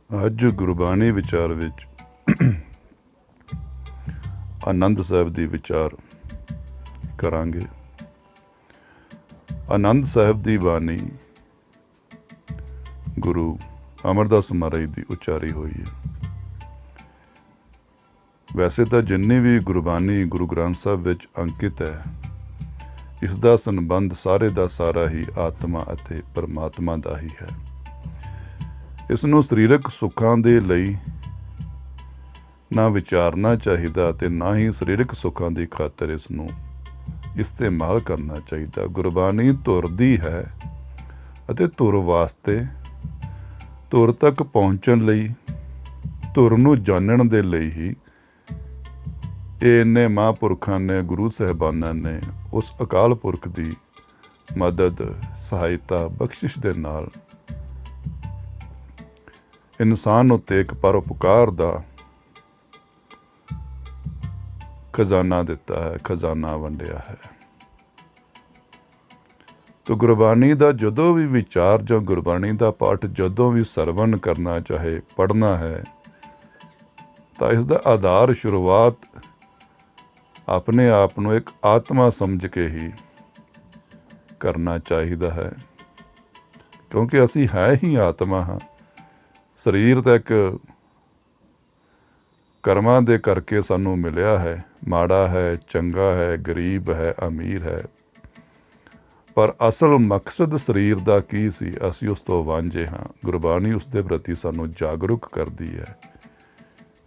ਅੱਜ ਗੁਰਬਾਣੀ ਵਿਚਾਰ ਵਿੱਚ ਆਨੰਦ ਸਾਹਿਬ ਦੀ ਵਿਚਾਰ ਕਰਾਂਗੇ। ਆਨੰਦ ਸਾਹਿਬ ਦੀ ਬਾਣੀ ਗੁਰੂ ਅਮਰਦਾਸ ਮਹਾਰਾਜ ਦੀ ਉਚਾਰੀ ਹੋਈ ਹੈ। ਵੈਸੇ ਤਾਂ ਜਿੰਨੀ ਵੀ ਗੁਰਬਾਣੀ ਗੁਰੂ ਗ੍ਰੰਥ ਸਾਹਿਬ ਵਿੱਚ ਅੰਕਿਤ ਹੈ, ਇਸ ਦਾ ਸੰਬੰਧ ਸਾਰੇ ਦਾ ਸਾਰਾ ਹੀ ਆਤਮਾ ਅਤੇ ਪਰਮਾਤਮਾ ਦਾ ਹੀ ਹੈ। ਇਸ ਨੂੰ ਸਰੀਰਕ ਸੁੱਖਾਂ ਦੇ ਲਈ ਨਾ ਵਿਚਾਰਨਾ ਚਾਹੀਦਾ ਅਤੇ ਨਾ ਹੀ ਸਰੀਰਕ ਸੁੱਖਾਂ ਦੀ ਖਾਤਰ ਇਸ ਨੂੰ ਇਸਤੇਮਾਲ ਕਰਨਾ ਚਾਹੀਦਾ। ਗੁਰਬਾਣੀ ਧੁਰ ਦੀ ਹੈ ਅਤੇ ਧੁਰ ਵਾਸਤੇ, ਧੁਰ ਤੱਕ ਪਹੁੰਚਣ ਲਈ, ਧੁਰ ਨੂੰ ਜਾਣਨ ਦੇ ਲਈ ਹੀ ਇਹ ਇੰਨੇ ਮਹਾਂਪੁਰਖਾਂ ਨੇ, ਗੁਰੂ ਸਾਹਿਬਾਨਾਂ ਨੇ ਉਸ ਅਕਾਲ ਪੁਰਖ ਦੀ ਮਦਦ, ਸਹਾਇਤਾ, ਬਖਸ਼ਿਸ਼ ਦੇ ਨਾਲ ਇਨਸਾਨ ਉੱਤੇ ਇੱਕ ਪਰਉਪਕਾਰ ਦਾ ਖਜ਼ਾਨਾ ਦਿੱਤਾ ਹੈ, ਖਜ਼ਾਨਾ ਵੰਡਿਆ ਹੈ। ਤੋ ਗੁਰਬਾਣੀ ਦਾ ਜਦੋਂ ਵੀ ਵਿਚਾਰ ਜਾਂ ਗੁਰਬਾਣੀ ਦਾ ਪਾਠ ਜਦੋਂ ਵੀ ਸਰਵਣ ਕਰਨਾ ਚਾਹੇ, ਪੜ੍ਹਨਾ ਹੈ, ਤਾਂ ਇਸ ਦਾ ਆਧਾਰ, ਸ਼ੁਰੂਆਤ ਆਪਣੇ ਆਪ ਨੂੰ ਇੱਕ ਆਤਮਾ ਸਮਝ ਕੇ ਹੀ ਕਰਨਾ ਚਾਹੀਦਾ ਹੈ, ਕਿਉਂਕਿ ਅਸੀਂ ਹੈ ਹੀ ਆਤਮਾ ਹਾਂ। ਸਰੀਰ ਤਾਂ ਇੱਕ ਕਰਮਾਂ ਦੇ ਕਰਕੇ ਸਾਨੂੰ ਮਿਲਿਆ ਹੈ, ਮਾੜਾ ਹੈ, ਚੰਗਾ ਹੈ, ਗਰੀਬ ਹੈ, ਅਮੀਰ ਹੈ, ਪਰ ਅਸਲ ਮਕਸਦ ਸਰੀਰ ਦਾ ਕੀ ਸੀ, ਅਸੀਂ ਉਸ ਤੋਂ ਵਾਂਝੇ ਹਾਂ। ਗੁਰਬਾਣੀ ਉਸ ਦੇ ਪ੍ਰਤੀ ਸਾਨੂੰ ਜਾਗਰੂਕ ਕਰਦੀ ਹੈ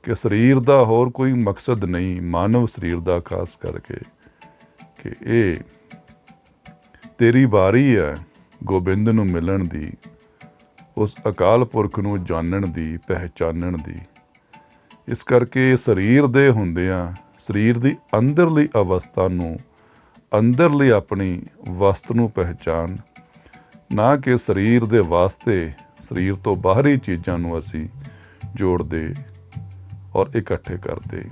ਕਿ ਸਰੀਰ ਦਾ ਹੋਰ ਕੋਈ ਮਕਸਦ ਨਹੀਂ, ਮਾਨਵ ਸਰੀਰ ਦਾ ਖਾਸ ਕਰਕੇ, ਕਿ ਇਹ ਤੇਰੀ ਵਾਰੀ ਹੈ ਗੋਬਿੰਦ ਨੂੰ ਮਿਲਣ ਦੀ, ਉਸ ਅਕਾਲ ਪੁਰਖ ਨੂੰ ਜਾਣਨ ਦੀ, ਪਹਿਚਾਨਣ ਦੀ। ਇਸ ਕਰਕੇ ਸਰੀਰ ਦੇ ਹੁੰਦਿਆਂ ਸਰੀਰ ਦੀ ਅੰਦਰਲੀ ਅਵਸਥਾ ਨੂੰ, ਅੰਦਰਲੀ ਆਪਣੀ ਵਸਤ ਨੂੰ ਪਹਿਚਾਨ, ਨਾ ਕਿ ਸਰੀਰ ਦੇ ਵਾਸਤੇ ਸਰੀਰ ਤੋਂ ਬਾਹਰੀ ਚੀਜ਼ਾਂ ਨੂੰ ਅਸੀਂ ਜੋੜਦੇ ਔਰ ਇਕੱਠੇ ਕਰਦੇ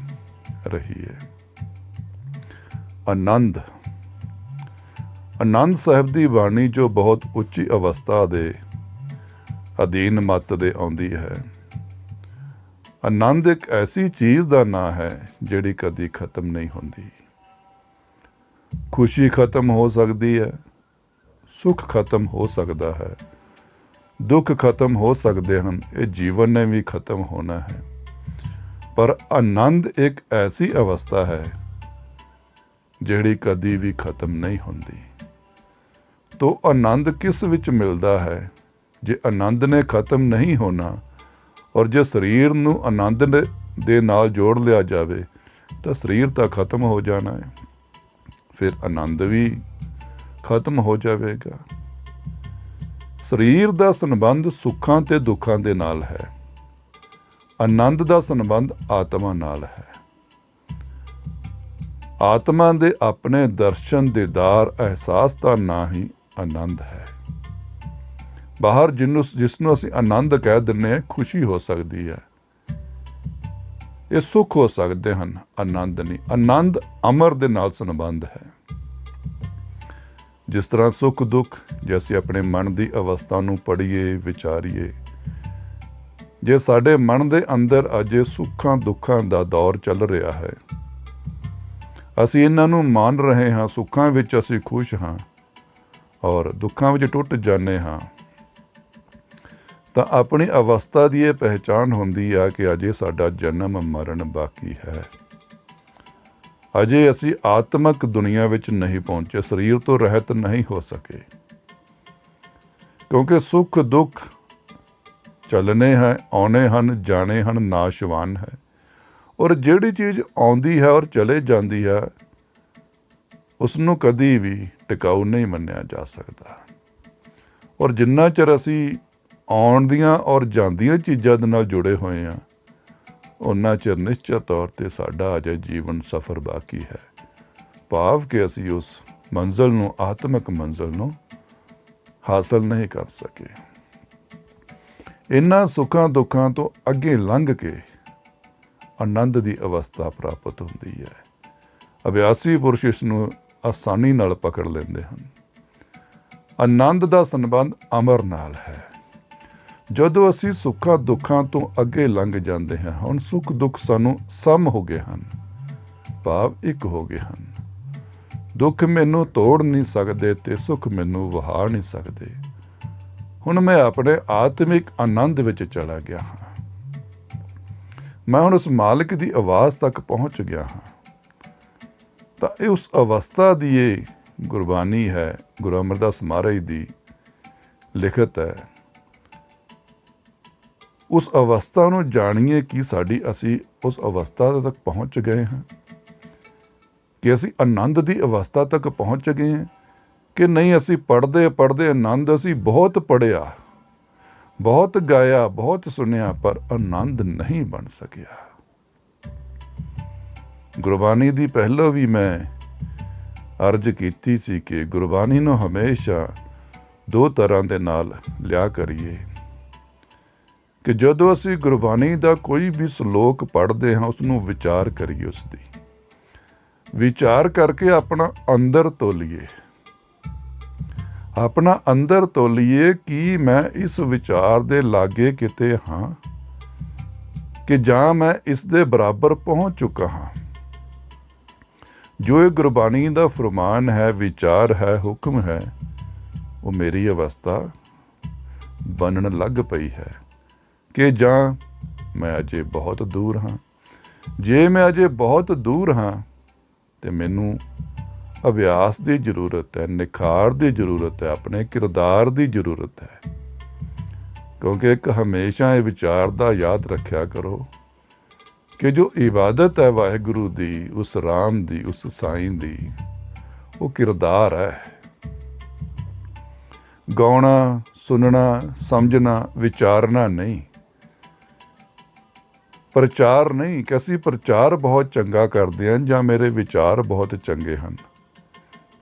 ਰਹੀਏ। ਆਨੰਦ ਸਾਹਿਬ ਦੀ ਬਾਣੀ ਜੋ ਬਹੁਤ ਉੱਚੀ ਅਵਸਥਾ ਦੇ ਅਧੀਨ ਮੱਤ ਦੇ ਆਉਂਦੀ ਹੈ। ਆਨੰਦ ਇੱਕ ਐਸੀ ਚੀਜ਼ ਦਾ ਨਾਂ ਹੈ ਜਿਹੜੀ ਕਦੀ ਖਤਮ ਨਹੀਂ ਹੁੰਦੀ। ਖੁਸ਼ੀ ਖਤਮ ਹੋ ਸਕਦੀ ਹੈ, ਸੁੱਖ ਖਤਮ ਹੋ ਸਕਦਾ ਹੈ, ਦੁੱਖ ਖਤਮ ਹੋ ਸਕਦੇ ਹਨ, ਇਹ ਜੀਵਨ ਨੇ ਵੀ ਖਤਮ ਹੋਣਾ ਹੈ, ਪਰ ਆਨੰਦ ਇੱਕ ਐਸੀ ਅਵਸਥਾ ਹੈ ਜਿਹੜੀ ਕਦੀ ਵੀ ਖਤਮ ਨਹੀਂ ਹੁੰਦੀ। ਤੋ ਆਨੰਦ ਕਿਸ ਵਿੱਚ ਮਿਲਦਾ ਹੈ? ਜੇ ਆਨੰਦ ਨੇ ਖਤਮ ਨਹੀਂ ਹੋਣਾ ਔਰ ਜੇ ਸਰੀਰ ਨੂੰ ਆਨੰਦ ਦੇ ਨਾਲ ਜੋੜ ਲਿਆ ਜਾਵੇ ਤਾਂ ਸਰੀਰ ਤਾਂ ਖਤਮ ਹੋ ਜਾਣਾ ਹੈ, ਫਿਰ ਆਨੰਦ ਵੀ ਖਤਮ ਹੋ ਜਾਵੇਗਾ। ਸਰੀਰ ਦਾ ਸੰਬੰਧ ਸੁੱਖਾਂ ਤੇ ਦੁੱਖਾਂ ਦੇ ਨਾਲ ਹੈ, ਆਨੰਦ ਦਾ ਸੰਬੰਧ ਆਤਮਾ ਨਾਲ ਹੈ। ਆਤਮਾ ਦੇ ਆਪਣੇ ਦਰਸ਼ਨ, ਦੀਦਾਰ, ਅਹਿਸਾਸ ਦਾ ਨਾਂ ਹੀ ਆਨੰਦ ਹੈ। ਬਾਹਰ ਜਿਸਨੂੰ ਅਸੀਂ ਆਨੰਦ ਕਹਿ ਦਿੰਦੇ ਹਾਂ, ਖੁਸ਼ੀ ਹੋ ਸਕਦੀ ਹੈ, ਇਹ ਸੁੱਖ ਹੋ ਸਕਦੇ ਹਨ, ਆਨੰਦ ਨਹੀਂ। ਆਨੰਦ ਅਮਰ ਦੇ ਨਾਲ ਸੰਬੰਧ ਹੈ। ਜਿਸ ਤਰ੍ਹਾਂ ਸੁੱਖ ਦੁੱਖ, ਜੇ ਅਸੀਂ ਆਪਣੇ ਮਨ ਦੀ ਅਵਸਥਾ ਨੂੰ ਪੜ੍ਹੀਏ, ਵਿਚਾਰੀਏ, ਜੇ ਸਾਡੇ ਮਨ ਦੇ ਅੰਦਰ ਅਜੇ ਸੁੱਖਾਂ ਦੁੱਖਾਂ ਦਾ ਦੌਰ ਚੱਲ ਰਿਹਾ ਹੈ, ਅਸੀਂ ਇਹਨਾਂ ਨੂੰ ਮੰਨ ਰਹੇ ਹਾਂ, ਸੁੱਖਾਂ ਵਿੱਚ ਅਸੀਂ ਖੁਸ਼ ਹਾਂ ਔਰ ਦੁੱਖਾਂ ਵਿੱਚ ਟੁੱਟ ਜਾਂਦੇ ਹਾਂ, ਤਾਂ ਆਪਣੀ ਅਵਸਥਾ ਦੀ ਇਹ ਪਹਿਚਾਣ ਹੁੰਦੀ ਆ ਕਿ ਅਜੇ ਸਾਡਾ ਜਨਮ ਮਰਨ ਬਾਕੀ ਹੈ। ਅਜੇ ਅਸੀਂ ਆਤਮਕ ਦੁਨੀਆ ਵਿੱਚ ਨਹੀਂ ਪਹੁੰਚੇ, ਸਰੀਰ ਤੋਂ ਰਹਿਤ ਨਹੀਂ ਹੋ ਸਕੇ, ਕਿਉਂਕਿ ਸੁੱਖ ਦੁੱਖ ਚੱਲਣੇ ਹੈ, ਆਉਣੇ ਹਨ, ਜਾਣੇ ਹਨ, ਨਾਸ਼ਵਾਨ ਹੈ। ਔਰ ਜਿਹੜੀ ਚੀਜ਼ ਆਉਂਦੀ ਹੈ ਔਰ ਚਲੇ ਜਾਂਦੀ ਹੈ, ਉਸ ਨੂੰ ਕਦੀ ਵੀ ਟਿਕਾਊ ਨਹੀਂ ਮੰਨਿਆ ਜਾ ਸਕਦਾ। ਔਰ ਜਿੰਨਾ ਚਿਰ ਅਸੀਂ ਆਉਣ ਦੀਆਂ ਔਰ ਜਾਂਦੀਆਂ ਚੀਜ਼ਾਂ ਦੇ ਨਾਲ ਜੁੜੇ ਹੋਏ ਹਾਂ, ਉਨਾ ਚਿਰ ਨਿਸ਼ਚਿਤ ਤੌਰ 'ਤੇ ਸਾਡਾ ਅਜੇ ਜੀਵਨ ਸਫ਼ਰ ਬਾਕੀ ਹੈ, ਭਾਵ ਕਿ ਅਸੀਂ ਉਸ ਮੰਜ਼ਿਲ ਨੂੰ, ਆਤਮਿਕ ਮੰਜ਼ਿਲ ਨੂੰ ਹਾਸਲ ਨਹੀਂ ਕਰ ਸਕੇ। ਇਹਨਾਂ ਸੁੱਖਾਂ ਦੁੱਖਾਂ ਤੋਂ ਅੱਗੇ ਲੰਘ ਕੇ ਆਨੰਦ ਦੀ ਅਵਸਥਾ ਪ੍ਰਾਪਤ ਹੁੰਦੀ ਹੈ। ਅਭਿਆਸੀ ਪੁਰਸ਼ ਇਸ ਨੂੰ ਆਸਾਨੀ ਨਾਲ ਪਕੜ ਲੈਂਦੇ ਹਨ। ਆਨੰਦ ਦਾ ਸੰਬੰਧ ਅਮਰ ਨਾਲ ਹੈ। ਜਦੋਂ ਅਸੀਂ ਸੁੱਖਾਂ ਦੁੱਖਾਂ ਤੋਂ ਅੱਗੇ ਲੰਘ ਜਾਂਦੇ ਹਾਂ, ਹੁਣ ਸੁੱਖ ਦੁੱਖ ਸਾਨੂੰ ਸਮ ਹੋ ਗਏ ਹਨ, ਭਾਵ ਇੱਕ ਹੋ ਗਏ ਹਨ। ਦੁੱਖ ਮੈਨੂੰ ਤੋੜ ਨਹੀਂ ਸਕਦੇ ਤੇ ਸੁੱਖ ਮੈਨੂੰ ਵਹਾ ਨਹੀਂ ਸਕਦੇ। ਹੁਣ ਮੈਂ ਆਪਣੇ ਆਤਮਿਕ ਆਨੰਦ ਵਿੱਚ ਚਲਾ ਗਿਆ ਹਾਂ। ਮੈਂ ਹੁਣ ਉਸ ਮਾਲਕ ਦੀ ਆਵਾਜ਼ ਤੱਕ ਪਹੁੰਚ ਗਿਆ ਹਾਂ। ਤਾਂ ਇਹ ਉਸ ਅਵਸਥਾ ਦੀ ਇਹ ਗੁਰਬਾਣੀ ਹੈ, ਗੁਰੂ ਅਮਰਦਾਸ ਮਹਾਰਾਜ ਦੀ ਲਿਖਤ ਹੈ। ਉਸ ਅਵਸਥਾ ਨੂੰ ਜਾਣੀਏ ਕਿ ਅਸੀਂ ਉਸ ਅਵਸਥਾ ਤੱਕ ਪਹੁੰਚ ਗਏ ਹਾਂ, ਕਿ ਅਸੀਂ ਆਨੰਦ ਦੀ ਅਵਸਥਾ ਤੱਕ ਪਹੁੰਚ ਗਏ ਹਾਂ ਕਿ ਨਹੀਂ। ਅਸੀਂ ਪੜ੍ਹਦੇ ਆਨੰਦ ਅਸੀਂ ਬਹੁਤ ਪੜ੍ਹਿਆ, ਬਹੁਤ ਗਾਇਆ, ਬਹੁਤ ਸੁਣਿਆ, ਪਰ ਆਨੰਦ ਨਹੀਂ ਬਣ ਸਕਿਆ। ਗੁਰਬਾਣੀ ਦੀ ਪਹਿਲਾਂ ਵੀ ਮੈਂ ਅਰਜ਼ ਕੀਤੀ ਸੀ ਕਿ ਗੁਰਬਾਣੀ ਨੂੰ ਹਮੇਸ਼ਾ ਦੋ ਤਰ੍ਹਾਂ ਦੇ ਨਾਲ ਲਿਆ ਕਰੀਏ, ਕਿ ਜਦੋਂ ਅਸੀਂ ਗੁਰਬਾਣੀ ਦਾ ਕੋਈ ਵੀ ਸ਼ਲੋਕ ਪੜ੍ਹਦੇ ਹਾਂ ਉਸਨੂੰ ਵਿਚਾਰ ਕਰੀਏ, ਉਸਦੀ ਵਿਚਾਰ ਕਰਕੇ ਆਪਣਾ ਅੰਦਰ ਤੋਲੀਏ, ਆਪਣਾ ਅੰਦਰ ਤੋਲੀਏ ਕਿ ਮੈਂ ਇਸ ਵਿਚਾਰ ਦੇ ਲਾਗੇ ਕਿਤੇ ਹਾਂ ਕਿ ਜਾਂ ਮੈਂ ਇਸ ਦੇ ਬਰਾਬਰ ਪਹੁੰਚ ਚੁੱਕਾ ਹਾਂ। ਜੋ ਇਹ ਗੁਰਬਾਣੀ ਦਾ ਫਰਮਾਨ ਹੈ, ਵਿਚਾਰ ਹੈ, ਹੁਕਮ ਹੈ, ਉਹ ਮੇਰੀ ਅਵਸਥਾ ਬਣਨ ਲੱਗ ਪਈ ਹੈ ਕਿ ਜਾਂ ਮੈਂ ਅਜੇ ਬਹੁਤ ਦੂਰ ਹਾਂ। ਜੇ ਮੈਂ ਅਜੇ ਬਹੁਤ ਦੂਰ ਹਾਂ ਤੇ ਮੈਨੂੰ ਅਭਿਆਸ ਦੀ ਜ਼ਰੂਰਤ ਹੈ, ਨਿਖਾਰ ਦੀ ਜ਼ਰੂਰਤ ਹੈ, ਆਪਣੇ ਕਿਰਦਾਰ ਦੀ ਜ਼ਰੂਰਤ ਹੈ। ਕਿਉਂਕਿ ਇੱਕ ਹਮੇਸ਼ਾ ਇਹ ਵਿਚਾਰ ਦਾ ਯਾਦ ਰੱਖਿਆ ਕਰੋ ਕਿ ਜੋ ਇਬਾਦਤ ਹੈ ਵਾਹਿਗੁਰੂ ਦੀ, ਉਸ ਰਾਮ ਦੀ, ਉਸ ਸਾਈਂ ਦੀ, ਉਹ ਕਿਰਦਾਰ ਹੈ। ਗਾਉਣਾ, ਸੁਣਨਾ, ਸਮਝਣਾ, ਵਿਚਾਰਨਾ ਨਹੀਂ, ਪ੍ਰਚਾਰ ਨਹੀਂ ਕਿ ਅਸੀਂ ਪ੍ਰਚਾਰ ਬਹੁਤ ਚੰਗਾ ਕਰਦੇ ਹਾਂ ਜਾਂ ਮੇਰੇ ਵਿਚਾਰ ਬਹੁਤ ਚੰਗੇ ਹਨ।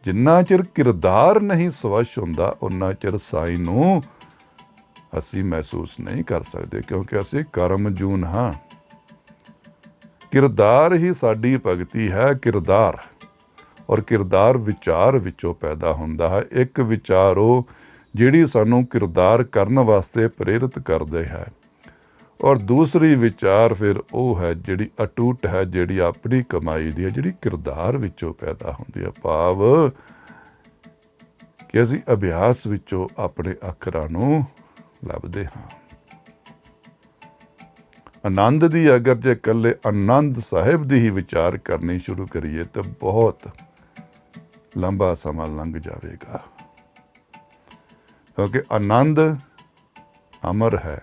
ਜਿੰਨਾ ਚਿਰ ਕਿਰਦਾਰ ਨਹੀਂ ਸਵੱਛ ਹੁੰਦਾ ਉਨਾ ਚਿਰ ਸਾਈਂ ਨੂੰ ਅਸੀਂ ਮਹਿਸੂਸ ਨਹੀਂ ਕਰ ਸਕਦੇ, ਕਿਉਂਕਿ ਅਸੀਂ ਕਰਮਜੂਨ ਹਾਂ। ਕਿਰਦਾਰ ਹੀ ਸਾਡੀ ਭਗਤੀ ਹੈ, ਕਿਰਦਾਰ। ਔਰ ਕਿਰਦਾਰ ਵਿਚਾਰ ਵਿੱਚੋਂ ਪੈਦਾ ਹੁੰਦਾ ਹੈ। ਇੱਕ ਵਿਚਾਰ ਉਹ ਜਿਹੜੀ ਸਾਨੂੰ ਕਿਰਦਾਰ ਕਰਨ ਵਾਸਤੇ ਪ੍ਰੇਰਿਤ ਕਰਦੇ ਹੈ, ਔਰ ਦੂਸਰੀ ਵਿਚਾਰ ਫਿਰ ਉਹ ਹੈ ਜਿਹੜੀ ਅਟੁੱਟ ਹੈ, ਜਿਹੜੀ ਆਪਣੀ ਕਮਾਈ ਦੀ ਹੈ, ਜਿਹੜੀ ਕਿਰਦਾਰ ਵਿੱਚੋਂ ਪੈਦਾ ਹੁੰਦੀ ਹੈ। ਭਾਵ ਕਿ ਅਸੀਂ ਅਭਿਆਸ ਵਿੱਚੋਂ ਆਪਣੇ ਅੱਖਰਾਂ ਨੂੰ ਲੱਭਦੇ ਹਾਂ। ਆਨੰਦ ਦੀ ਅਗਰ ਜੇ ਇਕੱਲੇ ਆਨੰਦ ਸਾਹਿਬ ਦੀ ਹੀ ਵਿਚਾਰ ਕਰਨੀ ਸ਼ੁਰੂ ਕਰੀਏ ਤਾਂ ਬਹੁਤ ਲੰਬਾ ਸਮਾਂ ਲੰਘ ਜਾਵੇਗਾ, ਕਿਉਂਕਿ ਆਨੰਦ ਅਮਰ ਹੈ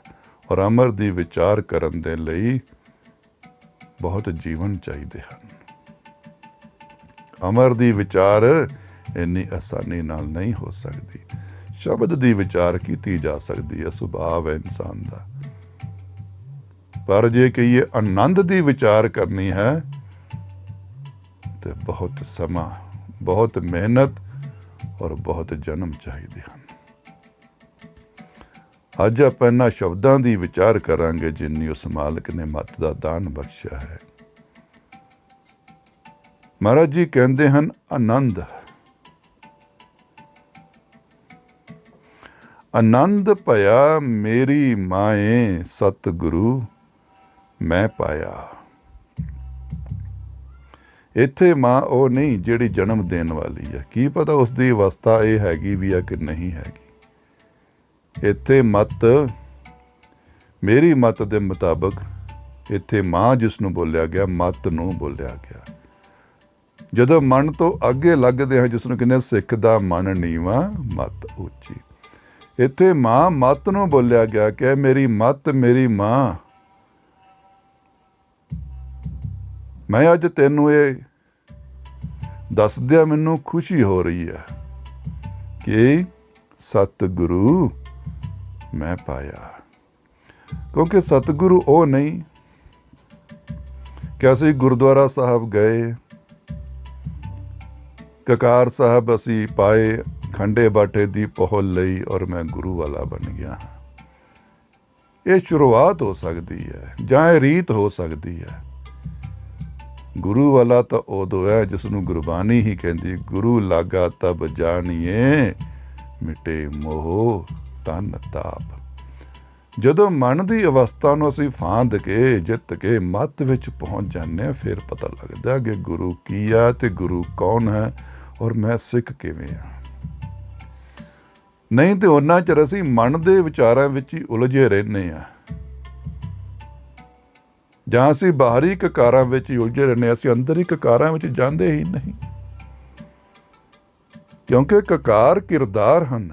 ਔਰ ਅਮਰ ਦੀ ਵਿਚਾਰ ਕਰਨ ਦੇ ਲਈ ਬਹੁਤ ਜੀਵਨ ਚਾਹੀਦੇ ਹਨ। ਅਮਰ ਦੀ ਵਿਚਾਰ ਇੰਨੀ ਆਸਾਨੀ ਨਾਲ ਨਹੀਂ ਹੋ ਸਕਦੀ। ਸ਼ਬਦ ਦੀ ਵਿਚਾਰ ਕੀਤੀ ਜਾ ਸਕਦੀ ਹੈ, ਸੁਭਾਅ ਹੈ ਇਨਸਾਨ ਦਾ, ਪਰ ਜੇ ਕਹੀਏ ਆਨੰਦ ਦੀ ਵਿਚਾਰ ਕਰਨੀ ਹੈ ਤੇ ਬਹੁਤ ਸਮਾਂ, ਬਹੁਤ ਮਿਹਨਤ ਔਰ ਬਹੁਤ ਜਨਮ ਚਾਹੀਦੇ ਹਨ। ਅੱਜ ਆਪਾਂ ਇਹਨਾਂ ਸ਼ਬਦਾਂ ਦੀ ਵਿਚਾਰ ਕਰਾਂਗੇ ਜਿੰਨੀ ਉਸ ਮਾਲਕ ਨੇ ਮੱਤ ਦਾ ਦਾਨ ਬਖਸ਼ਿਆ ਹੈ। ਮਹਾਰਾਜ ਜੀ ਕਹਿੰਦੇ ਹਨ, ਆਨੰਦ, ਆਨੰਦ ਭਇਆ ਮੇਰੀ ਮਾਏ ਸਤਿਗੁਰੂ ਮੈਂ ਪਾਇਆ। ਇੱਥੇ ਮਾਂ ਉਹ ਨਹੀਂ ਜਿਹੜੀ ਜਨਮ ਦੇਣ ਵਾਲੀ ਹੈ, ਕੀ ਪਤਾ ਉਸ ਦੀ ਅਵਸਥਾ ਇਹ ਹੈਗੀ ਵੀ ਆ ਕਿ ਨਹੀਂ ਹੈਗੀ। ਇੱਥੇ ਮੱਤ, ਮੇਰੀ ਮੱਤ ਦੇ ਮੁਤਾਬਕ ਇੱਥੇ ਮਾਂ ਜਿਸ ਨੂੰ ਬੋਲਿਆ ਗਿਆ, ਮੱਤ ਨੂੰ ਬੋਲਿਆ ਗਿਆ। ਜਦੋਂ ਮਨ ਤੋਂ ਅੱਗੇ ਲੱਗਦੇ ਹਾਂ, ਜਿਸ ਨੂੰ ਕਹਿੰਦੇ ਸਿੱਖ ਦਾ ਮਨ ਨੀਵਾਂ ਮੱਤ ਉੱਚੀ, ਇੱਥੇ ਮਾਂ ਮੱਤ ਨੂੰ ਬੋਲਿਆ ਗਿਆ ਕਿ ਮੇਰੀ ਮੱਤ, ਮੇਰੀ ਮਾਂ, ਮੈਂ ਅੱਜ ਤੈਨੂੰ ਇਹ ਦੱਸਦਿਆਂ ਮੈਨੂੰ ਖੁਸ਼ੀ ਹੋ ਰਹੀ ਹੈ ਕਿ ਸਤਿਗੁਰੂ ਮੈਂ ਪਾਇਆ। ਕਿਉਂਕਿ ਸਤਿਗੁਰੂ ਉਹ ਨਹੀਂ ਕਿ ਅਸੀਂ ਗੁਰਦੁਆਰਾ ਸਾਹਿਬ ਗਏ, ਕਕਾਰ ਸਾਹਿਬ ਅਸੀਂ ਪਾਏ, ਖੰਡੇ ਬਾਟੇ ਦੀ ਪਹੁਲ ਲਈ ਔਰ ਮੈਂ ਗੁਰੂ ਵਾਲਾ ਬਣ ਗਿਆ। ਇਹ ਸ਼ੁਰੂਆਤ ਹੋ ਸਕਦੀ ਹੈ ਜਾਂ ਇਹ ਰੀਤ ਹੋ ਸਕਦੀ ਹੈ। ਗੁਰੂ ਵਾਲਾ ਤਾਂ ਉਦੋਂ ਹੈ ਜਿਸ ਨੂੰ ਗੁਰਬਾਣੀ ਹੀ ਕਹਿੰਦੀ, ਗੁਰੂ ਲਾਗਾ ਤਬ ਜਾਣੀਏ ਮਿਟੇ ਮੋਹ ਤਨ ਤਾਪ। ਜਦੋਂ ਮਨ ਦੀ ਅਵਸਥਾ ਨੂੰ ਅਸੀਂ ਫਾਂਦ ਕੇ ਜਿੱਤ ਕੇ ਮੱਤ ਵਿੱਚ ਪਹੁੰਚ ਜਾਂਦੇ ਹਾਂ, ਫਿਰ ਪਤਾ ਲੱਗਦਾ ਕਿ ਗੁਰੂ ਕੀ ਆ ਤੇ ਗੁਰੂ ਕੌਣ ਹੈ ਔਰ ਮੈਂ ਸਿੱਖ ਕਿਵੇਂ ਆ। ਨਹੀਂ ਤੇ ਉਹਨਾਂ ਚਿਰ ਅਸੀਂ ਮਨ ਦੇ ਵਿਚਾਰਾਂ ਵਿੱਚ ਹੀ ਉਲਝੇ ਰਹਿੰਦੇ ਹਾਂ, ਜਾਂ ਅਸੀਂ ਬਾਹਰੀ ਕਕਾਰਾਂ ਵਿੱਚ ਹੀ ਉਲਝੇ ਰਹਿੰਦੇ, ਅਸੀਂ ਅੰਦਰ ਹੀ ਕਕਾਰਾਂ ਵਿੱਚ ਜਾਂਦੇ ਹੀ ਨਹੀਂ, ਕਿਉਂਕਿ ਕਕਾਰ ਕਿਰਦਾਰ ਹਨ।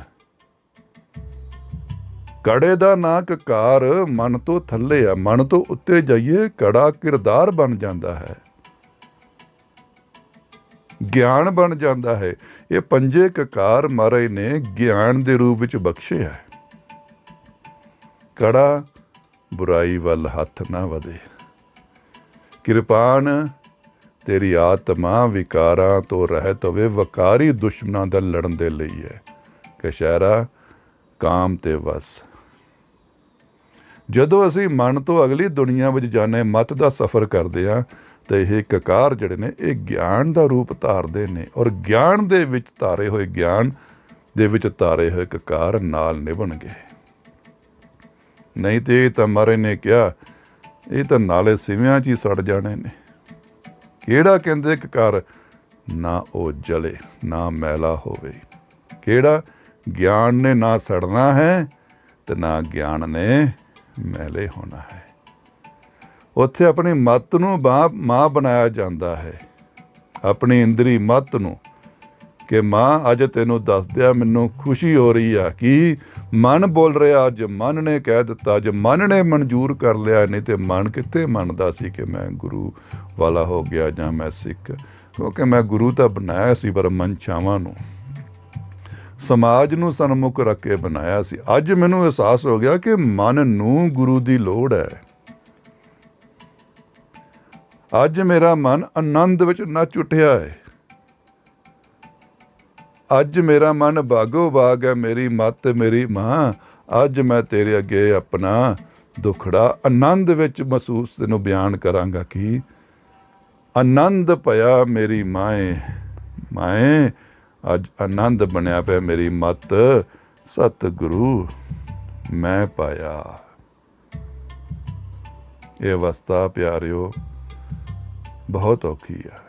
ਕੜੇ ਦਾ ਨਾਂ ਕਕਾਰ ਮਨ ਤੋਂ ਥੱਲੇ ਆ, ਮਨ ਤੋਂ ਉੱਤੇ ਜਾਈਏ ਕੜਾ ਕਿਰਦਾਰ ਬਣ ਜਾਂਦਾ ਹੈ, ਗਿਆਨ ਬਣ ਜਾਂਦਾ ਹੈ। ਇਹ ਪੰਜੇ ਕਕਾਰ ਮਹਾਰਾਜ ਨੇ ਗਿਆਨ ਦੇ ਰੂਪ ਵਿੱਚ ਬਖਸ਼ੇ ਹੈ। ਕੜਾ ਬੁਰਾਈ ਵੱਲ ਹੱਥ ਨਾ ਵਧੇ, ਕਿਰਪਾਨ ਤੇਰੀ ਆਤਮਾ ਵਿਕਾਰਾਂ ਤੋਂ ਰਹਿਤ ਹੋਵੇ, ਵਕਾਰੀ ਦੁਸ਼ਮਣਾਂ ਦਾ ਲੜਨ ਦੇ ਲਈ ਹੈ। ਕਸ਼ਹਿਰਾ ਕਾਮ ਤੇ ਵਸ। ਜਦੋਂ ਅਸੀਂ ਮਨ ਤੋਂ ਅਗਲੀ ਦੁਨੀਆ ਵਿੱਚ ਜਾਂਦੇ, ਮੱਤ ਦਾ ਸਫ਼ਰ ਕਰਦੇ ਹਾਂ, ਤਾਂ ਇਹ ਕਕਾਰ ਜਿਹੜੇ ਨੇ ਇਹ ਗਿਆਨ ਦਾ ਰੂਪ ਧਾਰਦੇ ਨੇ, ਔਰ ਗਿਆਨ ਦੇ ਵਿੱਚ ਧਾਰੇ ਹੋਏ, ਗਿਆਨ ਦੇ ਵਿੱਚ ਧਾਰੇ ਹੋਏ ਕਕਾਰ ਨਾਲ ਨਿਭਣਗੇ। ਨਹੀਂ ਤੇ ਇਹ ਤਾਂ ਮਹਾਰਾਜ ਨੇ ਕਿਹਾ ਇਹ ਤਾਂ ਨਾਲੇ ਸਿਵਿਆਂ 'ਚ ਹੀ ਸੜ ਜਾਣੇ ਨੇ। ਕਿਹੜਾ ਕਹਿੰਦੇ ਕਕਾਰ ਨਾ ਉਹ ਜਲੇ ਨਾ ਮੈਲਾ ਹੋਵੇ, ਕਿਹੜਾ ਗਿਆਨ ਨੇ ਨਾ ਸੜਨਾ ਹੈ ਤੇ ਨਾ ਗਿਆਨ ਨੇ ਮੈਲੇ ਹੋਣਾ ਹੈ। ਉੱਥੇ ਆਪਣੀ ਮੱਤ ਨੂੰ ਮਾਂ ਬਣਾਇਆ ਜਾਂਦਾ ਹੈ, ਆਪਣੀ ਇੰਦਰੀ ਮੱਤ ਨੂੰ, ਕਿ ਮਾਂ ਅੱਜ ਤੈਨੂੰ ਦੱਸਦਿਆਂ ਮੈਨੂੰ ਖੁਸ਼ੀ ਹੋ ਰਹੀ ਆ ਕਿ ਮਨ ਬੋਲ ਰਿਹਾ, ਅੱਜ ਮਨ ਨੇ ਕਹਿ ਦਿੱਤਾ, ਅੱਜ ਮਨ ਨੇ ਮਨਜ਼ੂਰ ਕਰ ਲਿਆ। ਨਹੀਂ ਤੇ ਮਨ ਕਿੱਥੇ ਮੰਨਦਾ ਸੀ ਕਿ ਮੈਂ ਗੁਰੂ ਵਾਲਾ ਹੋ ਗਿਆ ਜਾਂ ਮੈਂ ਸਿੱਖ, ਕਿਉਂਕਿ ਮੈਂ ਗੁਰੂ ਤਾਂ ਬਣਾਇਆ ਸੀ ਪਰ ਮਨਸ਼ਾਵਾਂ ਨੂੰ, ਸਮਾਜ ਨੂੰ ਸਨਮੁਖ ਰੱਖ ਕੇ ਬਣਾਇਆ ਸੀ। ਅੱਜ ਮੈਨੂੰ ਅਹਿਸਾਸ ਹੋ ਗਿਆ ਕਿ ਮਨ ਨੂੰ ਗੁਰੂ ਦੀ ਲੋੜ ਹੈ। ਅੱਜ ਮੇਰਾ ਮਨ ਆਨੰਦ ਵਿੱਚ ਨੱਚ ਉੱਠਿਆ ਹੈ, ਅੱਜ ਮੇਰਾ ਮਨ ਬਾਗੋ ਬਾਗ ਹੈ, ਮੇਰੀ ਮੱਤ ਮੇਰੀ ਮਾਂ। ਅੱਜ ਮੈਂ ਤੇਰੇ ਅੱਗੇ ਆਪਣਾ ਦੁਖੜਾ ਆਨੰਦ ਵਿੱਚ ਮਹਿਸੂਸ ਤੈਨੂੰ ਬਿਆਨ ਕਰਾਂਗਾ ਕਿ ਆਨੰਦ ਪਿਆ ਮੇਰੀ ਮਾਏ, ਮਾਏ ਅੱਜ ਆਨੰਦ ਬਣਿਆ ਪਿਆ ਮੇਰੀ ਮੱਤ, ਸਤਿਗੁਰੂ ਮੈਂ ਪਾਇਆ। ਇਹ ਅਵਸਥਾ ਪਿਆਰਿਓ ਬਹੁਤ ਔਖੀ ਹੈ।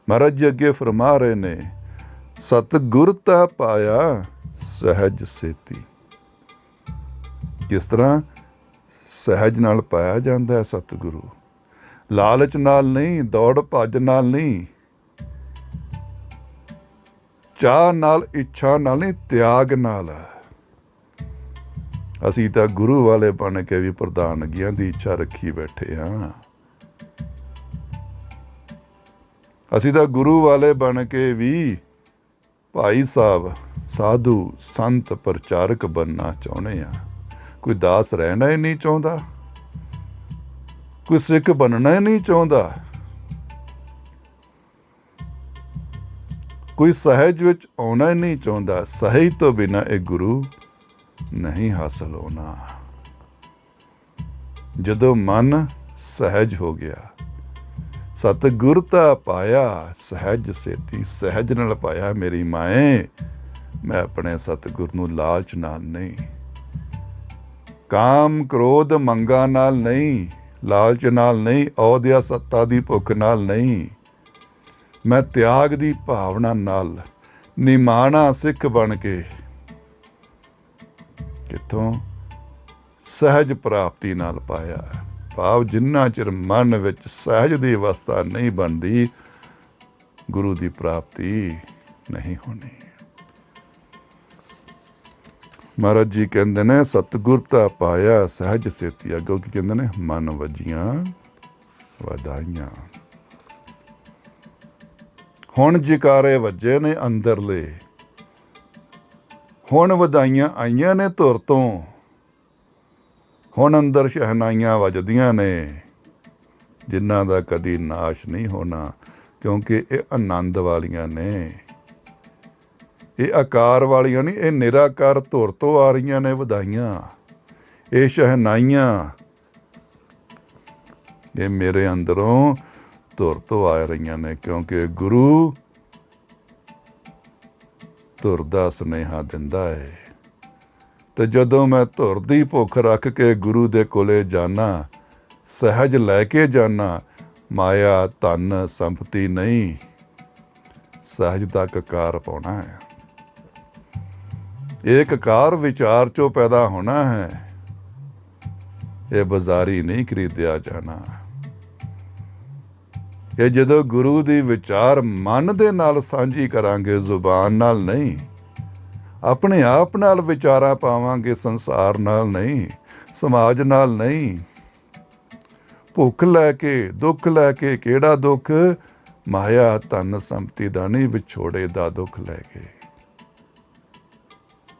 ਮਹਾਰਾਜ ਜੀ ਅੱਗੇ ਫਰਮਾ ਰਹੇ ਨੇ, ਸਤਿਗੁਰ ਤਾਂ ਪਾਇਆ ਸਹਿਜ ਸੇਤੀ। ਕਿਸ ਤਰ੍ਹਾਂ ਸਹਿਜ ਨਾਲ ਪਾਇਆ ਜਾਂਦਾ ਹੈ ਸਤਿਗੁਰੂ, ਲਾਲਚ ਨਾਲ ਨਹੀਂ, ਦੌੜ ਭੱਜ ਨਾਲ ਨਹੀਂ, ਚਾਹ ਨਾਲ, ਇੱਛਾ ਨਾਲ ਨਹੀਂ, ਤਿਆਗ ਨਾਲ। ਅਸੀਂ ਤਾਂ ਗੁਰੂ ਵਾਲੇ ਬਣ ਕੇ ਵੀ ਪ੍ਰਧਾਨਗੀਆਂ ਦੀ ਇੱਛਾ ਰੱਖੀ ਬੈਠੇ ਹਾਂ। ਅਸੀਂ ਤਾਂ ਗੁਰੂ ਵਾਲੇ ਬਣ ਕੇ ਵੀ ਭਾਈ ਸਾਹਿਬ, ਸਾਧੂ, ਸੰਤ, ਪ੍ਰਚਾਰਕ ਬਣਨਾ ਚਾਹੁੰਦੇ ਹਾਂ। ਕੋਈ ਦਾਸ ਰਹਿਣਾ ਹੀ ਨਹੀਂ ਚਾਹੁੰਦਾ, ਕੋਈ ਸਿੱਖ ਬਣਨਾ ਹੀ ਨਹੀਂ ਚਾਹੁੰਦਾ, ਕੋਈ ਸਹਿਜ ਵਿੱਚ ਆਉਣਾ ਹੀ ਨਹੀਂ ਚਾਹੁੰਦਾ। ਸਹਿਜ ਤੋਂ ਬਿਨਾਂ ਇਹ ਗੁਰੂ ਨਹੀਂ ਹਾਸਲ ਹੋਣਾ। ਜਦੋਂ ਮਨ ਸਹਿਜ ਹੋ ਗਿਆ, ਸਤਿਗੁਰ ਤਾਂ ਪਾਇਆ ਸਹਿਜ ਸੇਤੀ, ਸਹਿਜ ਨਾਲ ਪਾਇਆ ਮੇਰੀ ਮਾਏ। ਮੈਂ ਆਪਣੇ ਸਤਿਗੁਰ ਨੂੰ ਲਾਲਚ ਨਾਲ ਨਹੀਂ, ਕਾਮ ਕ੍ਰੋਧ ਮੰਗਾਂ ਨਾਲ ਨਹੀਂ, ਲਾਲਚ ਨਾਲ ਨਹੀਂ, ਅਹੁਦਿਆ ਸੱਤਾ ਦੀ ਭੁੱਖ ਨਾਲ ਨਹੀਂ, ਮੈਂ ਤਿਆਗ ਦੀ ਭਾਵਨਾ ਨਾਲ ਨਿਮਾਣਾ ਸਿੱਖ ਬਣ ਕੇ, ਕਿੱਥੋਂ ਸਹਿਜ ਪ੍ਰਾਪਤੀ ਨਾਲ ਪਾਇਆ। ਭਾਵ ਜਿੰਨਾ ਚਿਰ ਮਨ ਵਿੱਚ ਸਹਿਜ ਦੀ ਅਵਸਥਾ ਨਹੀਂ ਬਣਦੀ, ਗੁਰੂ ਦੀ ਪ੍ਰਾਪਤੀ ਨਹੀਂ ਹੋਣੀ। ਮਹਾਰਾਜ ਜੀ ਕਹਿੰਦੇ ਨੇ, ਸਤਿਗੁਰ ਤਾਂ ਪਾਇਆ ਸਹਿਜ ਸੇਤੀ। ਅੱਗੋਂ ਕੀ ਕਹਿੰਦੇ ਨੇ, ਮਨ ਵਜੀਆਂ ਵਧਾਈਆਂ। ਹੁਣ ਜਕਾਰੇ ਵੱਜੇ ਨੇ ਅੰਦਰਲੇ, ਹੁਣ ਵਧਾਈਆਂ ਆਈਆਂ ਨੇ ਧੁਰ ਤੋਂ, ਹੁਣ ਅੰਦਰ ਸ਼ਹਿਨਾਈਆਂ ਵੱਜਦੀਆਂ ਨੇ, ਜਿਨ੍ਹਾਂ ਦਾ ਕਦੀ ਨਾਸ਼ ਨਹੀਂ ਹੋਣਾ, ਕਿਉਂਕਿ ਇਹ ਆਨੰਦ ਵਾਲੀਆਂ ਨੇ, ਇਹ ਆਕਾਰ ਵਾਲੀਆਂ ਨਹੀਂ, ਇਹ ਨਿਰਾਕਾਰ ਧੁਰ ਤੋਂ ਆ ਰਹੀਆਂ ਨੇ ਵਧਾਈਆਂ। ਇਹ ਸ਼ਹਿਨਾਈਆਂ ਇਹ ਮੇਰੇ ਅੰਦਰੋਂ ਧੁਰ ਤੋਂ ਆ ਰਹੀਆਂ ਨੇ, ਕਿਉਂਕਿ ਗੁਰੂ ਧੁਰ ਦਾ ਸੁਨੇਹਾ ਦਿੰਦਾ ਹੈ। ਤੇ ਜਦੋਂ ਮੈਂ ਧੁਰ ਦੀ ਭੁੱਖ ਰੱਖ ਕੇ ਗੁਰੂ ਦੇ ਕੋਲੇ ਜਾਣਾ, ਸਹਿਜ ਲੈ ਕੇ ਜਾਣਾ, ਮਾਇਆ ਧਨ ਸੰਪਤੀ ਨਹੀਂ, ਸਹਿਜ ਦਾ ਕਕਾਰ ਪਾਉਣਾ ਹੈ। ਇਹ ਕਕਾਰ ਵਿਚਾਰ ਚੋਂ ਪੈਦਾ ਹੋਣਾ ਹੈ, ਇਹ ਬਾਜ਼ਾਰੀ ਨਹੀਂ ਖਰੀਦਿਆ ਜਾਣਾ। ਇਹ ਜਦੋਂ ਗੁਰੂ ਦੀ ਵਿਚਾਰ ਮਨ ਦੇ ਨਾਲ ਸਾਂਝੀ ਕਰਾਂਗੇ, ਜ਼ੁਬਾਨ ਨਾਲ ਨਹੀਂ, ਆਪਣੇ ਆਪ ਨਾਲ ਵਿਚਾਰਾਂ ਪਾਵਾਂਗੇ, ਸੰਸਾਰ ਨਾਲ ਨਹੀਂ, ਸਮਾਜ ਨਾਲ ਨਹੀਂ। ਭੁੱਖ ਲੈ ਕੇ, ਦੁੱਖ ਲੈ ਕੇ, ਕਿਹੜਾ ਦੁੱਖ? ਮਾਇਆ ਧਨ ਸੰਪਤੀ ਦਾ ਨਹੀਂ, ਵਿਛੋੜੇ ਦਾ ਦੁੱਖ ਲੈ ਕੇ,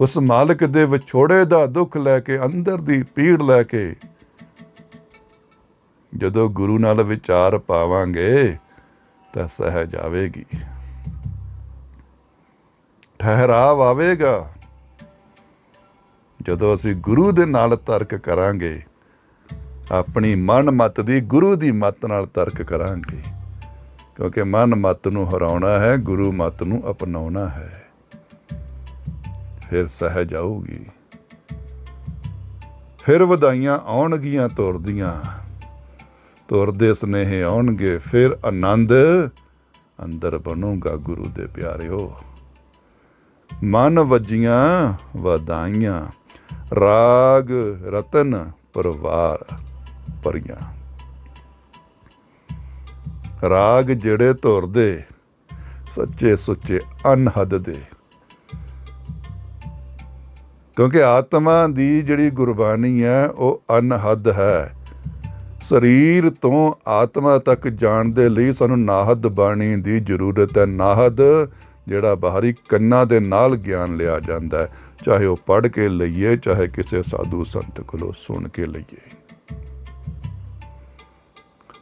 ਉਸ ਮਾਲਕ ਦੇ ਵਿਛੋੜੇ ਦਾ ਦੁੱਖ ਲੈ ਕੇ, ਅੰਦਰ ਦੀ ਪੀੜ ਲੈ ਕੇ ਜਦੋਂ ਗੁਰੂ ਨਾਲ ਵਿਚਾਰ ਪਾਵਾਂਗੇ ਤਾਂ ਸਹਿਜ ਆਵੇਗੀ, ਠਹਿਰਾਵ ਆਵੇਗਾ। ਜਦੋਂ ਅਸੀਂ ਗੁਰੂ ਦੇ ਨਾਲ ਤਰਕ ਕਰਾਂਗੇ, ਆਪਣੀ ਮਨ ਮੱਤ ਦੀ ਗੁਰੂ ਦੀ ਮੱਤ ਨਾਲ ਤਰਕ ਕਰਾਂਗੇ, ਕਿਉਂਕਿ ਮਨ ਮੱਤ ਨੂੰ ਹਰਾਉਣਾ ਹੈ, ਗੁਰੂ ਮੱਤ ਨੂੰ ਅਪਣਾਉਣਾ ਹੈ, ਫਿਰ ਸਹਿਜ ਆਊਗੀ। ਫਿਰ ਵਧਾਈਆਂ ਆਉਣਗੀਆਂ ਤੁਰਦੀਆਂ, ਤੁਰਦੇ ਸੁਨੇਹੇ ਆਉਣਗੇ, ਫਿਰ ਆਨੰਦ ਅੰਦਰ ਬਣੂਗਾ ਗੁਰੂ ਦੇ ਪਿਆਰਿਓ। ਮਨ ਵੱਜੀਆਂ ਵਧਾਈਆਂ, ਰਾਗ ਰਤਨ ਪਰਵਾਰ ਭਰੀਆਂ। ਰਾਗ ਜਿਹੜੇ ਤੁਰਦੇ ਸੱਚੇ ਸੁੱਚੇ ਅਨਹਦ ਦੇ, ਕਿਉਂਕਿ ਆਤਮਾ ਦੀ ਜਿਹੜੀ ਗੁਰਬਾਣੀ ਹੈ ਉਹ ਅਨਹਦ ਹੈ। ਸਰੀਰ ਤੋਂ ਆਤਮਾ ਤੱਕ ਜਾਣ ਦੇ ਲਈ ਸਾਨੂੰ ਨਾਹਦ ਬਾਣੀ ਦੀ ਜ਼ਰੂਰਤ ਹੈ। ਨਾਹਦ ਜਿਹੜਾ ਬਾਹਰੀ ਕੰਨਾਂ ਦੇ ਨਾਲ ਗਿਆਨ ਲਿਆ ਜਾਂਦਾ ਹੈ, ਚਾਹੇ ਉਹ ਪੜ੍ਹ ਕੇ ਲਈਏ, ਚਾਹੇ ਕਿਸੇ ਸਾਧੂ ਸੰਤ ਕੋਲੋਂ ਸੁਣ ਕੇ ਲਈਏ।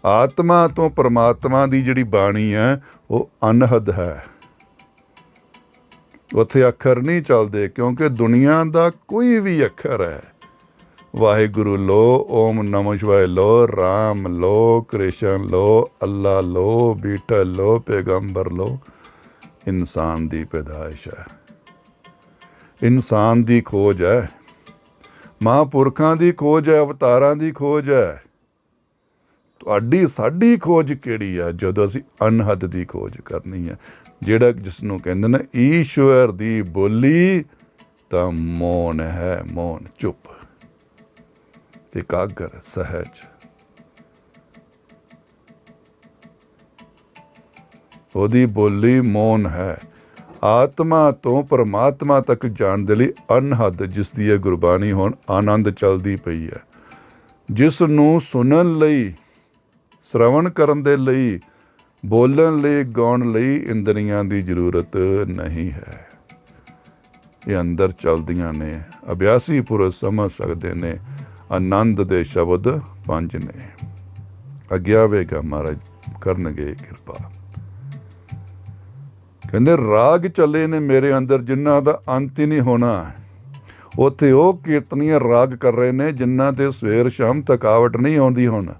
ਆਤਮਾ ਤੋਂ ਪਰਮਾਤਮਾ ਦੀ ਜਿਹੜੀ ਬਾਣੀ ਹੈ ਉਹ ਅਨਹਦ ਹੈ। ਉੱਥੇ ਅੱਖਰ ਨਹੀਂ ਚੱਲਦੇ, ਕਿਉਂਕਿ ਦੁਨੀਆ ਦਾ ਕੋਈ ਵੀ ਅੱਖਰ ਹੈ, ਵਾਹਿਗੁਰੂ ਲੋ, ਓਮ ਨਮੋ ਸ਼ਿਵਾਏ ਲੋ, ਰਾਮ ਲੋ, ਕ੍ਰਿਸ਼ਨ ਲੋ, ਅੱਲਾ ਲੋ, ਬੀਟਲ ਲੋ, ਪੈਗੰਬਰ ਲੋ, ਇਨਸਾਨ ਦੀ ਪੈਦਾਇਸ਼ ਹੈ, ਇਨਸਾਨ ਦੀ ਖੋਜ ਹੈ, ਮਹਾਂਪੁਰਖਾਂ ਦੀ ਖੋਜ ਹੈ, ਅਵਤਾਰਾਂ ਦੀ ਖੋਜ ਹੈ। ਤੁਹਾਡੀ ਸਾਡੀ ਖੋਜ ਕਿਹੜੀ ਆ? ਜਦੋਂ ਅਸੀਂ ਅਨਹਦ ਦੀ ਖੋਜ ਕਰਨੀ ਹੈ, ਜਿਹੜਾ ਜਿਸ ਨੂੰ ਕਹਿੰਦੇ ਨੇ ਈਸ਼ਵਰ ਦੀ ਬੋਲੀ, ਤਾਂ ਮੌਨ ਹੈ, ਮੌਨ, ਚੁੱਪ, ਇਕਾਗਰ, ਸਹਿਜ। ਉਹਦੀ ਬੋਲੀ ਮੌਨ ਹੈ। ਆਤਮਾ ਤੋਂ ਪਰਮਾਤਮਾ ਤੱਕ ਜਾਣ ਦੇ ਲਈ ਅਨਹਦ, ਜਿਸ ਦੀ ਇਹ ਗੁਰਬਾਣੀ ਹੁਣ ਆਨੰਦ ਚੱਲਦੀ ਪਈ ਹੈ, ਜਿਸ ਨੂੰ ਸੁਣਨ ਲਈ, ਸ਼ਰਵਣ ਕਰਨ ਦੇ ਲਈ, ਬੋਲਣ ਲਈ, ਗਾਉਣ ਲਈ ਇੰਦਰੀਆਂ ਦੀ ਜ਼ਰੂਰਤ ਨਹੀਂ ਹੈ। ਇਹ ਅੰਦਰ ਚੱਲਦੀਆਂ ਨੇ। ਅਭਿਆਸੀ ਪੁਰਸ਼ ਸਮਝ ਸਕਦੇ ਨੇ। ਆਨੰਦ ਦੇ ਸ਼ਬਦ 5 ਨੇ। ਅੱਗੇ ਆਵੇਗਾ ਮਹਾਰਾਜ ਕਰਨਗੇ ਕਿਰਪਾ। ਕਹਿੰਦੇ ਰਾਗ ਚੱਲੇ ਨੇ ਮੇਰੇ ਅੰਦਰ ਜਿਨ੍ਹਾਂ ਦਾ ਅੰਤ ਹੀ ਨਹੀਂ ਹੋਣਾ। ਉੱਥੇ ਉਹ ਕੀਰਤਨੀਏ ਰਾਗ ਕਰ ਰਹੇ ਨੇ ਜਿਨ੍ਹਾਂ ਤੇ ਸਵੇਰ ਸ਼ਾਮ ਥਕਾਵਟ ਨਹੀਂ ਆਉਂਦੀ। ਹੁਣ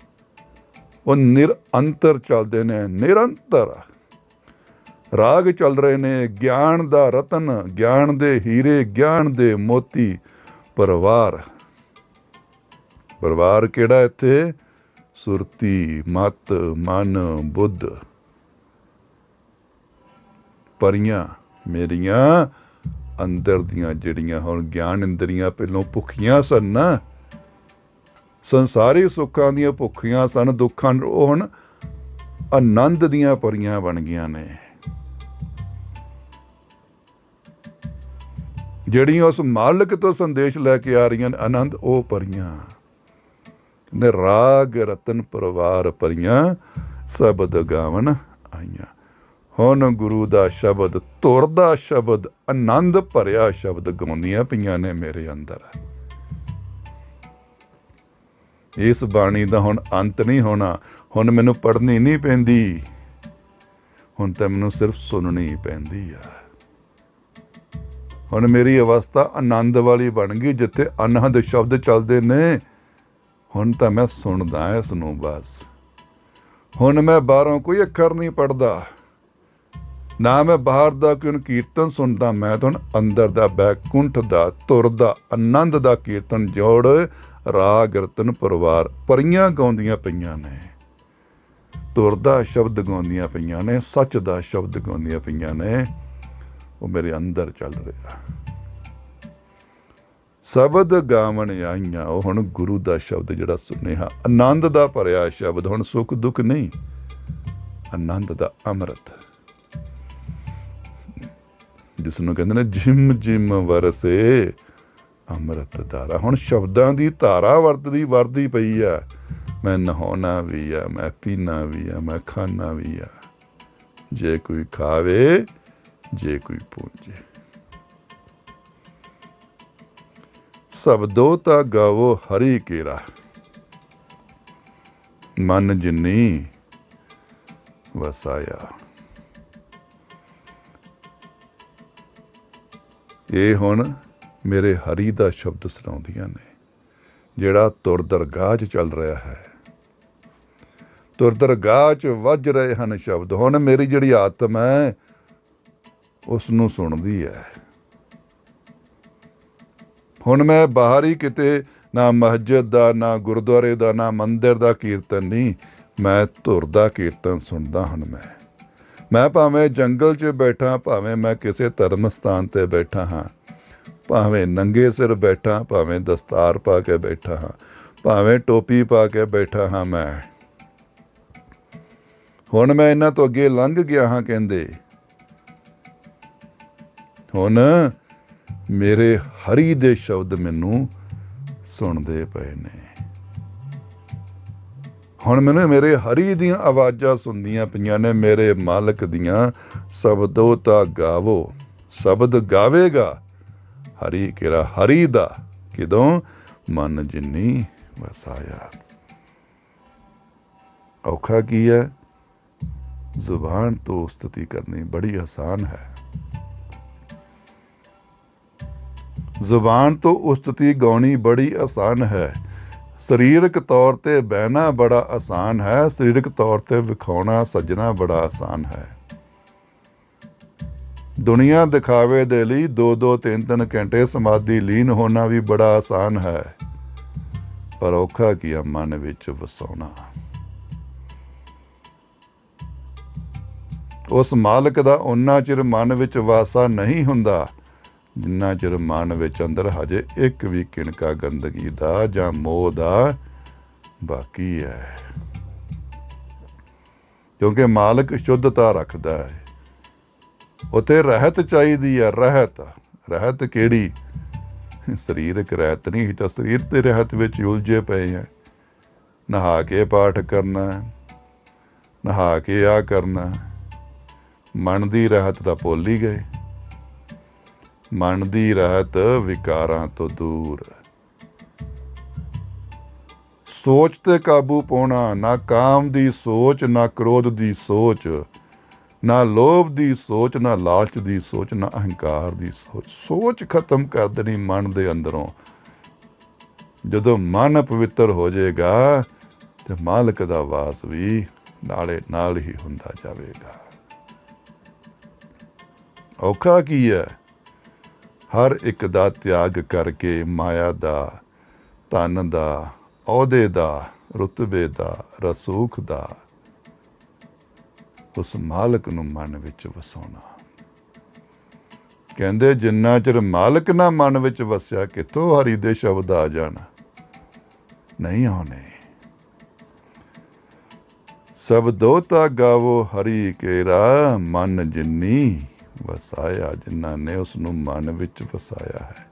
ਉਹ ਨਿਰੰਤਰ ਚੱਲਦੇ ਨੇ, ਨਿਰੰਤਰ ਰਾਗ ਚੱਲ ਰਹੇ ਨੇ। ਗਿਆਨ ਦਾ ਰਤਨ, ਗਿਆਨ ਦੇ ਹੀਰੇ, ਗਿਆਨ ਦੇ ਮੋਤੀ, ਪਰਵਾਰ। ਪਰਿਵਾਰ ਕਿਹੜਾ ਇੱਥੇ? ਸੁਰਤੀ, ਮਤ, ਮਨ, ਬੁੱਧ, ਪਰੀਆਂ ਮੇਰੀਆਂ ਅੰਦਰ ਦੀਆਂ ਜਿਹੜੀਆਂ ਹੁਣ ਗਿਆਨ ਇੰਦਰੀਆਂ ਪਹਿਲੋਂ ਭੁੱਖੀਆਂ ਸਨ ਨਾ, ਸੰਸਾਰੀ ਸੁੱਖਾਂ ਦੀਆਂ ਭੁੱਖੀਆਂ ਸਨ, ਦੁੱਖਾਂ, ਉਹ ਹੁਣ ਆਨੰਦ ਦੀਆਂ ਪਰੀਆਂ ਬਣ ਗਈਆਂ ਨੇ, ਜਿਹੜੀਆਂ ਉਸ ਮਾਲਕ ਤੋਂ ਸੰਦੇਸ਼ ਲੈ ਕੇ ਆ ਰਹੀਆਂ ਨੇ ਆਨੰਦ, ਉਹ ਪਰੀਆਂ ਨੇ। ਰਾਗ ਰਤਨ ਪਰਵਾਰ ਪਰੀਆਂ ਸ਼ਬਦ ਗਾਵਨ ਆਈਆਂ। ਹੁਣ ਗੁਰੂ ਦਾ ਸ਼ਬਦ, ਧੁਰ ਦਾ ਸ਼ਬਦ, ਆਨੰਦ ਭਰਿਆ ਸ਼ਬਦ ਗਾਉਂਦੀਆਂ ਪਈਆਂ ਨੇ ਮੇਰੇ ਅੰਦਰ। ਇਸ ਬਾਣੀ ਦਾ ਹੁਣ ਅੰਤ ਨਹੀਂ ਹੋਣਾ। ਹੁਣ ਮੈਨੂੰ ਪੜ੍ਹਨੀ ਨਹੀਂ ਪੈਂਦੀ, ਹੁਣ ਤਾਂ ਮੈਨੂੰ ਸਿਰਫ ਸੁਣਨੀ ਪੈਂਦੀ ਆ। ਹੁਣ ਮੇਰੀ ਅਵਸਥਾ ਆਨੰਦ ਵਾਲੀ ਬਣ ਗਈ, ਜਿੱਥੇ ਅਨਹਦ ਸ਼ਬਦ ਚੱਲਦੇ ਨੇ। ਹੁਣ ਤਾਂ ਮੈਂ ਸੁਣਦਾ ਇਸ ਨੂੰ ਬਸ। ਹੁਣ ਮੈਂ ਬਾਹਰੋਂ ਕੋਈ ਅੱਖਰ ਨਹੀਂ ਪੜ੍ਹਦਾ, ਨਾ ਮੈਂ ਬਾਹਰ ਦਾ ਕਿਉਂ ਕੀਰਤਨ ਸੁਣਦਾ, ਮੈਂ ਤਾਂ ਅੰਦਰ ਦਾ ਬੈਕੁੰਠ ਦਾ ਧੁਰ ਦਾ ਆਨੰਦ ਦਾ ਕੀਰਤਨ ਜੋੜ ਰਾਗ ਰਤਨ ਪਰਿਵਾਰ ਪਰੀਆਂ ਗਾਉਂਦੀਆਂ ਪਈਆਂ ਨੇ, ਧੁਰ ਦਾ ਸ਼ਬਦ ਗਾਉਂਦੀਆਂ ਪਈਆਂ ਨੇ, ਸੱਚ ਦਾ ਸ਼ਬਦ ਗਾਉਂਦੀਆਂ ਪਈਆਂ ਨੇ, ਉਹ ਮੇਰੇ ਅੰਦਰ ਚੱਲ ਰਿਹਾ। ਸ਼ਬਦ ਗਾਵਣ ਆਈਆਂ, ਉਹ ਹੁਣ ਗੁਰੂ ਦਾ ਸ਼ਬਦ ਜਿਹੜਾ ਸੁਨੇਹਾ ਆਨੰਦ ਦਾ ਭਰਿਆ ਸ਼ਬਦ, ਹੁਣ ਸੁੱਖ ਦੁੱਖ ਨਹੀਂ, ਆਨੰਦ ਦਾ ਅੰਮ੍ਰਿਤ, ਜਿਸ ਨੂੰ ਕਹਿੰਦੇ ਨੇ ਜਿਮ ਜਿਮ ਵਰਸੇ ਅੰਮ੍ਰਿਤ ਧਾਰਾ। ਹੁਣ ਸ਼ਬਦਾਂ ਦੀ ਧਾਰਾ ਵਰਦੀ ਪਈ ਆ। ਮੈਂ ਨਹਾਉਣਾ ਵੀ ਆ, ਮੈਂ ਪੀਣਾ ਵੀ ਆ, ਮੈਂ ਖਾਣਾ ਵੀ ਆ। ਜੇ ਕੋਈ ਖਾਵੇ, ਜੇ ਕੋਈ ਪੂੰਝੇ। ਸ਼ਬਦੋ ਤਾਂ ਗਾਵੋ ਹਰੀ ਕੇਰਾ, ਮਨ ਜਿਨੀ ਵਸਾਇਆ। ਇਹ ਹੁਣ ਮੇਰੇ ਹਰੀ ਦਾ ਸ਼ਬਦ ਸੁਣਾਉਂਦੀਆਂ ਨੇ, ਜਿਹੜਾ ਤੁਰ ਦਰਗਾਹ 'ਚ ਚੱਲ ਰਿਹਾ ਹੈ। ਤੁਰ ਦਰਗਾਹ 'ਚ ਵੱਜ ਰਹੇ ਹਨ ਸ਼ਬਦ। ਹੁਣ ਮੇਰੀ ਜਿਹੜੀ ਆਤਮ ਹੈ ਉਸ ਨੂੰ ਸੁਣਦੀ ਹੈ। ਹੁਣ ਮੈਂ ਬਾਹਰ ਹੀ ਕਿਤੇ ਨਾ ਮਸਜਿਦ ਦਾ, ਨਾ ਗੁਰਦੁਆਰੇ ਦਾ, ਨਾ ਮੰਦਿਰ ਦਾ ਕੀਰਤਨ ਨਹੀਂ, ਮੈਂ ਧੁਰ ਦਾ ਕੀਰਤਨ ਸੁਣਦਾ। ਹੁਣ ਮੈਂ ਭਾਵੇਂ ਜੰਗਲ 'ਚ ਬੈਠਾ, ਭਾਵੇਂ ਮੈਂ ਕਿਸੇ ਧਰਮ ਸਥਾਨ 'ਤੇ ਬੈਠਾ ਹਾਂ, ਭਾਵੇਂ ਨੰਗੇ ਸਿਰ ਬੈਠਾ, ਭਾਵੇਂ ਦਸਤਾਰ ਪਾ ਕੇ ਬੈਠਾ ਹਾਂ, ਭਾਵੇਂ ਟੋਪੀ ਪਾ ਕੇ ਬੈਠਾ ਹਾਂ, ਮੈਂ ਹੁਣ ਮੈਂ ਇਹਨਾਂ ਤੋਂ ਅੱਗੇ ਲੰਘ ਗਿਆ ਹਾਂ। ਕਹਿੰਦੇ ਹੁਣ ਮੇਰੇ ਹਰੀ ਦੇ ਸ਼ਬਦ ਮੈਨੂੰ ਸੁਣਦੇ ਪਏ ਨੇ। ਹੁਣ ਮੈਨੂੰ ਮੇਰੇ ਹਰੀ ਦੀਆਂ ਆਵਾਜ਼ਾਂ ਸੁਣਦੀਆਂ ਪਈਆਂ ਨੇ, ਮੇਰੇ ਮਾਲਕ ਦੀਆਂ। ਸ਼ਬਦੋ ਤਾਂ ਗਾਵੋ, ਸ਼ਬਦ ਗਾਵੇਗਾ ਹਰੀ ਕੇਰਾ, ਹਰੀ ਦਾ ਕਿਦੋਂ, ਮਨ ਜਿਨੀ ਵਸਾਇਆ। ਔਖਾ ਕੀ ਹੈ? ਜ਼ੁਬਾਨ ਤੋਂ ਉਸਤਤੀ ਕਰਨੀ ਬੜੀ ਆਸਾਨ ਹੈ। ਜ਼ੁਬਾਨ ਤੋਂ ਉਸਤਤੀ ਗਾਉਣੀ ਬੜੀ ਆਸਾਨ ਹੈ। ਸਰੀਰਕ ਤੌਰ ਤੇ ਬਹਿਣਾ ਬੜਾ ਆਸਾਨ ਹੈ। ਸਰੀਰਕ ਤੌਰ ਤੇ ਵਿਖਾਉਣਾ ਸੱਜਣਾ ਬੜਾ ਆਸਾਨ ਹੈ। ਦੁਨੀਆ ਦਿਖਾਵੇ ਦੇ ਲਈ 2-2 3-3 ਘੰਟੇ ਸਮਾਧੀ ਲੀਨ ਹੋਣਾ ਵੀ ਬੜਾ ਆਸਾਨ ਹੈ, ਪਰ ਔਖਾ ਕੀ ਆ ਮਨ ਵਿੱਚ ਵਸਾਉਣਾ। ਉਸ ਮਾਲਕ ਦਾ ਓਨਾ ਚਿਰ ਮਨ ਵਿੱਚ ਵਾਸਾ ਨਹੀਂ ਹੁੰਦਾ ਜਿੰਨਾ ਚਿਰ ਮਨ ਵਿੱਚ ਅੰਦਰ ਹਜੇ ਇੱਕ ਵੀ ਕਿਣਕਾ ਗੰਦਗੀ ਦਾ ਜਾਂ ਮੋਹ ਦਾ ਬਾਕੀ ਹੈ। ਕਿਉਂਕਿ ਮਾਲਕ ਸ਼ੁੱਧਤਾ ਰੱਖਦਾ ਹੈ। ਉੱਥੇ ਰਹਿਤ ਚਾਹੀਦੀ ਹੈ। ਰਹਿਤ ਕਿਹੜੀ? ਸਰੀਰਕ ਰਹਿਤ ਨਹੀਂ, ਤਾਂ ਸਰੀਰ ਤੇ ਰਹਿਤ ਵਿੱਚ ਉਲਝੇ ਪਏ ਹੈ। ਨਹਾ ਕੇ ਪਾਠ ਕਰਨਾ, ਨਹਾ ਕੇ ਆ ਕਰਨਾ। ਮਨ ਦੀ ਰਹਿਤ ਤਾਂ ਭੁੱਲ ਹੀ ਗਏ। ਮਨ ਦੀ ਰਹਿਤ ਵਿਕਾਰਾਂ ਤੋਂ ਦੂਰ। ਸੋਚ ਤੇ ਕਾਬੂ ਪਾਉਣਾ, ਨਾ ਕਾਮ ਦੀ ਸੋਚ, ਨਾ ਕ੍ਰੋਧ ਦੀ ਸੋਚ, ਨਾ ਲੋਭ ਦੀ ਸੋਚ, ਨਾ ਲਾਲਚ ਦੀ ਸੋਚ, ਨਾ ਅਹੰਕਾਰ ਦੀ ਸੋਚ। ਸੋਚ ਖਤਮ ਕਰ ਦੇਣੀ ਮਨ ਦੇ ਅੰਦਰੋਂ। ਜਦੋਂ ਮਨ ਪਵਿੱਤਰ ਹੋ ਜਾਏਗਾ ਤੇ ਮਾਲਕ ਦਾ ਵਾਸ ਵੀ ਨਾਲੇ ਨਾਲ ਹੀ ਹੁੰਦਾ ਜਾਵੇਗਾ। ਔਖਾ ਕੀ ਹੈ? ਹਰ ਇੱਕ ਦਾ ਤਿਆਗ ਕਰਕੇ ਮਾਇਆ ਦਾ, ਧਨ ਦਾ, ਅਹੁਦੇ ਦਾ, ਰੁਤਬੇ ਦਾ, ਰਸੂਖ ਦਾ ਉਸ ਮਾਲਕ ਨੂੰ ਮਨ ਵਿੱਚ ਵਸਾਉਣਾ। ਕਹਿੰਦੇ ਜਿੰਨਾ ਚਿਰ ਮਾਲਕ ਨਾ ਮਨ ਵਿੱਚ ਵਸਿਆ, ਕਿੱਥੋਂ ਹਰੀ ਦੇ ਸ਼ਬਦ ਆ ਜਾਣ? ਨਹੀਂ ਆਉਣੇ। ਸ਼ਬਦੋ ਤਾਂ ਗਾਵੋ ਹਰੀ ਕੇਰਾ, ਮਨ ਜਿਨੀ ਵਸਾਇਆ। ਜਿਨ੍ਹਾਂ ਨੇ ਉਸ ਨੂੰ ਮਨ ਵਿੱਚ ਵਸਾਇਆ ਹੈ,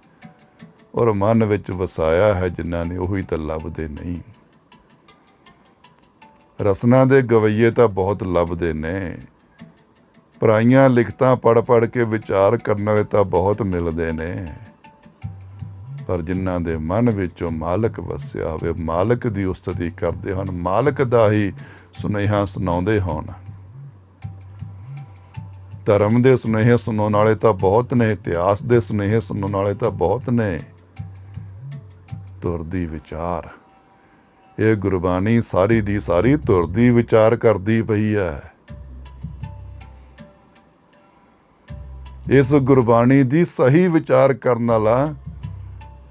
ਔਰ ਮਨ ਵਿੱਚ ਵਸਾਇਆ ਹੈ ਜਿਨ੍ਹਾਂ ਨੇ, ਉਹੀ ਤਾਂ ਲੱਭਦੇ ਨਹੀਂ। ਰਸਨਾ ਦੇ ਗਵਈਏ ਤਾਂ ਬਹੁਤ ਲੱਭਦੇ ਨੇ। ਪਰਾਈਆਂ ਲਿਖਤਾਂ ਪੜ੍ਹ ਕੇ ਵਿਚਾਰ ਕਰਨ ਵਾਲੇ ਤਾਂ ਬਹੁਤ ਮਿਲਦੇ ਨੇ, ਪਰ ਜਿਨ੍ਹਾਂ ਦੇ ਮਨ ਵਿੱਚੋਂ ਮਾਲਕ ਵਸਿਆ ਹੋਵੇ, ਮਾਲਕ ਦੀ ਉਸਤਤੀ ਕਰਦੇ ਹਨ, ਮਾਲਕ ਦਾ ਹੀ ਸੁਨੇਹਾ ਸੁਣਾਉਂਦੇ ਹੋਣ। ਧਰਮ ਦੇ ਸੁਨੇਹੇ ਸੁਣਾਉਣ ਵਾਲੇ ਤਾਂ ਬਹੁਤ ਨੇ, ਇਤਿਹਾਸ ਦੇ ਸੁਨੇਹੇ ਸੁਣਾਉਣ ਵਾਲੇ ਤਾਂ ਬਹੁਤ ਨੇ। ਧੁਰ ਦੀ ਵਿਚਾਰ, ਇਹ ਗੁਰਬਾਣੀ ਸਾਰੀ ਦੀ ਸਾਰੀ ਧੁਰ ਦੀ ਵਿਚਾਰ ਕਰਦੀ ਪਈ ਹੈ। इस गुरबाणी दी सही विचार करन वाला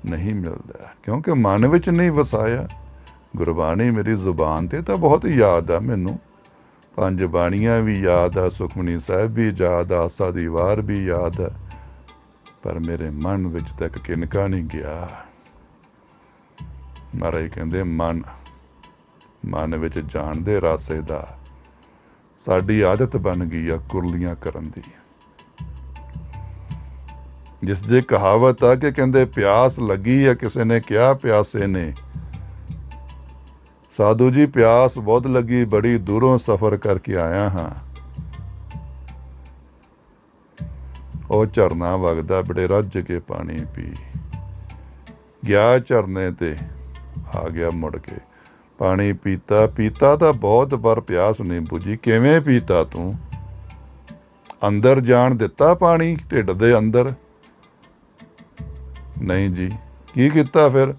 नहीं मिलता, क्योंकि मन विच नहीं वसाया। गुरबाणी मेरी जुबान ते तो बहुत याद आ, मैनू पंज बाणियां भी याद आ, सुखमनी साहिब भी याद आ, आसा दी वार भी याद आ, पर मेरे मन विच तक किनका नहीं गया। महाराज कहंदे मन मन विच जान दे रासे दा। साडी आदत बन गई आ कुरलियां करन दी। जिस जे कहावत आ कि कहंदे प्यास लगी है, किसी ने कहा प्यासे ने, साधु जी प्यास बहुत लगी, बड़ी दूरों सफर करके आया हाँ। ਉਹ ਝਰਨਾ ਵਗਦਾ ਬੜੇ ਰੱਜ ਕੇ ਪਾਣੀ ਪੀ ਗਿਆ, ਝਰਨੇ ਤੇ ਆ ਗਿਆ ਮੁੜ ਕੇ ਪਾਣੀ ਪੀਤਾ। ਪੀਤਾ ਤਾਂ ਬਹੁਤ, ਪਰ ਪਿਆਸ ਨਹੀਂ ਬੁਝੀ। ਕਿਵੇਂ ਪੀਤਾ ਤੂੰ? ਅੰਦਰ ਜਾਣ ਦਿੱਤਾ ਪਾਣੀ ਢਿੱਡ ਦੇ ਅੰਦਰ? ਨਹੀਂ ਜੀ। ਕੀ ਕੀਤਾ ਫਿਰ?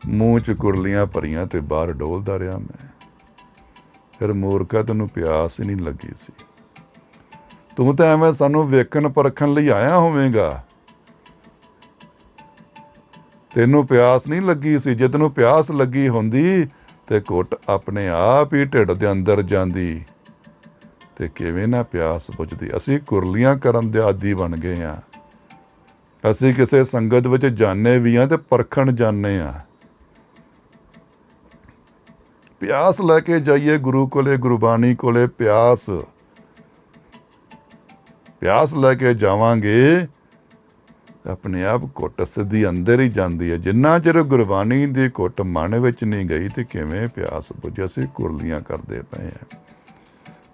ਮੂੰਹ 'ਚ ਕੁਰਲੀਆਂ ਭਰੀਆਂ ਤੇ ਬਾਹਰ ਡੋਲਦਾ ਰਿਹਾ ਮੈਂ। ਫਿਰ ਮੂਰਖਾ, ਤੈਨੂੰ ਪਿਆਸ ਹੀ ਨਹੀਂ ਲੱਗੀ ਸੀ। ਤੂੰ ਤਾਂ ਐਵੇਂ ਸਾਨੂੰ ਵੇਖਣ ਪਰਖਣ ਲਈ ਆਇਆ ਹੋਵੇਂਗਾ। ਤੈਨੂੰ ਪਿਆਸ ਨਹੀਂ ਲੱਗੀ ਸੀ। ਜੇ ਤੈਨੂੰ ਪਿਆਸ ਲੱਗੀ ਹੁੰਦੀ ਤੇ ਘੁੱਟ ਆਪਣੇ ਆਪ ਹੀ ਢਿੱਡ ਦੇ ਅੰਦਰ ਜਾਂਦੀ ਤੇ ਕਿਵੇਂ ਨਾ ਪਿਆਸ ਬੁਝਦੀ। ਅਸੀਂ ਕੁਰਲੀਆਂ ਕਰਨ ਦੇ ਆਦੀ ਬਣ ਗਏ ਹਾਂ। ਅਸੀਂ ਕਿਸੇ ਸੰਗਤ ਵਿੱਚ ਜਾਂਦੇ ਵੀ ਹਾਂ ਤੇ ਪਰਖਣ ਜਾਂਦੇ ਹਾਂ। ਪਿਆਸ ਲੈ ਕੇ ਜਾਈਏ ਗੁਰੂ ਕੋਲੇ, ਗੁਰਬਾਣੀ ਕੋਲੇ। ਪਿਆਸ ਲੈ ਕੇ ਜਾਵਾਂਗੇ ਆਪਣੇ ਆਪ ਘੁੱਟ ਸਿੱਧੀ ਅੰਦਰ ਹੀ ਜਾਂਦੀ ਹੈ। ਜਿੰਨਾ ਚਿਰ ਗੁਰਬਾਣੀ ਦੀ ਘੁੱਟ ਮਨ ਵਿੱਚ ਨਹੀਂ ਗਈ ਤੇ ਕਿਵੇਂ ਪਿਆਸ ਬੁਝੇ। ਅਸੀਂ ਕੁਰਲੀਆਂ ਕਰਦੇ ਪਏ ਹਾਂ।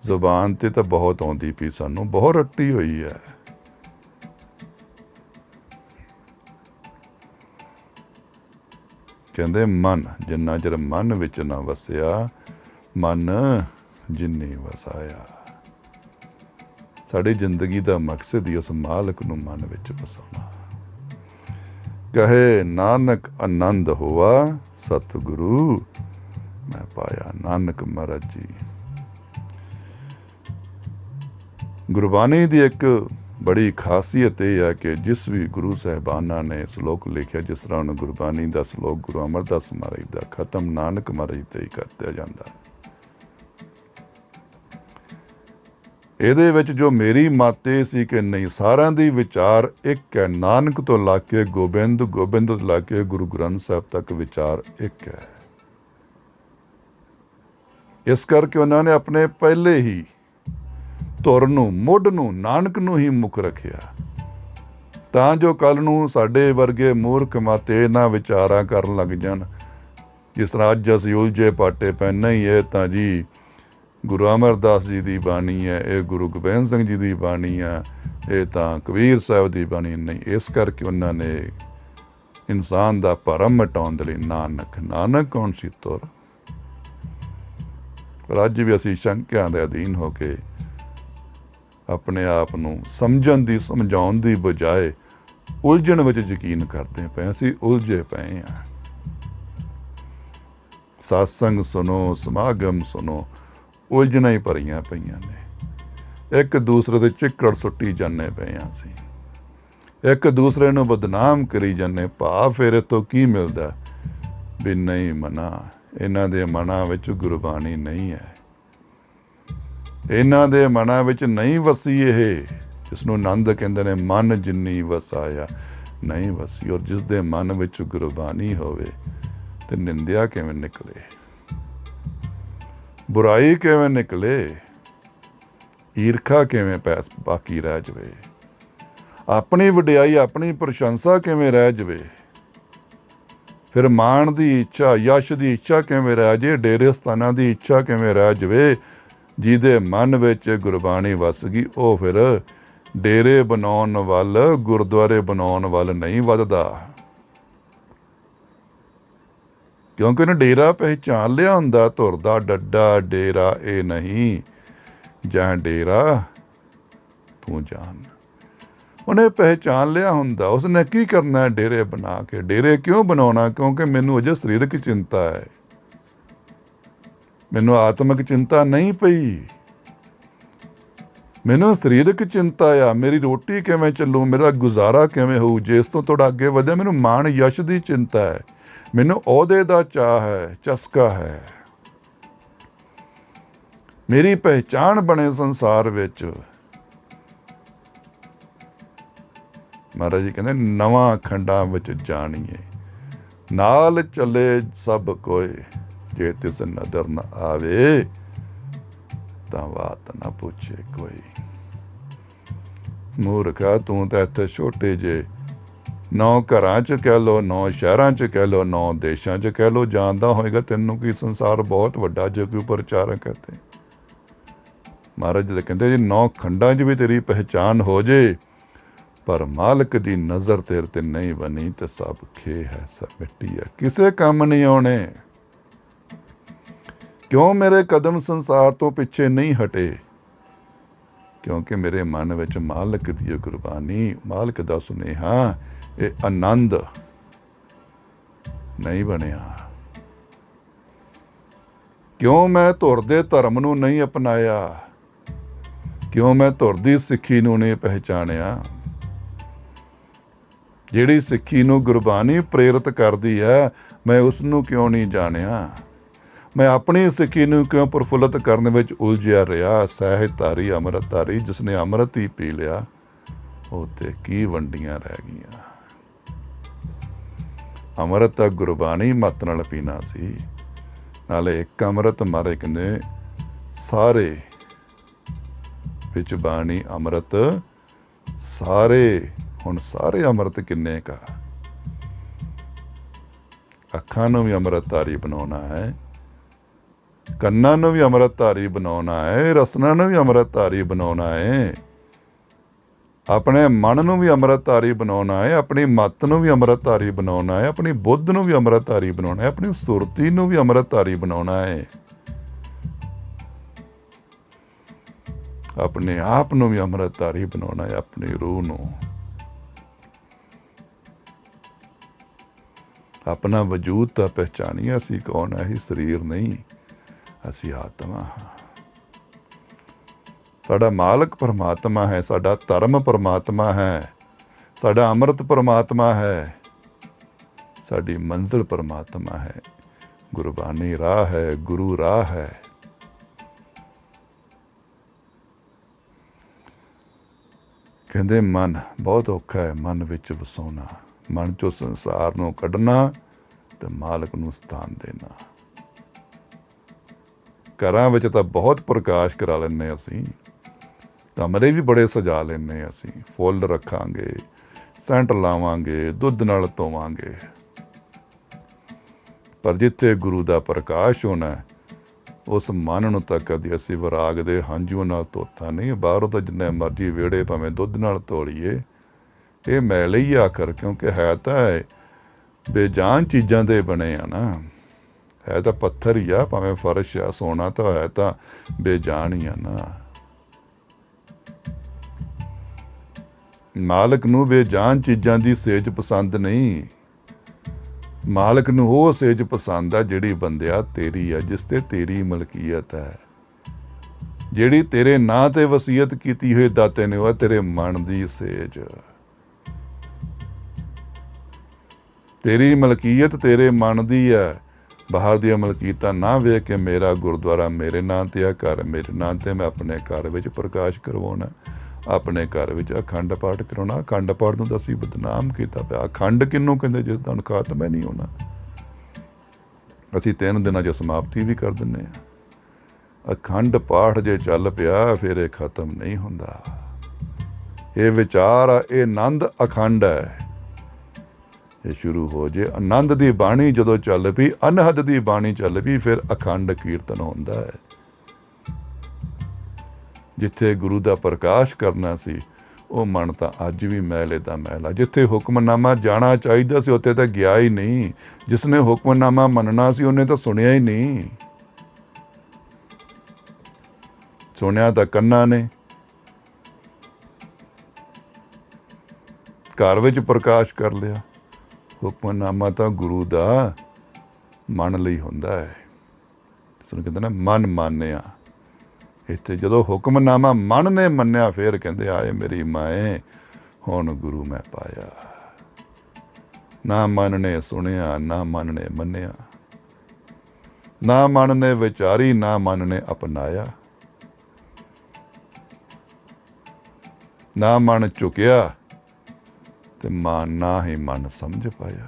ਜ਼ੁਬਾਨ ਤੇ ਤਾਂ ਬਹੁਤ ਆਉਂਦੀ ਪਈ ਸਾਨੂੰ, ਬਹੁਤ ਰੱਟੀ ਹੋਈ ਹੈ। ਕਹਿੰਦੇ ਮਨ, ਜਿੰਨਾ ਚਿਰ ਮਨ ਵਿੱਚ ਨਾ ਵਸਿਆ, ਮਨ ਜਿੰਨੀ ਵਸਾਇਆ। ਸਾਡੀ ਜ਼ਿੰਦਗੀ ਦਾ ਮਕਸਦ ਹੀ ਉਸ ਮਾਲਕ ਨੂੰ ਮਨ ਵਿੱਚ ਵਸਾਉਣਾ। ਕਹੇ ਨਾਨਕ ਆਨੰਦ ਹੋਆ ਸਤਿਗੁਰੂ ਮੈਂ ਪਾਇਆ। ਨਾਨਕ ਮਹਾਰਾਜ ਜੀ। ਗੁਰਬਾਣੀ ਦੀ ਇੱਕ ਬੜੀ ਖਾਸੀਅਤ ਇਹ ਹੈ ਕਿ ਜਿਸ ਵੀ ਗੁਰੂ ਸਾਹਿਬਾਨਾਂ ਨੇ ਸਲੋਕ ਲਿਖਿਆ, ਜਿਸ ਤਰ੍ਹਾਂ ਉਹਨੂੰ ਗੁਰਬਾਣੀ ਦਾ ਸਲੋਕ ਗੁਰੂ ਅਮਰਦਾਸ ਮਹਾਰਾਜ ਦਾ ਖਤਮ ਨਾਨਕ ਮਹਾਰਾਜ ਤੇ ਹੀ ਕਰਤਾ ਜਾਂਦਾ। ਇਹਦੇ ਵਿੱਚ ਜੋ ਮੇਰੀ ਮੱਤ ਇਹ ਸੀ ਕਿ ਨਹੀਂ, ਸਾਰਿਆਂ ਦੀ ਵਿਚਾਰ ਇੱਕ ਹੈ। ਨਾਨਕ ਤੋਂ ਲਾ ਕੇ ਗੋਬਿੰਦ, ਗੋਬਿੰਦ ਤੋਂ ਲਾ ਕੇ ਗੁਰੂ ਗ੍ਰੰਥ ਸਾਹਿਬ ਤੱਕ ਵਿਚਾਰ ਇੱਕ ਹੈ। ਇਸ ਕਰਕੇ ਉਹਨਾਂ ਨੇ ਆਪਣੇ ਪਹਿਲੇ ਹੀ ਧੁਰ ਨੂੰ, ਮੁੱਢ ਨੂੰ, ਨਾਨਕ ਨੂੰ ਹੀ ਮੁੱਖ ਰੱਖਿਆ, ਤਾਂ ਜੋ ਕੱਲ੍ਹ ਨੂੰ ਸਾਡੇ ਵਰਗੇ ਮੂਰਖ ਮਾਤੇ ਇਹਨਾਂ ਵਿਚਾਰਾਂ ਕਰਨ ਲੱਗ ਜਾਣ ਜਿਸ ਤਰ੍ਹਾਂ ਅੱਜ ਅਸੀਂ ਉਲਝੇ ਪਾਟੇ ਪਏ। ਨਹੀਂ, ਇਹ ਤਾਂ ਜੀ ਗੁਰੂ ਅਮਰਦਾਸ ਜੀ ਦੀ ਬਾਣੀ ਹੈ, ਇਹ ਗੁਰੂ ਗੋਬਿੰਦ ਸਿੰਘ ਜੀ ਦੀ ਬਾਣੀ ਹੈ, ਇਹ ਤਾਂ ਕਬੀਰ ਸਾਹਿਬ ਦੀ ਬਾਣੀ ਨਹੀਂ। ਇਸ ਕਰਕੇ ਉਹਨਾਂ ਨੇ ਇਨਸਾਨ ਦਾ ਭਰਮ ਮਿਟਾਉਣ ਦੇ ਲਈ ਨਾਨਕ, ਨਾਨਕ ਕੌਣ ਸੀ ਤੁਰ। ਪਰ ਅੱਜ ਵੀ ਅਸੀਂ ਸ਼ੰਕਿਆਂ ਦੇ ਅਧੀਨ ਹੋ ਕੇ ਆਪਣੇ ਆਪ ਨੂੰ ਸਮਝਣ ਦੀ, ਸਮਝਾਉਣ ਦੀ ਬਜਾਏ ਉਲਝਣ ਵਿੱਚ ਯਕੀਨ ਕਰਦੇ ਪਏ। ਅਸੀਂ ਉਲਝੇ ਪਏ ਹਾਂ। ਸਤਸੰਗ ਸੁਣੋ, ਸਮਾਗਮ ਸੁਣੋ, ਉਲਝਣਾਂ ਹੀ ਭਰੀਆਂ ਪਈਆਂ ਨੇ। ਇੱਕ ਦੂਸਰੇ ਦੇ ਚਿੱਕੜ ਸੁੱਟੀ ਜਾਂਦੇ ਪਏ ਹਾਂ ਅਸੀਂ। ਇੱਕ ਦੂਸਰੇ ਨੂੰ ਬਦਨਾਮ ਕਰੀ ਜਾਂਦੇ। ਭਾਵ ਫਿਰ ਇਹ ਤੋਂ ਕੀ ਮਿਲਦਾ? ਵੀ ਨਹੀਂ ਮਨਾ, ਇਹਨਾਂ ਦੇ ਮਨਾਂ ਵਿੱਚ ਗੁਰਬਾਣੀ ਨਹੀਂ ਹੈ। ਇਹਨਾਂ ਦੇ ਮਨਾਂ ਵਿੱਚ ਨਹੀਂ ਵਸੀ ਇਹ, ਜਿਸਨੂੰ ਆਨੰਦ ਕਹਿੰਦੇ ਨੇ। ਮਨ ਜਿੰਨੀ ਵਸਾਇਆ ਨਹੀਂ ਵਸੀ। ਔਰ ਜਿਸ ਦੇ ਮਨ ਵਿੱਚ ਗੁਰਬਾਣੀ ਹੋਵੇ ਤੇ ਨਿੰਦਿਆ ਕਿਵੇਂ ਨਿਕਲੇ, ਬੁਰਾਈ ਕਿਵੇਂ ਨਿਕਲੇ, ਈਰਖਾ ਕਿਵੇਂ ਬਾਕੀ ਰਹਿ ਜਾਵੇ, ਆਪਣੀ ਵਡਿਆਈ, ਆਪਣੀ ਪ੍ਰਸ਼ੰਸਾ ਕਿਵੇਂ ਰਹਿ ਜਾਵੇ, ਫਿਰ ਮਾਣ ਦੀ ਇੱਛਾ, ਯਸ਼ ਦੀ ਇੱਛਾ ਕਿਵੇਂ ਰਹਿ ਜਾਵੇ, ਡੇਰੇ ਸਥਾਨਾਂ ਦੀ ਇੱਛਾ ਕਿਵੇਂ ਰਹਿ ਜਾਵੇ। ਜਿਹਦੇ ਮਨ ਵਿੱਚ ਗੁਰਬਾਣੀ ਵਸ ਗਈ ਉਹ ਫਿਰ ਡੇਰੇ ਬਣਾਉਣ ਵੱਲ, ਗੁਰਦੁਆਰੇ ਬਣਾਉਣ ਵੱਲ ਨਹੀਂ ਵੱਧਦਾ, ਕਿਉਂਕਿ ਉਹਨੇ ਡੇਰਾ ਪਹਿਚਾਣ ਲਿਆ ਹੁੰਦਾ। ਧੁਰ ਦਾ ਡੱਡਾ ਡੇਰਾ ਇਹ ਨਹੀਂ, ਜਾਂ ਡੇਰਾ ਤੂੰ ਜਾਣ। ਉਹਨੇ ਪਹਿਚਾਣ ਲਿਆ ਹੁੰਦਾ ਉਸਨੇ ਕੀ ਕਰਨਾ ਡੇਰੇ ਬਣਾ ਕੇ। ਡੇਰੇ ਕਿਉਂ ਬਣਾਉਣਾ? ਕਿਉਂਕਿ ਮੈਨੂੰ ਅਜੇ ਸਰੀਰਕ ਚਿੰਤਾ ਹੈ, ਮੈਨੂੰ ਆਤਮਿਕ ਚਿੰਤਾ ਨਹੀਂ ਪਈ। ਮੈਨੂੰ ਸਰੀਰਕ ਚਿੰਤਾ ਆ, ਮੇਰੀ ਰੋਟੀ ਕਿਵੇਂ ਚੱਲੂ, ਮੇਰਾ ਗੁਜ਼ਾਰਾ ਕਿਵੇਂ ਹੋਊ। ਜੇ ਇਸ ਤੋਂ ਥੋੜ੍ਹਾ ਅੱਗੇ ਵਧਿਆ, ਮੈਨੂੰ ਮਾਣ ਯਸ਼ ਦੀ ਚਿੰਤਾ ਹੈ, ਮੈਨੂੰ ਅਹੁਦੇ ਦਾ ਚਾਅ ਹੈ, ਚਸਕਾ ਹੈ, ਮੇਰੀ ਪਹਿਚਾਣ ਬਣੇ ਸੰਸਾਰ ਵਿੱਚ। ਮਹਾਰਾਜ ਜੀ ਕਹਿੰਦੇ ਨਵਾਂ ਖੰਡਾਂ ਵਿੱਚ ਜਾਣੀਏ, ਨਾਲ ਚੱਲੇ ਸਭ ਕੋਏ, ਜੇ ਤਿਸ ਨਦਰ ਨਾ ਆਵੇ ਤਾਂ ਬਾਤ ਨਾ ਪੁੱਛੇ ਕੋਈ। ਮੂਰਖਾ ਤੂੰ ਤਾਂ ਇੱਥੇ ਛੋਟੇ ਜੇ 9 ਘਰਾਂ 'ਚ ਕਹਿ ਲਓ, 9 ਸ਼ਹਿਰਾਂ 'ਚ ਕਹਿ ਲਓ, 9 ਦੇਸ਼ਾਂ 'ਚ ਕਹਿ ਲਓ, ਜਾਣਦਾ ਹੋਏਗਾ ਤੈਨੂੰ ਕੀ ਸੰਸਾਰ ਬਹੁਤ ਵੱਡਾ ਜੇ ਕੋਈ ਪ੍ਰਚਾਰਕ ਹੈ ਤੇ। ਮਹਾਰਾਜ ਜੀ ਕਹਿੰਦੇ ਜੀ 9 ਖੰਡਾਂ 'ਚ ਵੀ ਤੇਰੀ ਪਹਿਚਾਣ ਹੋ ਜੇ, ਪਰ ਮਾਲਕ ਦੀ ਨਜ਼ਰ ਤੇਰੇ ਤੇ ਨਹੀਂ ਬਣੀ ਤੇ ਸਭ ਖੇ ਹੈ, ਸਭ ਮਿੱਟੀ ਹੈ, ਕਿਸੇ ਕੰਮ ਨਹੀਂ ਆਉਣੇ। ਕਿਉਂ ਮੇਰੇ ਕਦਮ ਸੰਸਾਰ ਤੋਂ ਪਿੱਛੇ ਨਹੀਂ ਹਟੇ? ਕਿਉਂਕਿ ਮੇਰੇ ਮਨ ਵਿੱਚ ਮਾਲਕ ਦੀ ਗੁਰਬਾਣੀ, ਮਾਲਕ ਦਾ ਸੁਨੇਹਾ, ਇਹ ਆਨੰਦ ਨਹੀਂ ਬਣਿਆ। ਕਿਉਂ ਮੈਂ ਧੁਰ ਦੇ ਧਰਮ ਨੂੰ ਨਹੀਂ ਅਪਣਾਇਆ? ਕਿਉਂ ਮੈਂ ਧੁਰ ਦੀ ਸਿੱਖੀ ਨੂੰ ਨਹੀਂ ਪਹਿਚਾਣਿਆ? ਜਿਹੜੀ ਸਿੱਖੀ ਨੂੰ ਗੁਰਬਾਣੀ ਪ੍ਰੇਰਿਤ ਕਰਦੀ ਹੈ, ਮੈਂ ਉਸ ਨੂੰ ਕਿਉਂ ਨਹੀਂ ਜਾਣਿਆ? ਮੈਂ ਆਪਣੀ ਸਿੱਖੀ ਨੂੰ ਕਿਉਂ ਪ੍ਰਫੁੱਲਤ ਕਰਨ ਵਿੱਚ ਉਲਝਿਆ ਰਿਹਾ? ਸਹਿਜਧਾਰੀ ਅੰਮ੍ਰਿਤਧਾਰੀ ਜਿਸਨੇ ਅੰਮ੍ਰਿਤ ਹੀ ਪੀ ਲਿਆ, ਉਹ ਤੇ ਕੀ ਵੰਡੀਆਂ ਰਹਿ ਗਈਆਂ। ਅੰਮ੍ਰਿਤ ਤਾਂ ਗੁਰਬਾਣੀ ਮੱਤ ਨਾਲ ਪੀਣਾ ਸੀ। ਨਾਲੇ ਇੱਕ ਅੰਮ੍ਰਿਤ ਮਾਰੇ ਕਹਿੰਦੇ ਸਾਰੇ ਵਿੱਚ ਬਾਣੀ ਅੰਮ੍ਰਿਤ ਸਾਰੇ। ਹੁਣ ਸਾਰੇ ਅੰਮ੍ਰਿਤ ਕਿੰਨੇ ਕਾ? ਅੱਖਾਂ ਨੂੰ ਵੀ ਅੰਮ੍ਰਿਤਧਾਰੀ ਬਣਾਉਣਾ ਹੈ, ਕੰਨਾਂ ਨੂੰ ਵੀ ਅੰਮ੍ਰਿਤਧਾਰੀ ਬਣਾਉਣਾ ਹੈ, ਰਸਨਾਂ ਨੂੰ ਵੀ ਅੰਮ੍ਰਿਤਧਾਰੀ ਬਣਾਉਣਾ ਹੈ, ਆਪਣੇ ਮਨ ਨੂੰ ਵੀ ਅੰਮ੍ਰਿਤਧਾਰੀ ਬਣਾਉਣਾ ਹੈ, ਆਪਣੀ ਮੱਤ ਨੂੰ ਵੀ ਅੰਮ੍ਰਿਤਧਾਰੀ ਬਣਾਉਣਾ ਹੈ, ਆਪਣੀ ਬੁੱਧ ਨੂੰ ਵੀ ਅੰਮ੍ਰਿਤਧਾਰੀ ਬਣਾਉਣਾ ਹੈ, ਆਪਣੀ ਸੁਰਤੀ ਨੂੰ ਵੀ ਅੰਮ੍ਰਿਤਧਾਰੀ ਬਣਾਉਣਾ ਹੈ, ਆਪਣੇ ਆਪ ਨੂੰ ਵੀ ਅੰਮ੍ਰਿਤਧਾਰੀ ਬਣਾਉਣਾ ਹੈ, ਆਪਣੀ ਰੂਹ ਨੂੰ। ਆਪਣਾ ਵਜੂਦ ਤਾਂ ਪਹਿਚਾਣੀਏ, ਅਸੀਂ ਕੌਣ ਹੈ? ਅਸੀਂ ਸਰੀਰ ਨਹੀਂ, ਅਸੀਂ ਆਤਮਾ ਹਾਂ। ਸਾਡਾ ਮਾਲਕ ਪਰਮਾਤਮਾ ਹੈ, ਸਾਡਾ ਧਰਮ ਪਰਮਾਤਮਾ ਹੈ, ਸਾਡਾ ਅੰਮ੍ਰਿਤ ਪਰਮਾਤਮਾ ਹੈ, ਸਾਡੀ ਮੰਜ਼ਿਲ ਪਰਮਾਤਮਾ ਹੈ, ਗੁਰਬਾਣੀ ਰਾਹ ਹੈ, ਗੁਰੂ ਰਾਹ ਹੈ। ਕਹਿੰਦੇ ਮਨ ਬਹੁਤ ਔਖਾ ਹੈ, ਮਨ ਵਿੱਚ ਵਸਾਉਣਾ, ਮਨ ਚੋਂ ਸੰਸਾਰ ਨੂੰ ਕੱਢਣਾ ਤੇ ਮਾਲਕ ਨੂੰ ਸਥਾਨ ਦੇਣਾ। ਘਰਾਂ ਵਿੱਚ ਤਾਂ ਬਹੁਤ ਪ੍ਰਕਾਸ਼ ਕਰਾ ਲੈਂਦੇ ਅਸੀਂ, ਕਮਰੇ ਵੀ ਬੜੇ ਸਜਾ ਲੈਂਦੇ ਅਸੀਂ, ਫੁੱਲ ਰੱਖਾਂਗੇ, ਸੈਂਟ ਲਾਵਾਂਗੇ, ਦੁੱਧ ਨਾਲ ਧੋਵਾਂਗੇ, ਪਰ ਜਿੱਥੇ ਗੁਰੂ ਦਾ ਪ੍ਰਕਾਸ਼ ਹੋਣਾ, ਉਸ ਮਨ ਨੂੰ ਤਾਂ ਕਦੀ ਅਸੀਂ ਵਿਰਾਗ ਦੇ ਹੰਝੂਆਂ ਨਾਲ ਧੋਤਾ ਨਹੀਂ। ਬਾਹਰੋਂ ਤਾਂ ਜਿੰਨੇ ਮਰਜ਼ੀ ਵਿਹੜੇ ਭਾਵੇਂ ਦੁੱਧ ਨਾਲ ਧੋ ਲਈਏ, ਇਹ ਮੈਲ ਹੀ ਆਖਰ, ਕਿਉਂਕਿ ਹੈ ਤਾਂ ਬੇਜਾਨ ਚੀਜ਼ਾਂ ਦੇ ਬਣੇ ਆ ਨਾ, ਹੈ ਤਾਂ ਪੱਥਰ ਹੀ ਆ, ਭਾਵੇਂ ਫਰਸ਼ ਆ, ਸੋਨਾ ਤਾਂ ਹੈ ਤਾਂ ਬੇਜਾਨ ਹੀ ਆ ਨਾ। ਮਾਲਕ ਨੂੰ ਬੇਜਾਨ ਚੀਜ਼ਾਂ ਦੀ ਸੇਜ ਪਸੰਦ ਨਹੀਂ, ਮਾਲਕ ਨੂੰ ਉਹ ਸੇਜ ਪਸੰਦ ਆ ਜਿਹੜੀ ਬੰਦਿਆ ਤੇਰੀ ਆ, ਜਿਸ ਤੇ ਤੇਰੀ ਮਲਕੀਅਤ ਹੈ, ਜਿਹੜੀ ਤੇਰੇ ਨਾਂ ਤੇ ਵਸੀਅਤ ਕੀਤੀ ਹੋਈ ਦਾਤੇ ਨੇ, ਉਹ ਤੇਰੇ ਮਨ ਦੀ ਸੇਜ। ਤੇਰੀ ਮਲਕੀਅਤ ਤੇਰੇ ਮਨ ਦੀ ਹੈ। ਬਾਹਰ ਦੀਆਂ ਮਲਕੀਤਾਂ ਨਾ ਵੇਖ ਕੇ ਮੇਰਾ ਗੁਰਦੁਆਰਾ ਮੇਰੇ ਨਾਂ ਤੇ ਆ, ਘਰ ਮੇਰੇ ਨਾਂ ਤੇ, ਮੈਂ ਆਪਣੇ ਘਰ ਵਿੱਚ ਪ੍ਰਕਾਸ਼ ਕਰਵਾਉਣਾ, ਆਪਣੇ ਘਰ ਵਿੱਚ ਅਖੰਡ ਪਾਠ ਕਰਾਉਣਾ। ਅਖੰਡ ਪਾਠ ਨੂੰ ਤਾਂ ਅਸੀਂ ਬਦਨਾਮ ਕੀਤਾ ਪਿਆ। ਅਖੰਡ ਕਿਹਨੂੰ ਕਹਿੰਦੇ? ਜਿਸ ਦਾ ਖਾਤਮਾ ਨਹੀਂ ਹੋਣਾ। ਅਸੀਂ 3 ਦਿਨਾਂ 'ਚ ਸਮਾਪਤੀ ਵੀ ਕਰ ਦਿੰਦੇ ਹਾਂ। ਅਖੰਡ ਪਾਠ ਜੇ ਚੱਲ ਪਿਆ ਫਿਰ ਇਹ ਖਤਮ ਨਹੀਂ ਹੁੰਦਾ। ਇਹ ਵਿਚਾਰ ਆ, ਇਹ ਆਨੰਦ ਅਖੰਡ ਹੈ। ਇਹ ਸ਼ੁਰੂ ਹੋ ਜੇ ਆਨੰਦ ਦੀ ਬਾਣੀ ਜਦੋਂ ਚੱਲ ਪਈ, ਅਨਹਦ ਦੀ ਬਾਣੀ ਚੱਲ ਪਈ, ਫਿਰ ਅਖੰਡ ਕੀਰਤਨ ਹੁੰਦਾ ਹੈ। ਜਿੱਥੇ ਗੁਰੂ ਦਾ ਪ੍ਰਕਾਸ਼ ਕਰਨਾ ਸੀ, ਉਹ ਮਨ ਤਾਂ ਅੱਜ ਵੀ ਮੈਲੇ ਦਾ ਮੈਲਾ। ਜਿੱਥੇ ਹੁਕਮਨਾਮਾ ਜਾਣਾ ਚਾਹੀਦਾ ਸੀ, ਉੱਥੇ ਤਾਂ ਗਿਆ ਹੀ ਨਹੀਂ। ਜਿਸਨੇ ਹੁਕਮਨਾਮਾ ਮੰਨਣਾ ਸੀ, ਉਹਨੇ ਤਾਂ ਸੁਣਿਆ ਹੀ ਨਹੀਂ। ਸੁਣਿਆ ਤਾਂ ਕੰਨਾਂ ਨੇ। ਘਰ ਵਿੱਚ ਪ੍ਰਕਾਸ਼ ਕਰ ਲਿਆ। ਹੁਕਮਨਾਮਾ ਤਾਂ ਗੁਰੂ ਦਾ ਮਨ ਲਈ ਹੁੰਦਾ ਹੈ। ਜਿਸਨੂੰ ਕਹਿੰਦੇ ਨਾ ਮਨ ਮਾਨਿਆ। ਇੱਥੇ ਜਦੋਂ ਹੁਕਮਨਾਮਾ ਮਨ ਨੇ ਮੰਨਿਆ, ਫਿਰ ਕਹਿੰਦੇ ਆਏ ਮੇਰੀ ਮਾਏ ਹੁਣ ਗੁਰੂ ਮੈਂ ਪਾਇਆ। ਨਾ ਮਨ ਨੇ ਸੁਣਿਆ, ਨਾ ਮਨ ਨੇ ਮੰਨਿਆ, ਨਾ ਮਨ ਨੇ ਵਿਚਾਰੀ, ਨਾ ਮਨ ਨੇ ਅਪਣਾਇਆ। ਨਾ ਮਨ ਝੁਕਿਆ ਤੇ ਨਾ ਹੀ ਮਨ ਸਮਝ ਪਾਇਆ।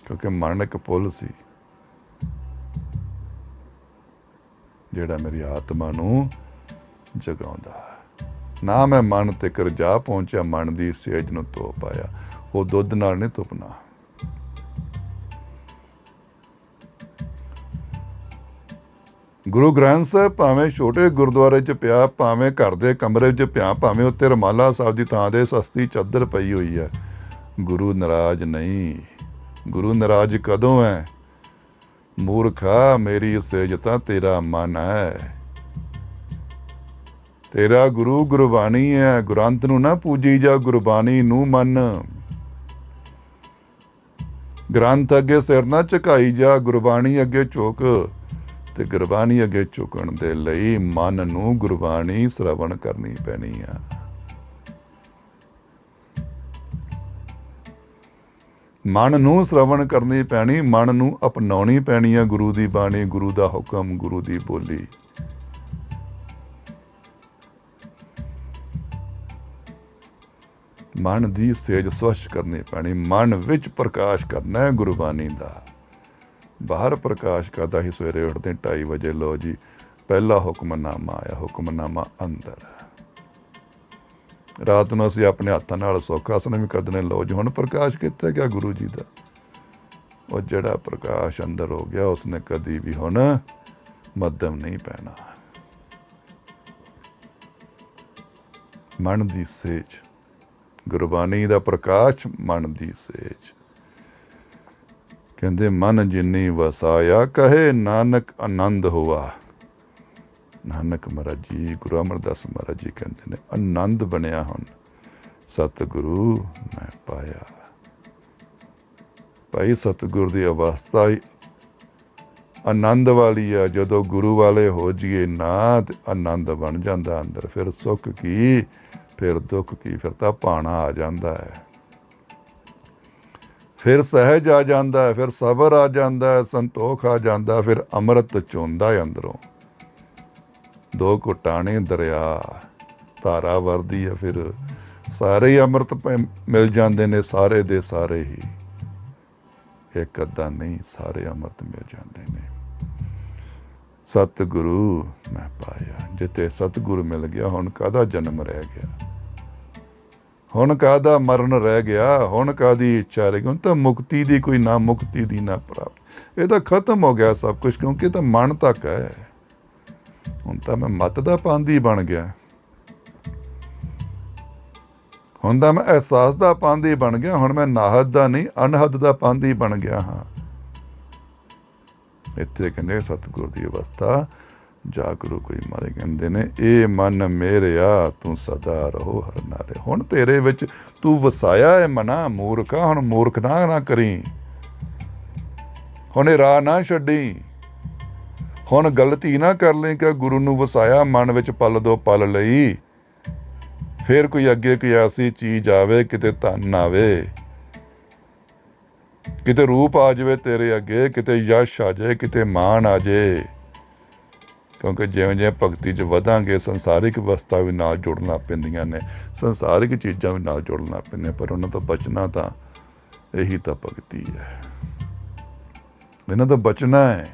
ਕਿਉਂਕਿ ਮਨ ਇੱਕ ਪੁੱਲ ਸੀ ਜਿਹੜਾ ਮੇਰੀ ਆਤਮਾ ਨੂੰ ਜਗਾਉਂਦਾ। ਨਾ ਮੈਂ ਮਨ ਤੀਕਰ ਜਾ ਪਹੁੰਚਿਆ, ਮਨ ਦੀ ਸੇਜ ਨੂੰ ਧੋ ਪਾਇਆ। ਉਹ ਦੁੱਧ ਨਾਲ ਨਹੀਂ ਧੁਪਣਾ। ਗੁਰੂ ਗ੍ਰੰਥ ਸਾਹਿਬ ਭਾਵੇਂ ਛੋਟੇ ਗੁਰਦੁਆਰੇ 'ਚ ਪਿਆ, ਭਾਵੇਂ ਘਰ ਦੇ ਕਮਰੇ 'ਚ ਪਿਆ, ਭਾਵੇਂ ਉੱਤੇ ਰੁਮਾਲਾ ਸਾਹਿਬ ਦੀ ਥਾਂ ਦੇ ਸਸਤੀ ਚਾਦਰ ਪਈ ਹੋਈ ਹੈ, ਗੁਰੂ ਨਾਰਾਜ਼ ਨਹੀਂ। ਗੁਰੂ ਨਾਰਾਜ਼ ਕਦੋਂ ਹੈ? ਮੂਰਖਾ, ਮੇਰੀ ਸੇਜ ਤਾਂ ਤੇਰਾ ਮਨ ਹੈ। ਤੇਰਾ ਗੁਰੂ ਗੁਰਬਾਣੀ ਹੈ। ਗੁਰੰਤ ਨੂੰ ਨਾ ਪੂਜੀ ਜਾ, ਗੁਰਬਾਣੀ ਨੂੰ ਮੰਨ। ਗ੍ਰੰਥ ਅੱਗੇ ਸਿਰ ਨਾ ਝੁਕਾਈ ਜਾ, ਗੁਰਬਾਣੀ ਅੱਗੇ ਝੁਕ। ਤੇ ਗੁਰਬਾਣੀ ਅੱਗੇ ਝੁਕਣ ਦੇ ਲਈ ਮਨ ਨੂੰ ਗੁਰਬਾਣੀ ਸ਼ਰਵਣ ਕਰਨੀ ਪੈਣੀ ਆ। ਮਨ ਨੂੰ ਸ਼ਰਵਣ ਕਰਨੀ ਪੈਣੀ, ਮਨ ਨੂੰ ਅਪਣਾਉਣੀ ਪੈਣੀ ਆ ਗੁਰੂ ਦੀ ਬਾਣੀ, ਗੁਰੂ ਦਾ ਹੁਕਮ, ਗੁਰੂ ਦੀ ਬੋਲੀ। ਮਨ ਦੀ ਸੇਜ ਸਵੱਛ ਕਰਨੀ ਪੈਣੀ। ਮਨ ਵਿੱਚ ਪ੍ਰਕਾਸ਼ ਕਰਨਾ ਹੈ ਗੁਰਬਾਣੀ ਦਾ। ਬਾਹਰ ਪ੍ਰਕਾਸ਼ ਕਰਦਾ ਹੀ ਸਵੇਰੇ ਉੱਠਦੇ 2:30 ਵਜੇ, ਲਓ ਜੀ ਪਹਿਲਾ ਹੁਕਮਨਾਮਾ ਆਇਆ। ਹੁਕਮਨਾਮਾ ਅੰਦਰ। ਰਾਤ ਨੂੰ ਅਸੀਂ ਆਪਣੇ ਹੱਥਾਂ ਨਾਲ ਸੁੱਖ ਆਸਣ ਵੀ ਕਰਦੇ ਨੇ, ਲਓ ਜੀ ਹੁਣ ਪ੍ਰਕਾਸ਼ ਕੀਤਾ ਗਿਆ ਗੁਰੂ ਜੀ ਦਾ। ਉਹ ਜਿਹੜਾ ਪ੍ਰਕਾਸ਼ ਅੰਦਰ ਹੋ ਗਿਆ, ਉਸਨੇ ਕਦੀ ਵੀ ਹੁਣ ਮੱਧਮ ਨਹੀਂ ਪੈਣਾ। ਮਨ ਦੀ ਸੇਜ, ਗੁਰਬਾਣੀ ਦਾ ਪ੍ਰਕਾਸ਼, ਮਨ ਦੀ ਸੇਜ। ਕਹਿੰਦੇ ਮਨ ਜਿਨੀ ਵਸਾਇਆ, ਕਹੇ ਨਾਨਕ ਆਨੰਦ ਹੋਆ। ਨਾਨਕ ਮਹਾਰਾਜ ਜੀ, ਗੁਰੂ ਅਮਰਦਾਸ ਮਹਾਰਾਜ ਜੀ ਕਹਿੰਦੇ ਨੇ ਆਨੰਦ ਬਣਿਆ ਹੁਣ। ਸਤਿਗੁਰੂ ਮੈਂ ਪਾਇਆ। ਭਾਈ ਸਤਿਗੁਰ ਦੀ ਅਵਸਥਾ ਹੀ ਆਨੰਦ ਵਾਲੀ ਆ। ਜਦੋਂ ਗੁਰੂ ਵਾਲੇ ਹੋ ਜਾਈਏ ਨਾ, ਤੇ ਆਨੰਦ ਬਣ ਜਾਂਦਾ ਅੰਦਰ। ਫਿਰ ਸੁੱਖ ਕੀ, ਫਿਰ ਦੁੱਖ ਕੀ, ਫਿਰ ਤਾਂ ਭਾਣਾ ਆ ਜਾਂਦਾ ਹੈ, ਫਿਰ ਸਹਿਜ ਆ ਜਾਂਦਾ ਹੈ, ਫਿਰ ਸਬਰ ਆ ਜਾਂਦਾ ਹੈ, ਸੰਤੋਖ ਆ ਜਾਂਦਾ, ਫਿਰ ਅੰਮ੍ਰਿਤ ਚੋਂਦਾ ਹੈ ਅੰਦਰੋਂ। ਦੋ ਘੁਟਾਣੇ ਦਰਿਆ ਧਾਰਾ ਵਰਦੀ ਹੈ, ਫਿਰ ਸਾਰੇ ਹੀ ਅੰਮ੍ਰਿਤ ਮਿਲ ਜਾਂਦੇ ਨੇ, ਸਾਰੇ ਦੇ ਸਾਰੇ ਹੀ। ਇੱਕ ਅੱਧਾ ਨਹੀਂ, ਸਾਰੇ ਅੰਮ੍ਰਿਤ ਮਿਲ ਜਾਂਦੇ ਨੇ। ਸਤਿਗੁਰੂ ਮੈਂ ਪਾਇਆ। ਜਿੱਥੇ ਸਤਿਗੁਰੂ ਮਿਲ ਗਿਆ, ਹੁਣ ਕਾਹਦਾ ਜਨਮ ਰਹਿ ਗਿਆ, ਹੁਣ ਕਾਹਦਾ ਮਰਨ ਰਹਿ ਗਿਆ, ਹੁਣ ਕਾਹਦੀ ਇੱਛਾ ਰਹਿ ਗਈ। ਹੁਣ ਤਾਂ ਮੁਕਤੀ ਦੀ ਕੋਈ ਨਾ ਮੁਕਤੀ ਦੀ ਨਾ ਪ੍ਰਾਪਤ। ਇਹ ਤਾਂ ਖਤਮ ਹੋ ਗਿਆ ਸਭ ਕੁਛ, ਕਿਉਂਕਿ ਇਹ ਤਾਂ ਮਨ ਤੱਕ ਹੈ। ਹੁਣ ਤਾਂ ਮੈਂ ਮੱਤ ਦਾ ਪਾਂਧੀ ਬਣ ਗਿਆ, ਹੁਣ ਤਾਂ ਮੈਂ ਅਹਿਸਾਸ ਦਾ ਪਾਂਧੀ ਬਣ ਗਿਆ। ਹੁਣ ਮੈਂ ਨਾਹਦ ਦਾ ਨਹੀਂ, ਅਨਹਦ ਦਾ ਪਾਂਧੀ ਬਣ ਗਿਆ ਹਾਂ। ਇੱਥੇ ਕਹਿੰਦੇ ਸਤਿਗੁਰ ਦੀ ਅਵਸਥਾ ਜਾਗਰੂ ਕੋਈ ਮਾਰੇ। ਕਹਿੰਦੇ ਨੇ ਇਹ ਮਨ ਮੇਰਿਆ, ਤੂੰ ਸਦਾ ਰਹੋ ਹਰ ਨਾਲੇ। ਹੁਣ ਤੇਰੇ ਵਿੱਚ ਤੂੰ ਵਸਾਇਆ ਹੈ ਮਨਾ। ਮੂਰਖਾ, ਹੁਣ ਮੂਰਖ ਨਾ ਕਰੀ। ਹੁਣ ਇਹ ਰਾਹ ਨਾ ਛੱਡੀ। ਹੁਣ ਗਲਤੀ ਨਾ ਕਰ ਲਈ ਕਿ ਗੁਰੂ ਨੂੰ ਵਸਾਇਆ ਮਨ ਵਿੱਚ ਪਲ ਦੋ ਪਲ ਲਈ, ਫਿਰ ਕੋਈ ਅੱਗੇ ਕੋਈ ਐਸੀ ਚੀਜ਼ ਆਵੇ, ਕਿਤੇ ਧਨ ਆਵੇ, ਕਿਤੇ ਰੂਪ ਆ ਜਾਵੇ ਤੇਰੇ ਅੱਗੇ, ਕਿਤੇ ਯਸ਼ ਆ ਜਾਏ, ਕਿਤੇ ਮਾਣ ਆ ਜਾਏ। ਕਿਉਂਕਿ ਜਿਵੇਂ ਜਿਵੇਂ ਭਗਤੀ 'ਚ ਵਧਾਂਗੇ, ਸੰਸਾਰਿਕ ਅਵਸਥਾ ਵੀ ਨਾਲ ਜੁੜਨ ਲੱਗ ਪੈਂਦੀਆਂ ਨੇ, ਸੰਸਾਰਿਕ ਚੀਜ਼ਾਂ ਵੀ ਨਾਲ ਜੁੜਨ ਲੱਗ ਪੈਂਦੀਆਂ। ਪਰ ਉਹਨਾਂ ਤੋਂ ਬਚਣਾ ਤਾਂ ਇਹੀ ਤਾਂ ਭਗਤੀ ਹੈ। ਇਹਨਾਂ ਤੋਂ ਬਚਣਾ ਹੈ।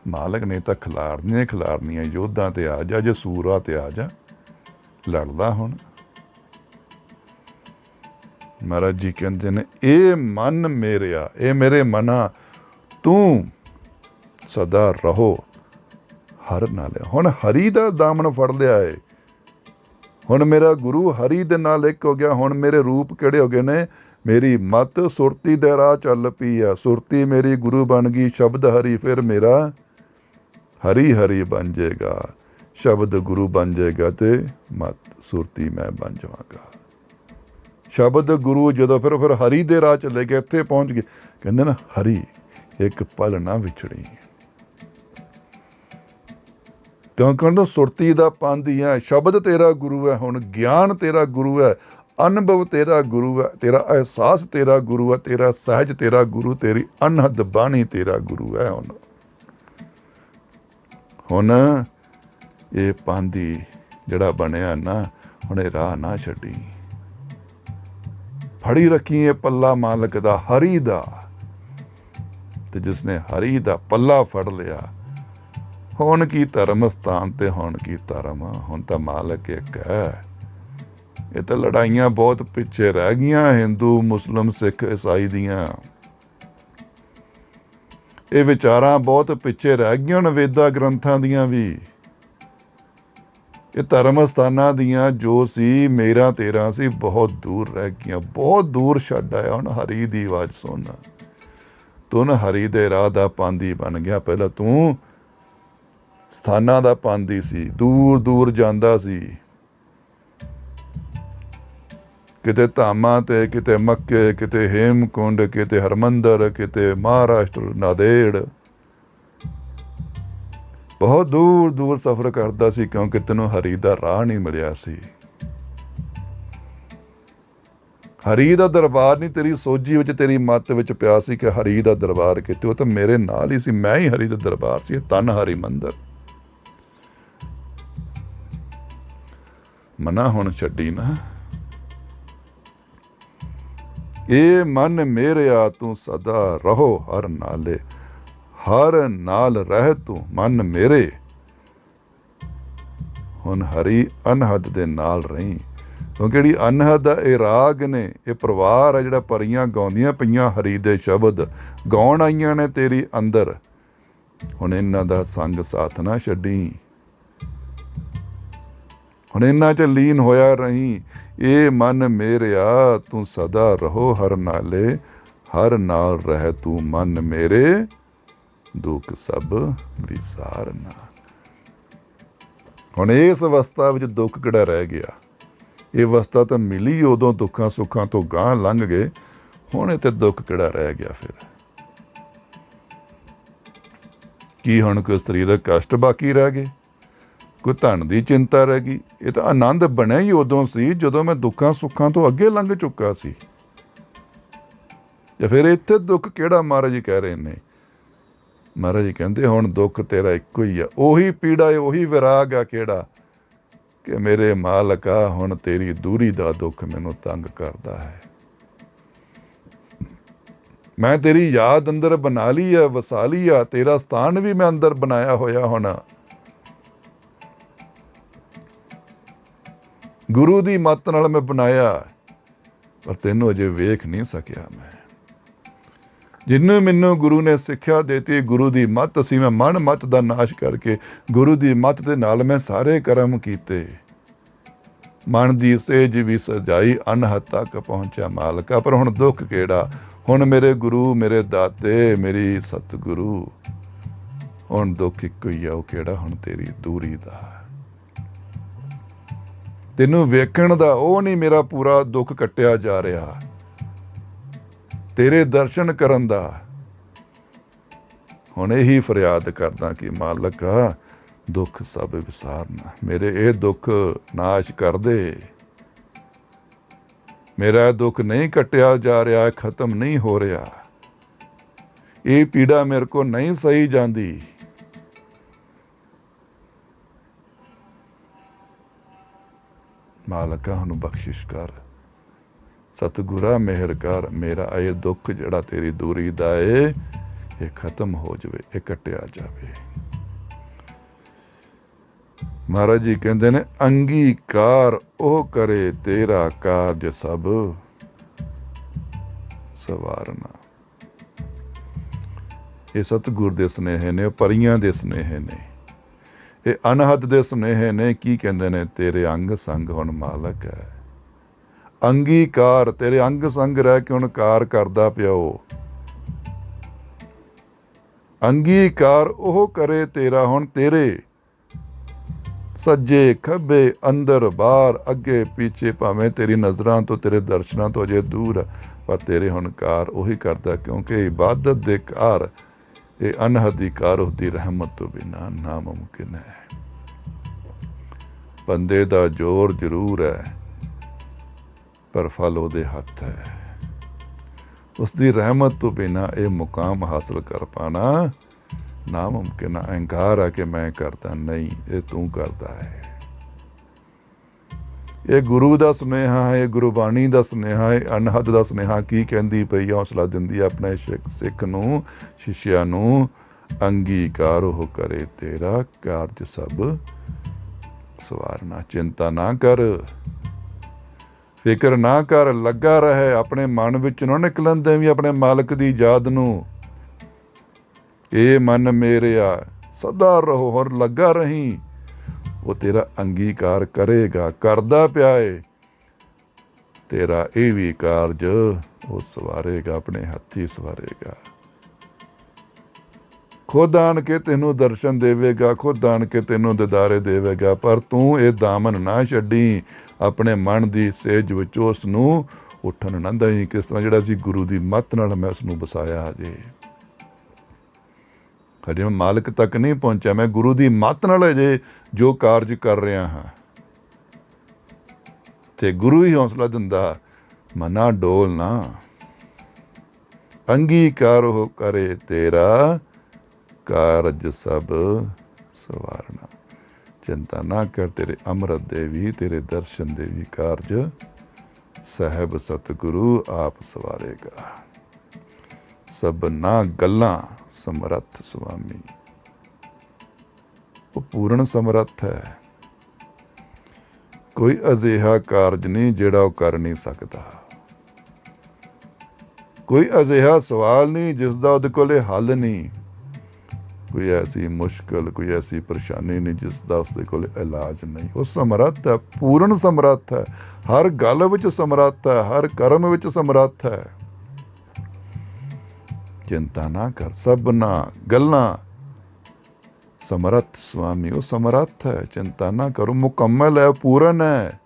ਮਾਲਕ ਨੇ ਤਾਂ ਖਿਲਾਰਨੀਆਂ ਯੋਧਾਂ ਤੇ ਆ ਜਾ, ਜੇ ਸੂਰਾਂ ਤੇ ਆ ਜਾ, ਲੜਦਾ ਹੁਣ। ਮਹਾਰਾਜ ਜੀ ਕਹਿੰਦੇ ਨੇ ਇਹ ਮਨ ਮੇਰਿਆ, ਇਹ ਮੇਰੇ ਮਨਾ, ਤੂੰ ਸਦਾ ਰਹੋ ਹਰ ਨਾਲ। ਹੁਣ ਹਰੀ ਦਾ ਦਾਮਨ ਫੜ ਲਿਆ ਏ। ਹੁਣ ਮੇਰਾ ਗੁਰੂ ਹਰੀ ਦੇ ਨਾਲ ਇੱਕ ਹੋ ਗਿਆ। ਹੁਣ ਮੇਰੇ ਰੂਪ ਕਿਹੜੇ ਹੋ ਗਏ ਨੇ? ਮੇਰੀ ਮਤ ਸੁਰਤੀ ਦੇ ਰਾਹ ਚੱਲ ਪਈ ਆ। ਸੁਰਤੀ ਮੇਰੀ ਗੁਰੂ ਬਣ ਗਈ, ਸ਼ਬਦ ਹਰੀ ਫਿਰ ਮੇਰਾ ਹਰੀ ਹਰੀ ਬਣ ਜਾਏਗਾ। ਸ਼ਬਦ ਗੁਰੂ ਬਣ ਜਾਏਗਾ ਤੇ ਮਤ ਸੁਰਤੀ ਮੈਂ ਬਣ ਜਾਵਾਂਗਾ। ਸ਼ਬਦ ਗੁਰੂ ਜਦੋਂ ਫਿਰ ਹਰੀ ਦੇ ਰਾਹ ਚਲੇ ਗਏ, ਇੱਥੇ ਪਹੁੰਚ ਗਏ। ਕਹਿੰਦੇ ਨਾ ਹਰੀ ਇੱਕ ਪਲ ਨਾ ਵਿਛੜੀ। ਕਿਉਂਕਿ ਉਹਨੂੰ ਸੁਰਤੀ ਦਾ ਪਾਂਦੀ ਹੈ, ਸ਼ਬਦ ਤੇਰਾ ਗੁਰੂ ਹੈ, ਹੁਣ ਗਿਆਨ ਤੇਰਾ ਗੁਰੂ ਹੈ, ਅਨੁਭਵ ਤੇਰਾ ਗੁਰੂ ਹੈ, ਤੇਰਾ ਅਹਿਸਾਸ ਤੇਰਾ ਗੁਰੂ ਹੈ, ਤੇਰਾ ਸਹਿਜ ਤੇਰਾ ਗੁਰੂ, ਤੇਰੀ ਅਨਹਦ ਬਾਣੀ ਤੇਰਾ ਗੁਰੂ ਹੈ। ਹੁਣ ਇਹ ਪਾਂਦੀ ਜਿਹੜਾ ਬਣਿਆ ਨਾ, ਹੁਣ ਇਹ ਰਾਹ ਨਾ ਛੱਡੀ, ਫੜੀ ਰੱਖੀ ਇਹ ਪੱਲਾ ਮਾਲਕ ਦਾ, ਹਰੀ ਦਾ। ਤੇ ਜਿਸਨੇ ਹਰੀ ਦਾ ਪੱਲਾ ਫੜ ਲਿਆ, ਹੁਣ ਕੀ ਧਰਮ ਸਥਾਨ ਤੇ ਹੁਣ ਕੀ ਧਰਮ, ਹੁਣ ਤਾਂ ਮਾਲਕ ਇੱਕ ਹੈ। ਇਹ ਤਾਂ ਲੜਾਈਆਂ ਬਹੁਤ ਪਿੱਛੇ ਰਹਿ ਗਈਆਂ, ਹਿੰਦੂ ਮੁਸਲਿਮ ਸਿੱਖ ਈਸਾਈ ਦੀਆਂ। ਇਹ ਵਿਚਾਰਾਂ ਬਹੁਤ ਪਿੱਛੇ ਰਹਿ ਗਈਆਂ ਹੁਣ ਵੇਦਾਂ ਗ੍ਰੰਥਾਂ ਦੀਆਂ ਵੀ। ਇਹ ਧਰਮ ਸਥਾਨਾਂ ਦੀਆਂ ਜੋ ਸੀ ਮੇਰਾ ਤੇਰਾ ਸੀ, ਬਹੁਤ ਦੂਰ ਰਹਿ ਗਈਆਂ, ਬਹੁਤ ਦੂਰ ਛੱਡ ਆਇਆ। ਹੁਣ ਹਰੀ ਦੀ ਆਵਾਜ਼ ਸੁਣ, ਤੂੰ ਨਾ ਹਰੀ ਦੇ ਰਾਹ ਦਾ ਪਾਂਦੀ ਬਣ ਗਿਆ। ਪਹਿਲਾਂ ਤੂੰ ਸਥਾਨਾਂ ਦਾ ਪਾਂਦੀ ਸੀ, ਦੂਰ ਦੂਰ ਜਾਂਦਾ ਸੀ, ਕਿਤੇ ਧਾਮਾਂ ਤੇ, ਕਿਤੇ ਮੱਕੇ, ਕਿਤੇ ਹੇਮਕੁੰਡ, ਕਿਤੇ ਹਰਮੰਦਰ, ਕਿਤੇ ਮਹਾਰਾਸ਼ਟਰ ਨਾਦੇੜ, ਬਹੁਤ ਦੂਰ ਦੂਰ ਸਫ਼ਰ ਕਰਦਾ ਸੀ, ਕਿਉਂਕਿ ਤੈਨੂੰ ਹਰੀ ਦਾ ਰਾਹ ਨਹੀਂ ਮਿਲਿਆ ਸੀ। ਹਰੀ ਦਾ ਦਰਬਾਰ ਨਹੀਂ ਤੇਰੀ ਸੋਝੀ ਵਿੱਚ, ਤੇਰੀ ਮੱਤ ਵਿੱਚ ਪਿਆ ਸੀ ਕਿ ਹਰੀ ਦਾ ਦਰਬਾਰ ਕਿਤੇ। ਉਹ ਤਾਂ ਮੇਰੇ ਨਾਲ ਹੀ ਸੀ, ਮੈਂ ਹੀ ਹਰੀ ਦਾ ਦਰਬਾਰ ਸੀ। ਧੰਨ ਹਰੀ ਮੰਦਰ ਮਨਾ ਹੁਣ ਛੱਡੀ ਨਾ। ਇਹ ਮਨ ਮੇਰਿਆ ਤੂੰ ਸਦਾ ਰਹੋ ਹਰ ਨਾਲੇ, ਹਰ ਨਾਲ ਰਹਿ ਤੂੰ ਮਨ ਮੇਰੇ। ਹੁਣ ਹਰੀ ਅਨਹਦ ਦੇ ਨਾਲ ਰਹੀ, ਕਿਉਂਕਿ ਜਿਹੜੀ ਅਨਹਦ ਆ ਇਹ ਰਾਗ ਨੇ, ਇਹ ਪਰਿਵਾਰ ਆ ਜਿਹੜਾ ਪਰੀਆਂ ਗਾਉਂਦੀਆਂ ਪਈਆਂ ਹਰੀ ਦੇ ਸ਼ਬਦ ਗਾਉਣ ਆਈਆਂ ਨੇ ਤੇਰੀ ਅੰਦਰ। ਹੁਣ ਇਹਨਾਂ ਦਾ ਸੰਗ ਸਾਥ ਨਾ ਛੱਡੀ, ਹੁਣ ਇਹਨਾਂ 'ਚ ਲੀਨ ਹੋਇਆ ਰਹੀ। ਇਹ ਮਨ ਮੇਰਿਆ ਤੂੰ ਸਦਾ ਰਹੋ ਹਰ ਨਾਲੇ, ਹਰ ਨਾਲ ਰਹਿ ਤੂੰ ਮਨ ਮੇਰੇ, ਦੁੱਖ ਸਭ ਵਿਸਾਰਨਾ। ਹੁਣ ਇਸ ਅਵਸਥਾ ਵਿੱਚ ਦੁੱਖ ਕਿਹੜਾ ਰਹਿ ਗਿਆ? ਇਹ ਅਵਸਥਾ ਤਾਂ ਮਿਲੀ ਉਦੋਂ, ਦੁੱਖਾਂ ਸੁੱਖਾਂ ਤੋਂ ਗਾਂਹ ਲੰਘ ਗਏ, ਹੁਣ ਇੱਥੇ ਦੁੱਖ ਕਿਹੜਾ ਰਹਿ ਗਿਆ ਫਿਰ? ਕੀ ਹੁਣ ਕੋਈ ਸਰੀਰਕ ਕਸ਼ਟ ਬਾਕੀ ਰਹਿ ਗਏ? ਕੋਈ ਧਨ ਦੀ ਚਿੰਤਾ ਰਹਿ ਗਈ? ਇਹ ਤਾਂ ਆਨੰਦ ਬਣਿਆ ਹੀ ਉਦੋਂ ਸੀ ਜਦੋਂ ਮੈਂ ਦੁੱਖਾਂ ਸੁੱਖਾਂ ਤੋਂ ਅੱਗੇ ਲੰਘ ਚੁੱਕਾ ਸੀ। ਜਾਂ ਫਿਰ ਇੱਥੇ ਦੁੱਖ ਕਿਹੜਾ? ਮਹਾਰਾਜ ਜੀ ਕਹਿ ਰਹੇ ਨੇ, ਮਹਾਰਾਜ ਜੀ ਕਹਿੰਦੇ ਹੁਣ ਦੁੱਖ ਤੇਰਾ ਇੱਕੋ ਹੀ ਆ, ਉਹੀ ਪੀੜਾ ਹੈ, ਉਹੀ ਵਿਰਾਗ ਆ ਕਿਹੜਾ ਕਿ ਮੇਰੇ ਮਾਲਕਾ ਹੁਣ ਤੇਰੀ ਦੂਰੀ ਦਾ ਦੁੱਖ ਮੈਨੂੰ ਤੰਗ ਕਰਦਾ ਹੈ। ਮੈਂ ਤੇਰੀ ਯਾਦ ਅੰਦਰ ਬਣਾ ਲਈ ਆ, ਵਸਾ ਲਈ ਆ, ਤੇਰਾ ਸਥਾਨ ਵੀ ਮੈਂ ਅੰਦਰ ਬਣਾਇਆ ਹੋਇਆ। ਹੁਣ ਗੁਰੂ ਦੀ ਮੱਤ ਨਾਲ ਮੈਂ ਬਣਾਇਆ, ਪਰ ਤੈਨੂੰ ਅਜੇ ਵੇਖ ਨਹੀਂ ਸਕਿਆ ਮੈਂ। ਜਿਹਨੂੰ ਮੈਨੂੰ ਗੁਰੂ ਨੇ ਸਿੱਖਿਆ ਦਿੱਤੀ, ਗੁਰੂ ਦੀ ਮੱਤ ਸੀ, ਮੈਂ ਮਨ ਮੱਤ ਦਾ ਨਾਸ਼ ਕਰਕੇ ਗੁਰੂ ਦੀ ਮੱਤ ਦੇ ਨਾਲ ਮੈਂ ਸਾਰੇ ਕਰਮ ਕੀਤੇ। ਮਨ ਦੀ ਸੇਜ ਵੀ ਸਜਾਈ, ਅਨਹਦ ਤੱਕ ਪਹੁੰਚਿਆ ਮਾਲਕਾ। ਪਰ ਹੁਣ ਦੁੱਖ ਕਿਹੜਾ? ਹੁਣ ਮੇਰੇ ਗੁਰੂ, ਮੇਰੇ ਦਾਤੇ, ਮੇਰੀ ਸਤਿਗੁਰੂ, ਹੁਣ ਦੁੱਖ ਇੱਕੋ ਹੀ ਆ, ਉਹ ਕਿਹੜਾ? ਹੁਣ ਤੇਰੀ ਦੂਰੀ ਦਾ, ਤੈਨੂੰ ਵੇਖਣ ਦਾ। ਉਹ ਨਹੀਂ ਮੇਰਾ ਪੂਰਾ ਦੁੱਖ ਕੱਟਿਆ ਜਾ ਰਿਹਾ, ਤੇਰੇ ਦਰਸ਼ਨ ਕਰਨ ਦਾ। ਹੁਣ ਇਹੀ ਫਰਿਆਦ ਕਰਦਾ ਕਿ ਮਾਲਕਾ ਦੁੱਖ ਸਭ ਵਿਸਾਰਨਾ, ਮੇਰੇ ਇਹ ਦੁੱਖ ਨਾਸ਼ ਕਰ ਦੇ। ਮੇਰਾ ਦੁੱਖ ਨਹੀਂ ਕੱਟਿਆ ਜਾ ਰਿਹਾ, ਖਤਮ ਨਹੀਂ ਹੋ ਰਿਹਾ, ਇਹ ਪੀੜਾ ਮੇਰੇ ਕੋਲ ਨਹੀਂ ਸਹੀ ਜਾਂਦੀ। ਮਾਲਕਾ ਹੁਣ ਬਖਸ਼ਿਸ਼ ਕਰ, ਸਤਿਗੁਰਾ ਮਿਹਰ ਕਰ, ਮੇਰਾ ਇਹ ਦੁੱਖ ਜਿਹੜਾ ਤੇਰੀ ਦੂਰੀ ਦਾ ਏ, ਇਹ ਖਤਮ ਹੋ ਜਾਵੇ, ਇਹ ਕੱਟਿਆ ਜਾਵੇ। ਮਹਾਰਾਜ ਜੀ ਕਹਿੰਦੇ ਨੇ ਅੰਗੀਕਾਰ ਉਹ ਕਰੇ ਤੇਰਾ ਕਾਰਜ ਸਭ ਸਵਾਰਨਾ। ਇਹ ਸਤਿਗੁਰ ਦੇ ਸੁਨੇਹੇ ਨੇ, ਪਰੀਆਂ ਦੇ ਸੁਨੇਹੇ ਨੇ, ਇਹ ਅਨਹਦ ਦੇ ਸੁਨੇਹੇ ਨੇ। ਕੀ ਕਹਿੰਦੇ ਨੇ? ਤੇਰੇ ਅੰਗ ਸੰਗ ਹੁਣ ਮਾਲਕ ਹੈ। ਅੰਗੀਕਾਰ, ਤੇਰੇ ਅੰਗ ਸੰਗ ਰਹਿ ਕੇ ਹੁਣ ਕਾਰ ਕਰਦਾ ਪਿਆ। ਉਹ ਅੰਗੀਕਾਰ ਉਹ ਕਰੇ ਤੇਰਾ, ਹੁਣ ਤੇਰੇ ਸੱਜੇ ਖੱਬੇ ਅੰਦਰ ਬਾਹਰ ਅੱਗੇ ਪਿੱਛੇ, ਭਾਵੇਂ ਤੇਰੀ ਨਜ਼ਰਾਂ ਤੋਂ ਤੇਰੇ ਦਰਸ਼ਨਾਂ ਤੋਂ ਅਜੇ ਦੂਰ, ਪਰ ਤੇਰੇ ਹੁਣ ਕਾਰ ਉਹੀ ਕਰਦਾ, ਕਿਉਂਕਿ ਇਬਾਦਤ ਦੇ ਕਾਰ, ਇਹ ਅਨਹਦ ਦੀ ਕਾਰ ਉਹਦੀ ਰਹਿਮਤ ਤੋਂ ਬਿਨਾਂ ਨਾਮੁਮਕਿਨ ਹੈ। ਬੰਦੇ ਦਾ ਜ਼ੋਰ ਜ਼ਰੂਰ ਹੈ, ਪਰ ਫਲ ਉਹਦੇ ਹੱਥ ਹੈ। ਉਸ ਦੀ ਰਹਿਮਤ ਤੋਂ ਬਿਨਾਂ ਇਹ ਮੁਕਾਮ ਹਾਸਲ ਕਰ ਪਾਣਾ ਨਾਮੁਮਕਿਨ ਹੈ। ਅਹੰਕਾਰ ਆ ਕਿ ਮੈਂ ਕਰਦਾ, ਨਹੀਂ, ਇਹ ਤੂੰ ਕਰਦਾ ਹੈ। ਇਹ ਗੁਰੂ ਦਾ ਸੁਨੇਹਾ ਹੈ, ਇਹ ਗੁਰਬਾਣੀ ਦਾ ਸੁਨੇਹਾ ਹੈ, ਅਨਹਦ ਦਾ ਸੁਨੇਹਾ ਕੀ ਕਹਿੰਦੀ ਪਈ, ਹੌਸਲਾ ਦਿੰਦੀ ਆਪਣੇ ਸਿੱਖ ਨੂੰ, ਸ਼ਿਸ਼ਿਆਂ ਨੂੰ, ਅੰਗੀਕਾਰ ਉਹ ਕਰੇ ਤੇਰਾ ਕਾਰਜ ਸਭ ਸਵਾਰਨਾ। ਚਿੰਤਾ ਨਾ ਕਰ, ਫਿਕਰ ਨਾ ਕਰ, ਲੱਗਾ ਰਹੇ। ਆਪਣੇ ਮਨ ਵਿੱਚ ਨਾ ਨਿਕਲਣ ਦੇ ਵੀ ਆਪਣੇ ਮਾਲਕ ਦੀ ਯਾਦ ਨੂੰ। ਇਹ ਮਨ ਮੇਰਿਆ ਸਦਾ ਰਹੋ, ਹੋਰ ਲੱਗਾ ਰਹੀ। ਉਹ ਤੇਰਾ ਅੰਗੀਕਾਰ ਕਰੇਗਾ, ਕਰਦਾ ਪਿਆ ਏ। ਤੇਰਾ ਇਹ ਵੀ ਕਾਰਜ ਉਹ ਸਵਾਰੇਗਾ, ਆਪਣੇ ਹੱਥੀਂ ਸਵਾਰੇਗਾ। ਖੁਦ ਆਣ ਕੇ ਤੈਨੂੰ ਦਰਸ਼ਨ ਦੇਵੇਗਾ, ਖੁਦ ਆਣ ਕੇ ਤੈਨੂੰ ਦਿਦਾਰੇ ਦੇਵੇਗਾ। ਪਰ ਤੂੰ ਇਹ ਦਾਮਨ ਨਾ ਛੱਡੀ, ਆਪਣੇ ਮਨ ਦੀ ਸੇਜ ਵਿੱਚ ਉਸ ਨੂੰ ਉੱਠਣ ਨਾ ਦਈ। ਕਿਸ ਤਰ੍ਹਾਂ ਜਿਹੜਾ ਸੀ ਗੁਰੂ ਦੀ ਮੱਤ ਨਾਲ ਮੈਂ ਉਸ ਨੂੰ ਵਸਾਇਆ। ਹਜੇ ਮੈਂ ਮਾਲਕ ਤੱਕ ਨਹੀਂ ਪਹੁੰਚਿਆ, ਮੈਂ ਗੁਰੂ ਦੀ ਮੱਤ ਨਾਲ ਅਜੇ ਜੋ ਕਾਰਜ ਕਰ ਰਿਹਾ ਹਾਂ। ਤੇ ਗੁਰੂ ਹੀ ਹੌਸਲਾ ਦਿੰਦਾ, ਮਨਾ ਡੋਲ ਨਾ, ਅੰਗੀਕਾਰ ਹੋ ਕਰੇ ਤੇਰਾ ਕਾਰਜ ਸਭ ਸਵਾਰਨਾ। ਚਿੰਤਾ ਨਾ ਕਰ, ਤੇਰੇ ਅੰਮ੍ਰਿਤ ਦੇ ਵੀ, ਤੇਰੇ ਦਰਸ਼ਨ ਦੇ ਵੀ ਕਾਰਜ ਸਾਹਿਬ ਸਤਿਗੁਰੂ ਆਪ ਸਵਾਰੇਗਾ। ਸਭਨਾ ਗੱਲਾਂ ਸਮਰੱਥ ਸੁਆਮੀ। ਉਹ ਪੂਰਨ ਸਮਰੱਥ ਹੈ। ਕੋਈ ਅਜਿਹਾ ਕਾਰਜ ਨਹੀਂ ਜਿਹੜਾ ਉਹ ਕਰ ਨਹੀਂ ਸਕਦਾ। ਕੋਈ ਅਜਿਹਾ ਸਵਾਲ ਨਹੀਂ ਜਿਸ ਦਾ ਉਹਦੇ ਕੋਲੇ ਹੱਲ ਨਹੀਂ। ਕੋਈ ਐਸੀ ਮੁਸ਼ਕਿਲ, ਕੋਈ ਐਸੀ ਪਰੇਸ਼ਾਨੀ ਨਹੀਂ ਜਿਸ ਦਾ ਉਸਦੇ ਕੋਲ ਇਲਾਜ ਨਹੀਂ। ਉਹ ਸਮਰੱਥ ਹੈ, ਪੂਰਨ ਸਮਰੱਥ ਹੈ, ਹਰ ਗੱਲ ਵਿੱਚ ਸਮਰੱਥ ਹੈ, ਹਰ ਕਰਮ ਵਿੱਚ ਸਮਰੱਥ ਹੈ। ਚਿੰਤਾ ਨਾ ਕਰ, ਸਭਨਾ ਗੱਲਾਂ ਸਮਰੱਥ ਸੁਆਮੀ। ਉਹ ਸਮਰੱਥ ਹੈ, ਚਿੰਤਾ ਨਾ ਕਰੋ, ਮੁਕੰਮਲ ਹੈ, ਪੂਰਨ ਹੈ।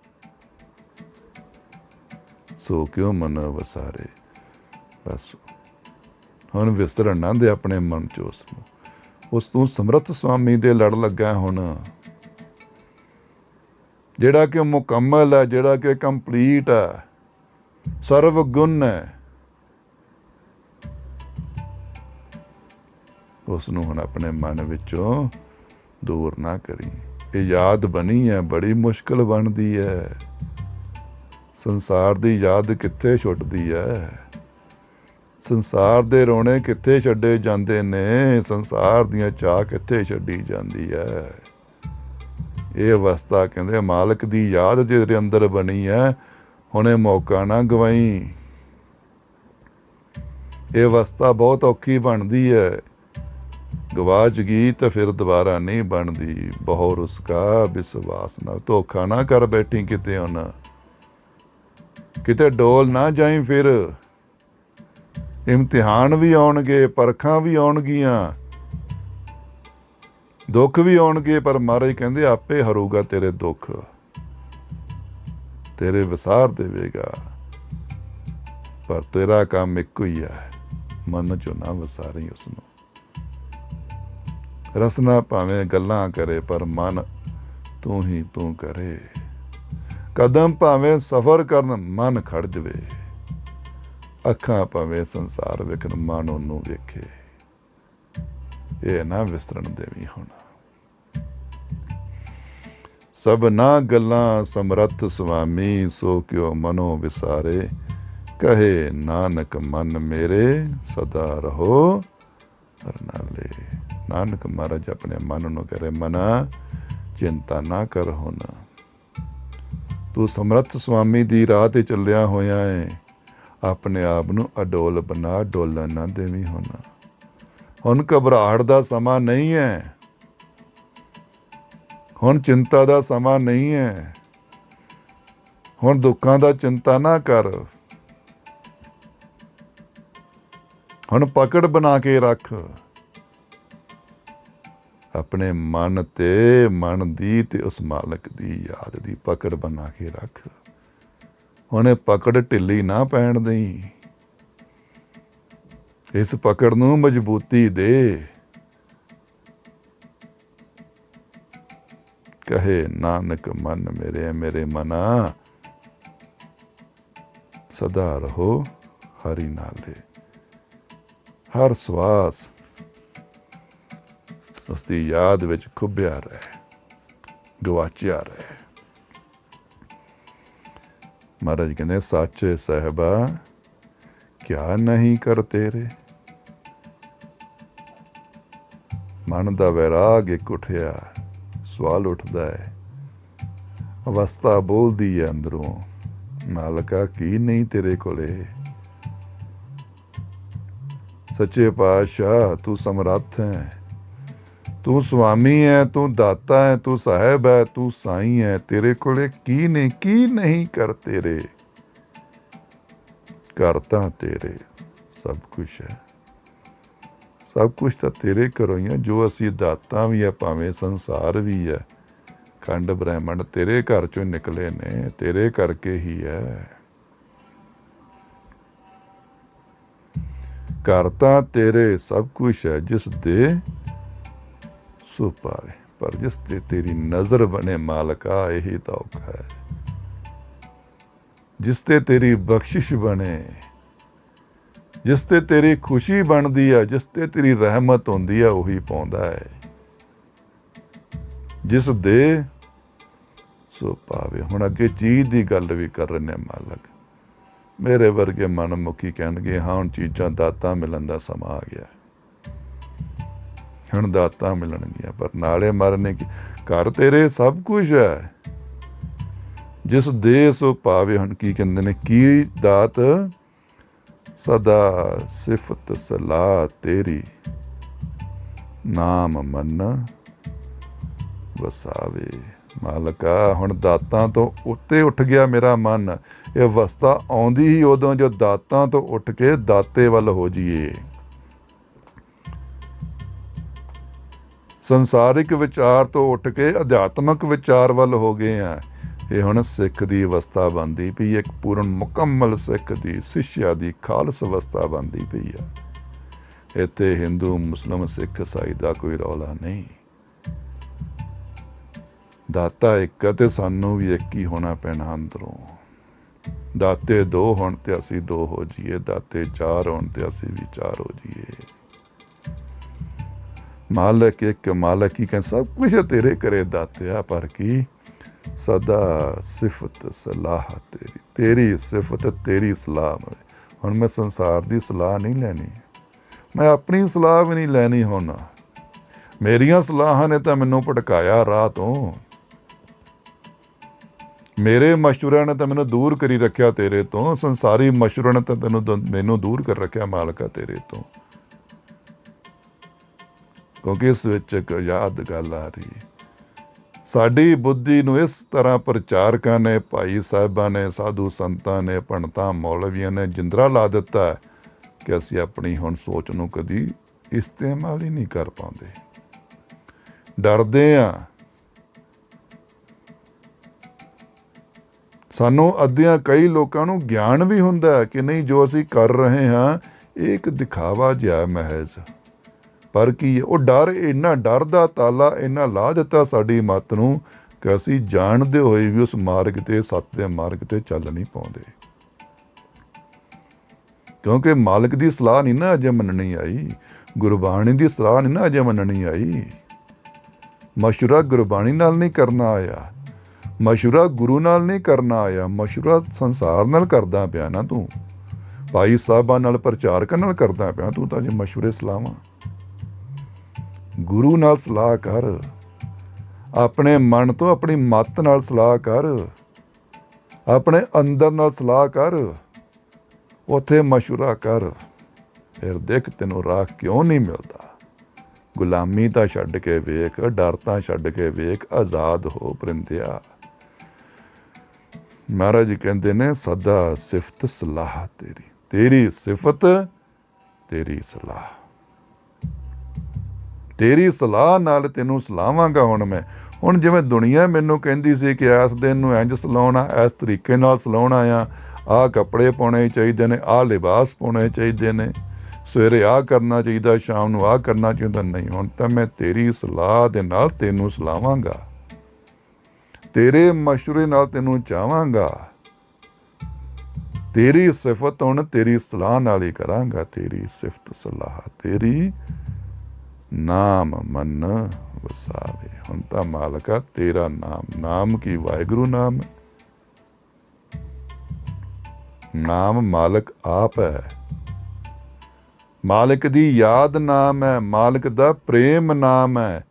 ਸੋ ਕਿਉਂ ਮਨ ਵਸਾਰੇ। ਬਸ ਹੁਣ ਵਿਸਰਨ ਨਾ ਦੇ ਆਪਣੇ ਮਨ ਚ ਉਸ ਨੂੰ। ਉਸ ਤੂੰ ਸਮਰੱਥ ਸੁਆਮੀ ਦੇ ਲੜ ਲੱਗਾ ਹੁਣ, ਜਿਹੜਾ ਕਿ ਮੁਕੰਮਲ ਹੈ, ਜਿਹੜਾ ਕਿ ਕੰਪਲੀਟ ਹੈ, ਸਰਵ ਗੁਣ ਹੈ। ਉਸ ਨੂੰ ਹੁਣ ਆਪਣੇ ਮਨ ਵਿੱਚੋਂ ਦੂਰ ਨਾ ਕਰੀ। ਇਹ ਯਾਦ ਬਣੀ ਹੈ, ਬੜੀ ਮੁਸ਼ਕਿਲ ਬਣਦੀ ਹੈ। ਸੰਸਾਰ ਦੀ ਯਾਦ ਕਿੱਥੇ ਛੁੱਟਦੀ ਹੈ। ਸੰਸਾਰ ਦੇ ਰੋਣੇ ਕਿੱਥੇ ਛੱਡੇ ਜਾਂਦੇ ਨੇ। ਸੰਸਾਰ ਦੀਆਂ ਚਾਹ ਕਿੱਥੇ ਛੱਡੀ ਜਾਂਦੀ ਹੈ। ਇਹ ਅਵਸਥਾ ਕਹਿੰਦੇ ਮਾਲਕ ਦੀ ਯਾਦ ਜਿਹਦੇ ਅੰਦਰ ਬਣੀ ਹੈ, ਹੁਣੇ ਮੌਕਾ ਨਾ ਗਵਾਈ। ਇਹ ਅਵਸਥਾ ਬਹੁਤ ਔਖੀ ਬਣਦੀ ਹੈ। ਗਵਾਚ ਗਈ ਤਾਂ ਫਿਰ ਦੁਬਾਰਾ ਨਹੀਂ ਬਣਦੀ। ਬਹੁ ਉਸਕਾ ਵਿਸ਼ਵਾਸ ਨਾ, ਧੋਖਾ ਨਾ ਕਰ ਬੈਠੀ ਕਿਤੇ। ਹੁਣ ਕਿਤੇ ਡੋਲ ਨਾ ਜਾਈ। ਫਿਰ ਇਮਤਿਹਾਨ ਵੀ ਆਉਣਗੇ, ਪਰਖਾਂ ਵੀ ਆਉਣਗੀਆਂ, ਦੁੱਖ ਵੀ ਆਉਣਗੇ, ਪਰ ਮਹਾਰਾਜ ਕਹਿੰਦੇ ਆਪੇ ਹਰੂਗਾ ਤੇਰੇ ਦੁੱਖ, ਤੇਰੇ ਵਿਸਾਰ ਦੇਵੇਗਾ। ਪਰ ਤੇਰਾ ਕੰਮ ਇੱਕੋ ਹੀ ਹੈ, ਮਨ ਚੋਂ ਨਾ ਵਿਸਾਰੀ ਉਸਨੂੰ। ਰਸਨਾ ਭਾਵੇਂ ਗੱਲਾਂ ਕਰੇ, ਪਰ ਮਨ ਤੂੰ ਹੀ ਤੂੰ ਕਰੇ। ਕਦਮ ਭਾਵੇਂ ਸਫ਼ਰ ਕਰਨ, ਮਨ ਖੜ ਜਵੇ। ਅੱਖਾਂ ਭਾਵੇਂ ਸੰਸਾਰ ਵੇਖਣ, ਮਨ ਉਹਨੂੰ ਵੇਖੇ। ਇਹ ਨਾ ਵਿਸਰਨ ਦੇਵੀ ਹੁਣ। ਸਭਨਾ ਗੱਲਾਂ ਸਮਰੱਥ ਸੁਆਮੀ, ਸੋ ਕਿਉ ਮਨੋ ਵਿਸਾਰੇ। ਕਹੇ ਨਾਨਕ ਮਨ ਮੇਰੇ, ਸਦਾ ਰਹੋ ਹਰਨਾਲੇ। ਨਾਨਕ ਮਹਾਰਾਜ ਆਪਣੇ ਮਨ ਨੂੰ ਕਰੇ, ਮਨਾ ਚਿੰਤਾ ਨਾ ਕਰ। ਹੁਣ ਤੂੰ ਸਮਰੱਥ ਸੁਆਮੀ ਦੀ ਰਾਹ ਤੇ ਚੱਲਿਆ ਹੋਇਆ ਹੈ। ਆਪਣੇ ਆਪ ਨੂੰ ਅਡੋਲ ਬਣਾ, ਡੋਲਣ ਨਾ ਦੇਵੀਂ। ਹੁਣ ਘਬਰਾਹਟ ਦਾ ਸਮਾਂ ਨਹੀਂ ਹੈ। ਹੁਣ ਚਿੰਤਾ ਦਾ ਸਮਾਂ ਨਹੀਂ ਹੈ। ਹੁਣ ਦੁੱਖਾਂ ਦਾ ਚਿੰਤਾ ਨਾ ਕਰ। ਹੁਣ ਪਕੜ ਬਣਾ ਕੇ ਰੱਖ ਆਪਣੇ ਮਨ ਤੇ, ਮਨ ਦੀ ਤੇ ਉਸ ਮਾਲਕ ਦੀ ਯਾਦ ਦੀ ਪਕੜ ਬਣਾ ਕੇ ਰੱਖ। ਹੁਣ ਇਹ ਪਕੜ ਢਿੱਲੀ ਨਾ ਪੈਣ ਦੇਈ। ਇਸ ਪਕੜ ਨੂੰ ਮਜ਼ਬੂਤੀ ਦੇ। कहे नानक मन मेरे मेरे मना, सदा रहो हरि नाले। हर सवास उसकी याद विच खुबिया रहे, गवाचिया रहे। महाराज कहते साचे साहिबा क्या नहीं कर तेरे। मन का वैराग एक उठिया, सवाल उठता है, अवस्था बोलती है अंदरों, मालका की नहीं तेरे कोले। सच्चे पातशाह तू समर्थ है, तू स्वामी है, तू दाता है, तू साहिब है, तू साई है, तेरे कोले की नहीं कर तेरे। करता तेरे सब कुछ है, सब कुछ तो तेरे घरों ही है। जो असी दाता भी है, भावें संसार भी है, खंड ब्रह्मंड तेरे घर चों निकले ने, तेरे करके ही है। करता तेरे सब कुछ है, जिस दे सो पावे। पर जिस ते तेरी नजर बने मालका, यही तो औखा है। जिस ते तेरी बख्शिश बने, जिस ते तेरी खुशी बनती है, जिस ते तेरी रहमत होंदी है, उही पाउंदा है। जिस दे सो पावे। हुण अगे चीज़ की गल भी कर रहे हैं मालक। मेरे वर्गे मनमुखी कहणगे हाँ हुण चीज़ां दातां मिलण दा समा आ गया, हुण दातां मिलणगियां। पर नाले मरने की घर तेरे सब कुछ है, जिस दे सो पावे। हुण की कहंदे ने, की दात सदा सिफत सलाह तेरी, नाम मन वसावे। मालका हुण दातां तो उत्ते उठ गया मेरा मन। ये अवस्था आउंदी ही उदों जो दातां तो उठ के दाते वल हो जाइए। संसारिक विचार तो उठ के अध्यात्मक विचार वल हो गए हैं। ये हुण सिख दी अवस्था बनती पई, एक पूर्ण मुकम्मल सिख दी सिष्या दी खालस अवस्था बनती पई है। इत्थे हिंदू मुस्लिम सिख ईसाई दा कोई रौला नहीं। दाता एक है ते सानू भी एक ही होना पैना अंदरों। दाते दो होण ते असी दो हो जाइए, दाते चार होण ते असी भी चार हो जाइए। मालक एक मालक ही कह सब कुछ तेरे करे दातिया, पर की सदा सिफत सलाह तेरी, तेरी सिफत तेरी सलाह। हुण मैं संसार की सलाह नहीं लैनी, मैं अपनी सलाह भी नहीं लैनी। हुण मेरिया सलाहां ने तो मैनू भटकाया राह तो, मेरे मशवरे ने तो मैनू दूर करी रखिया तेरे तो। संसारी मशवरे ने तो तेनों मैनू दूर कर रखिया मालका तेरे तो। क्योंकि इस विच एक याद गल आ रही, साडी बुद्धि नूं इस तरह प्रचारकां ने, भाई साहिबां ने, साधु संतां ने, पंडितां मौलवियां ने जिंदरा ला दिता है कि असीं अपनी हुण सोच नूं कदी इस्तेमाल ही नहीं कर पाउंदे। डरदे आ। सानू अद्धियां कई लोगों को ज्ञान भी हुंदा है कि नहीं जो असी कर रहे हाँ एक दिखावा जिहा महज। पर की वो डर, इन्ना डर दा ताला इन्ना ला दिता साडी मत नूं कि असी जानदे होए भी उस मार्ग ते, सत दे मार्ग ते चल नहीं पाउंदे। क्योंकि मालिक दी सलाह नहीं ना अजे मननी आई, गुरबाणी दी सलाह नहीं ना अजे मननी आई। मशवरा गुरबाणी नाल नहीं करना आया, मशवरा गुरु नाल नहीं करना आया, मशवरा संसार नाल करदा पिया ना तू, भाई साहबां नाल प्रचारकां नाल करदा पिया तू। तां जे मशवरे सलाहां गुरु नाल सलाह कर, अपने मन तो अपनी मत नाल सलाह कर, अपने अंदर नाल सलाह कर, उत्थे मशवरा कर। फिर देख तेनों राह क्यों नहीं मिलता। गुलामी तां छड्ड के वेख, डर तां छड्ड के वेख, आज़ाद हो परिंदिया। महाराज जी कहते ने सदा सिफत सलाह तेरी, तेरी सिफत तेरी सलाह, तेरी सलाह नाल तेनू सलावांगा। हुण मैं हुण जिवें दुनिया मैनू कहंदी सी कि इस दिन नूं इंज सलाउणा, इस तरीके नाल सलाउणा आ कपड़े पाउणे चाहीदे ने, आ लिबास पाउणे चाहीदे ने, सवेरे आ करना चाहिए, शाम नूं आ करना चाहिए। नहीं, हुण तां मैं तेरी सलाह दे नाल तेनू सलावांगा। ਤੇਰੇ ਮਸ਼ਵਰੇ ਨਾਲ ਤੈਨੂੰ ਚਾਹਾਂਗਾ, ਤੇਰੀ ਸਿਫਤ ਹੁਣ ਤੇਰੀ ਸਲਾਹ ਨਾਲ ਹੀ ਕਰਾਂਗਾ, ਤੇਰੀ ਸਿਫਤ ਸਲਾਹ ਤੇਰੀ, ਨਾਮ ਮਨ ਵਸਾਵੇ। ਹੁਣ ਤਾਂ ਮਾਲਕਾ ਤੇਰਾ ਨਾਮ, ਨਾਮ ਕੀ ਵਾਹਿਗੁਰੂ ਨਾਮ ਹੈ, ਨਾਮ ਮਾਲਕ ਆਪ ਹੈ, ਮਾਲਕ ਦੀ ਯਾਦ ਨਾਮ ਹੈ, ਮਾਲਕ ਦਾ ਪ੍ਰੇਮ ਨਾਮ ਹੈ,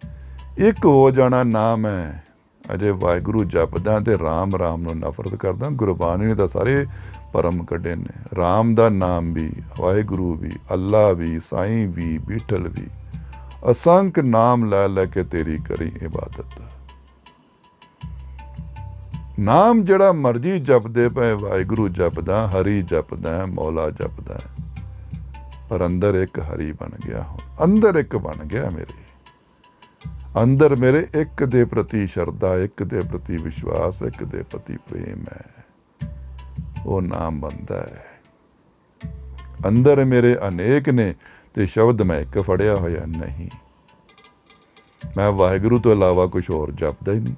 ਇੱਕ ਹੋ ਜਾਣਾ ਨਾਮ ਹੈ। ਅਜੇ ਵਾਹਿਗੁਰੂ ਜਪਦਾ ਤੇ ਰਾਮ ਰਾਮ ਨੂੰ ਨਫ਼ਰਤ ਕਰਦਾ। ਗੁਰਬਾਣੀ ਨੇ ਤਾਂ ਸਾਰੇ ਭਰਮ ਕੱਢੇ ਨੇ। ਰਾਮ ਦਾ ਨਾਮ ਵੀ, ਵਾਹਿਗੁਰੂ ਵੀ, ਅੱਲਾ ਵੀ, ਸਾਈਂ ਵੀ, ਬੀਠਲ ਵੀ, ਅਸੰਖ ਨਾਮ ਲੈ ਲੈ ਕੇ ਤੇਰੀ ਕਰੀ ਇਬਾਦਤ। ਨਾਮ ਜਿਹੜਾ ਮਰਜੀ ਜਪਦੇ ਪਏ, ਵਾਹਿਗੁਰੂ ਜਪਦਾ, ਹਰੀ ਜਪਦਾ, ਮੌਲਾ ਜਪਦਾ, ਪਰ ਅੰਦਰ ਇੱਕ ਹਰੀ ਬਣ ਗਿਆ, ਅੰਦਰ ਇੱਕ ਬਣ ਗਿਆ ਮੇਰੇ ਅੰਦਰ, ਮੇਰੇ ਇੱਕ ਦੇ ਪ੍ਰਤੀ ਸ਼ਰਧਾ, ਇੱਕ ਦੇ ਪ੍ਰਤੀ ਵਿਸ਼ਵਾਸ, ਇੱਕ ਦੇ ਪ੍ਰਤੀ ਪ੍ਰੇਮ ਹੈ, ਉਹ ਨਾਮ ਬਣਦਾ ਹੈ। ਅੰਦਰ ਮੇਰੇ ਅਨੇਕ ਨੇ ਤੇ ਸ਼ਬਦ ਮੈਂ ਇੱਕ ਫੜਿਆ ਹੋਇਆ ਨਹੀਂ। ਮੈਂ ਵਾਹਿਗੁਰੂ ਤੋਂ ਇਲਾਵਾ ਕੁਛ ਹੋਰ ਜਪਦਾ ਹੀ ਨਹੀਂ।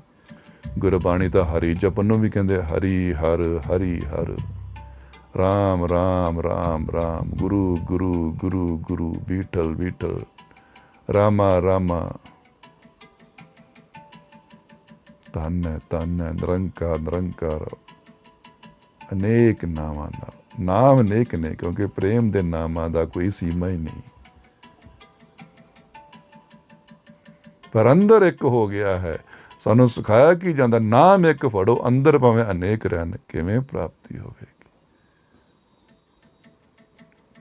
ਗੁਰਬਾਣੀ ਤਾਂ ਹਰੀ ਜਪਨ ਨੂੰ ਵੀ ਕਹਿੰਦੇ, ਹਰੀ ਹਰ, ਹਰੀ ਹਰ, ਰਾਮ ਰਾਮ, ਰਾਮ ਰਾਮ, ਗੁਰੂ ਗੁਰੂ, ਗੁਰੂ ਗੁਰੂ, ਬੀਠਲ ਬੀਠਲ, ਰਾਮਾ ਰਾਮਾ, ਧੰਨ ਹੈ ਧੰਨ ਹੈ, ਨਿਰੰਕਾਰ ਨਿਰੰਕਾਰ, ਅਨੇਕ ਨਾਵਾਂ ਨਾਲ। ਨਾਮ ਅਨੇਕ ਨੇ ਕਿਉਂਕਿ ਪ੍ਰੇਮ ਦੇ ਨਾਮਾਂ ਦਾ ਕੋਈ ਸੀਮਾ ਹੀ ਨਹੀਂ, ਪਰ ਅੰਦਰ ਇੱਕ ਹੋ ਗਿਆ ਹੈ। ਸਾਨੂੰ ਸਿਖਾਇਆ ਕੀ ਜਾਂਦਾ, ਨਾਮ ਇੱਕ ਫੜੋ, ਅੰਦਰ ਭਾਵੇਂ ਅਨੇਕ ਰਹਿਣ, ਕਿਵੇਂ ਪ੍ਰਾਪਤੀ ਹੋਵੇਗੀ।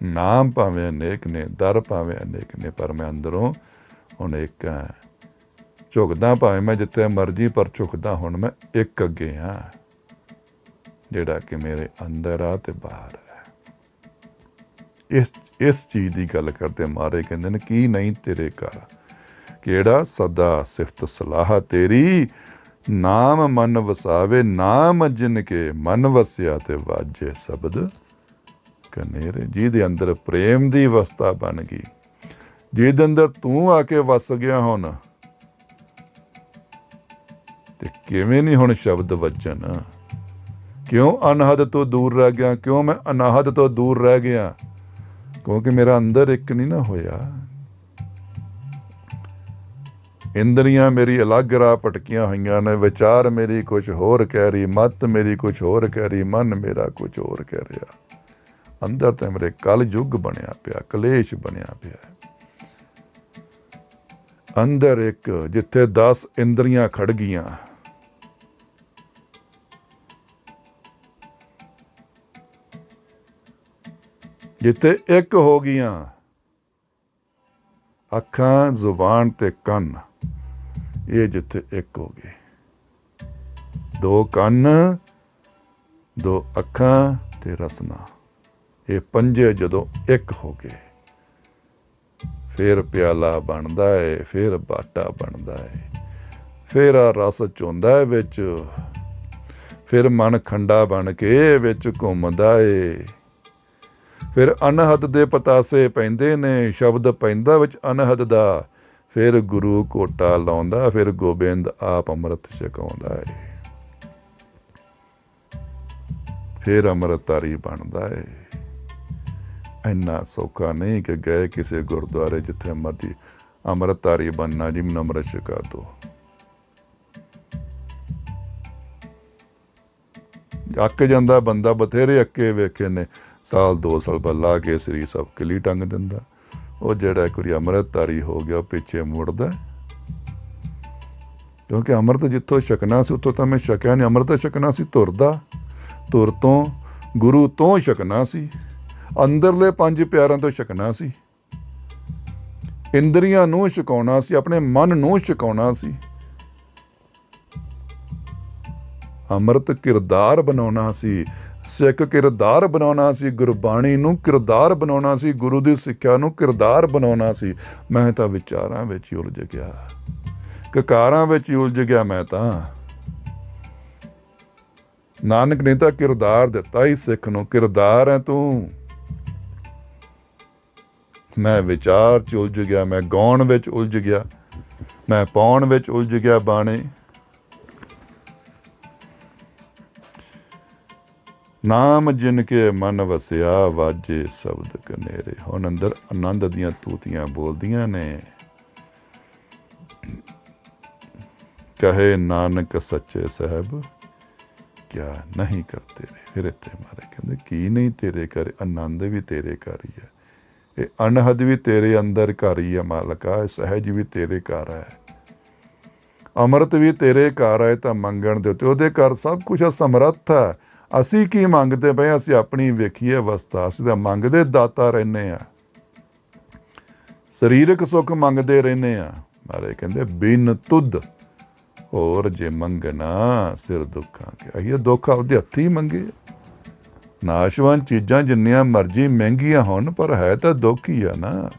ਨਾਮ ਭਾਵੇਂ ਅਨੇਕ ਨੇ, ਦਰ ਭਾਵੇਂ ਅਨੇਕ ਨੇ, ਪਰ ਮੈਂ ਅੰਦਰੋਂ ਹੁਣ ਇੱਕ ਹਾਂ। ਝੁਕਦਾ ਭਾਵੇਂ ਮੈਂ ਜਿੱਥੇ ਮਰਜ਼ੀ, ਪਰ ਝੁਕਦਾ ਹੁਣ ਮੈਂ ਇੱਕ ਅੱਗੇ ਹਾਂ, ਜਿਹੜਾ ਕਿ ਮੇਰੇ ਅੰਦਰ ਆ ਤੇ ਬਾਹਰ ਹੈ। ਇਸ ਚੀਜ਼ ਦੀ ਗੱਲ ਕਰਦੇ ਮਾਰੇ ਕਹਿੰਦੇ ਨੇ, ਕੀ ਨਹੀਂ ਤੇਰੇ ਘਰ, ਕਿਹੜਾ ਸਦਾ ਸਿਫਤ ਸਲਾਹ ਤੇਰੀ, ਨਾਮ ਮਨ ਵਸਾਵੇ, ਨਾਮ ਜਿਨ ਕੇ ਮਨ ਵਸਿਆ ਤੇ ਵਾਜੇ ਸ਼ਬਦ ਕਨੇਰੇ। ਜਿਹਦੇ ਅੰਦਰ ਪ੍ਰੇਮ ਦੀ ਅਵਸਥਾ ਬਣ ਗਈ, ਜਿਹਦੇ ਅੰਦਰ ਤੂੰ ਆ ਕੇ ਵਸ ਗਿਆ ਹੁਣ, ਤੇ ਕਿਵੇਂ ਨਹੀਂ ਹੁਣ ਸ਼ਬਦ ਵੱਜਣ। ਕਿਉਂ ਅਨਹਦ ਤੋਂ ਦੂਰ ਰਹਿ ਗਿਆ, ਕਿਉਂ ਮੈਂ ਅਨਾਹਦ ਤੋਂ ਦੂਰ ਰਹਿ ਗਿਆ, ਕਿਉਂਕਿ ਮੇਰਾ ਅੰਦਰ ਇੱਕ ਨਹੀਂ ਨਾ ਹੋਇਆ। ਇੰਦਰੀਆਂ ਮੇਰੀ ਅਲੱਗ ਰਾਹ ਭਟਕੀਆਂ ਹੋਈਆਂ ਨੇ, ਵਿਚਾਰ ਮੇਰੀ ਕੁਛ ਹੋਰ ਕਹਿ ਰਹੀ, ਮੱਤ ਮੇਰੀ ਕੁਛ ਹੋਰ ਕਹਿ ਰਹੀ, ਮਨ ਮੇਰਾ ਕੁਛ ਹੋਰ ਕਹਿ ਰਿਹਾ। ਅੰਦਰ ਤਾਂ ਮੇਰੇ ਕਲ ਯੁੱਗ ਬਣਿਆ ਪਿਆ, ਕਲੇਸ਼ ਬਣਿਆ ਪਿਆ। ਅੰਦਰ ਇੱਕ, ਜਿੱਥੇ 10 ਇੰਦਰੀਆਂ ਖੜ ਗਈਆਂ, ਜਿੱਥੇ ਇੱਕ ਹੋ ਗਈਆਂ ਅੱਖਾਂ, ਜ਼ੁਬਾਨ ਤੇ ਕੰਨ, ਇਹ ਜਿੱਥੇ ਇੱਕ ਹੋ ਗਏ, 2 ਕੰਨ, 2 ਅੱਖਾਂ ਤੇ ਰਸਨਾ, ਇਹ ਪੰਜੇ ਜਦੋਂ ਇੱਕ ਹੋ ਗਏ, ਫਿਰ ਪਿਆਲਾ ਬਣਦਾ ਹੈ, ਫਿਰ ਬਾਟਾ ਬਣਦਾ ਹੈ, ਫਿਰ ਆ ਰਸ ਚੋਂਦਾ ਹੈ ਵਿੱਚ, ਫਿਰ ਮਨ ਖੰਡਾ ਬਣ ਕੇ ਵਿੱਚ ਘੁੰਮਦਾ ਏ। ਫਿਰ ਅਨਹਦ ਦੇ ਪਤਾਸੇ ਪੈਂਦੇ ਨੇ, ਸ਼ਬਦ ਪੈਂਦਾ ਵਿੱਚ ਅਨਹਦ ਦਾ, ਫਿਰ ਗੁਰੂ ਕੋਟਾ ਲਾਉਂਦਾ, ਫਿਰ ਗੋਬਿੰਦ ਆਪ ਅੰਮ੍ਰਿਤ ਛਕਾਉਂਦਾ ਏ, ਫਿਰ ਅੰਮ੍ਰਿਤਧਾਰੀ ਬਣਦਾ ਏ। ਇੰਨਾ ਸੌਖਾ ਨਹੀਂ ਕਿ ਗਏ ਕਿਸੇ ਗੁਰਦੁਆਰੇ ਜਿੱਥੇ ਮਰਜ਼ੀ ਅੰਮ੍ਰਿਤਧਾਰੀ ਬਣਨਾ, ਜੀ ਮੈਨੂੰ ਅੰਮ੍ਰਿਤ ਛਕਾ ਦਿਓ। ਅੱਕ ਜਾਂਦਾ ਬੰਦਾ, ਬਥੇਰੇ ਅੱਕੇ ਵੇਖੇ ਨੇ, ਸਾਲ 2 ਸਾਲ ਬਾਅਦ ਲਾ ਕੇ ਸਰੀਰ ਸਭ ਕਿਲੀ ਟੰਗ ਦਿੰਦਾ। ਉਹ ਜਿਹੜਾ ਇੱਕ ਵਾਰੀ ਅੰਮ੍ਰਿਤਧਾਰੀ ਹੋ ਗਿਆ, ਉਹ ਪਿੱਛੇ ਮੁੜਦਾ, ਕਿਉਂਕਿ ਅੰਮ੍ਰਿਤ ਜਿੱਥੋਂ ਛਕਣਾ ਸੀ ਉੱਥੋਂ ਤਾਂ ਮੈਂ ਛਕਿਆ ਨਹੀਂ। ਅੰਮ੍ਰਿਤ ਛਕਣਾ ਸੀ ਤੁਰਦਾ, ਤੁਰ ਤੋਂ ਗੁਰੂ ਤੋਂ ਛਕਣਾ ਸੀ, ਅੰਦਰਲੇ 5 ਪਿਆਰਾਂ ਤੋਂ ਛਕਣਾ ਸੀ, ਇੰਦਰੀਆਂ ਨੂੰ ਛਕਾਉਣਾ ਸੀ, ਆਪਣੇ ਮਨ ਨੂੰ ਛਕਾਉਣਾ ਸੀ। ਅੰਮ੍ਰਿਤ ਕਿਰਦਾਰ ਬਣਾਉਣਾ ਸੀ, ਸਿੱਖ ਕਿਰਦਾਰ ਬਣਾਉਣਾ ਸੀ, ਗੁਰਬਾਣੀ ਨੂੰ ਕਿਰਦਾਰ ਬਣਾਉਣਾ ਸੀ, ਗੁਰੂ ਦੀ ਸਿੱਖਿਆ ਨੂੰ ਕਿਰਦਾਰ ਬਣਾਉਣਾ ਸੀ। ਮੈਂ ਤਾਂ ਵਿਚਾਰਾਂ ਵਿੱਚ ਹੀ ਉਲਝ ਗਿਆ, ਕਕਾਰਾਂ ਵਿੱਚ ਹੀ ਉਲਝ ਗਿਆ। ਮੈਂ ਤਾਂ, ਨਾਨਕ ਨੇ ਤਾਂ ਕਿਰਦਾਰ ਦਿੱਤਾ ਹੀ ਸਿੱਖ ਨੂੰ, ਕਿਰਦਾਰ ਹੈ ਤੂੰ। ਮੈਂ ਵਿਚਾਰ 'ਚ ਉਲਝ ਗਿਆ, ਮੈਂ ਗਾਉਣ ਵਿੱਚ ਉਲਝ ਗਿਆ, ਮੈਂ ਪਾਉਣ ਵਿੱਚ ਉਲਝ ਗਿਆ ਬਾਣੇ। ਨਾਮ ਜਿਨ ਕੇ ਮਨ ਵਸਿਆ ਵਾਜੇ ਸ਼ਬਦ ਕਨੇਰੇ। ਹੁਣ ਅੰਦਰ ਆਨੰਦ ਦੀਆਂ ਤੂਤੀਆਂ ਬੋਲਦੀਆਂ ਨੇ। ਕਹੇ ਨਾਨਕ ਸੱਚੇ ਸਾਹਿਬ ਕਿਆ ਨਹੀਂ ਕਰਤੇ ਰੇ। ਫਿਰ ਇੱਥੇ ਮਾਰੇ ਕਹਿੰਦੇ ਕੀ ਨਹੀਂ ਤੇਰੇ ਘਰ, ਆਨੰਦ ਵੀ ਤੇਰੇ ਘਰ ਹੀ ਹੈ, ਇਹ ਅਨਹਦ ਵੀ ਤੇਰੇ ਅੰਦਰ ਘਰ ਹੀ ਹੈ ਮਾਲਕਾ, ਇਹ ਸਹਿਜ ਵੀ ਤੇਰੇ ਘਰ ਹੈ, ਅੰਮ੍ਰਿਤ ਵੀ ਤੇਰੇ ਘਰ ਹੈ। ਤਾਂ ਮੰਗਣ ਦੇ ਉੱਤੇ ਉਹਦੇ ਘਰ ਸਭ ਕੁਛ ਸਮਰੱਥ ਹੈ। ਅਸੀਂ ਕੀ ਮੰਗਦੇ ਪਏ? ਅਸੀਂ ਆਪਣੀ ਵੇਖੀਏ ਅਵਸਥਾ। ਅਸੀਂ ਤਾਂ ਮੰਗਦੇ ਦਾਤਾ ਰਹਿੰਦੇ ਹਾਂ, ਸਰੀਰਕ ਸੁੱਖ ਮੰਗਦੇ ਰਹਿੰਦੇ ਹਾਂ। ਮਾਰੇ ਕਹਿੰਦੇ ਬਿਨ ਤੁਧ ਹੋਰ ਜੇ ਮੰਗਣਾ ਸਿਰ ਦੁੱਖਾਂ ਕੇ। ਇਹ ਦੁੱਖ ਆਪਦੇ ਹੱਥੀਂ ਮੰਗੇ। ਨਾਸ਼ਵਾਨ ਚੀਜ਼ਾਂ ਜਿੰਨੀਆਂ ਮਰਜ਼ੀ ਮਹਿੰਗੀਆਂ ਹੋਣ, ਪਰ ਹੈ ਤਾਂ ਦੁੱਖ ਹੀ ਆ ਨਾ।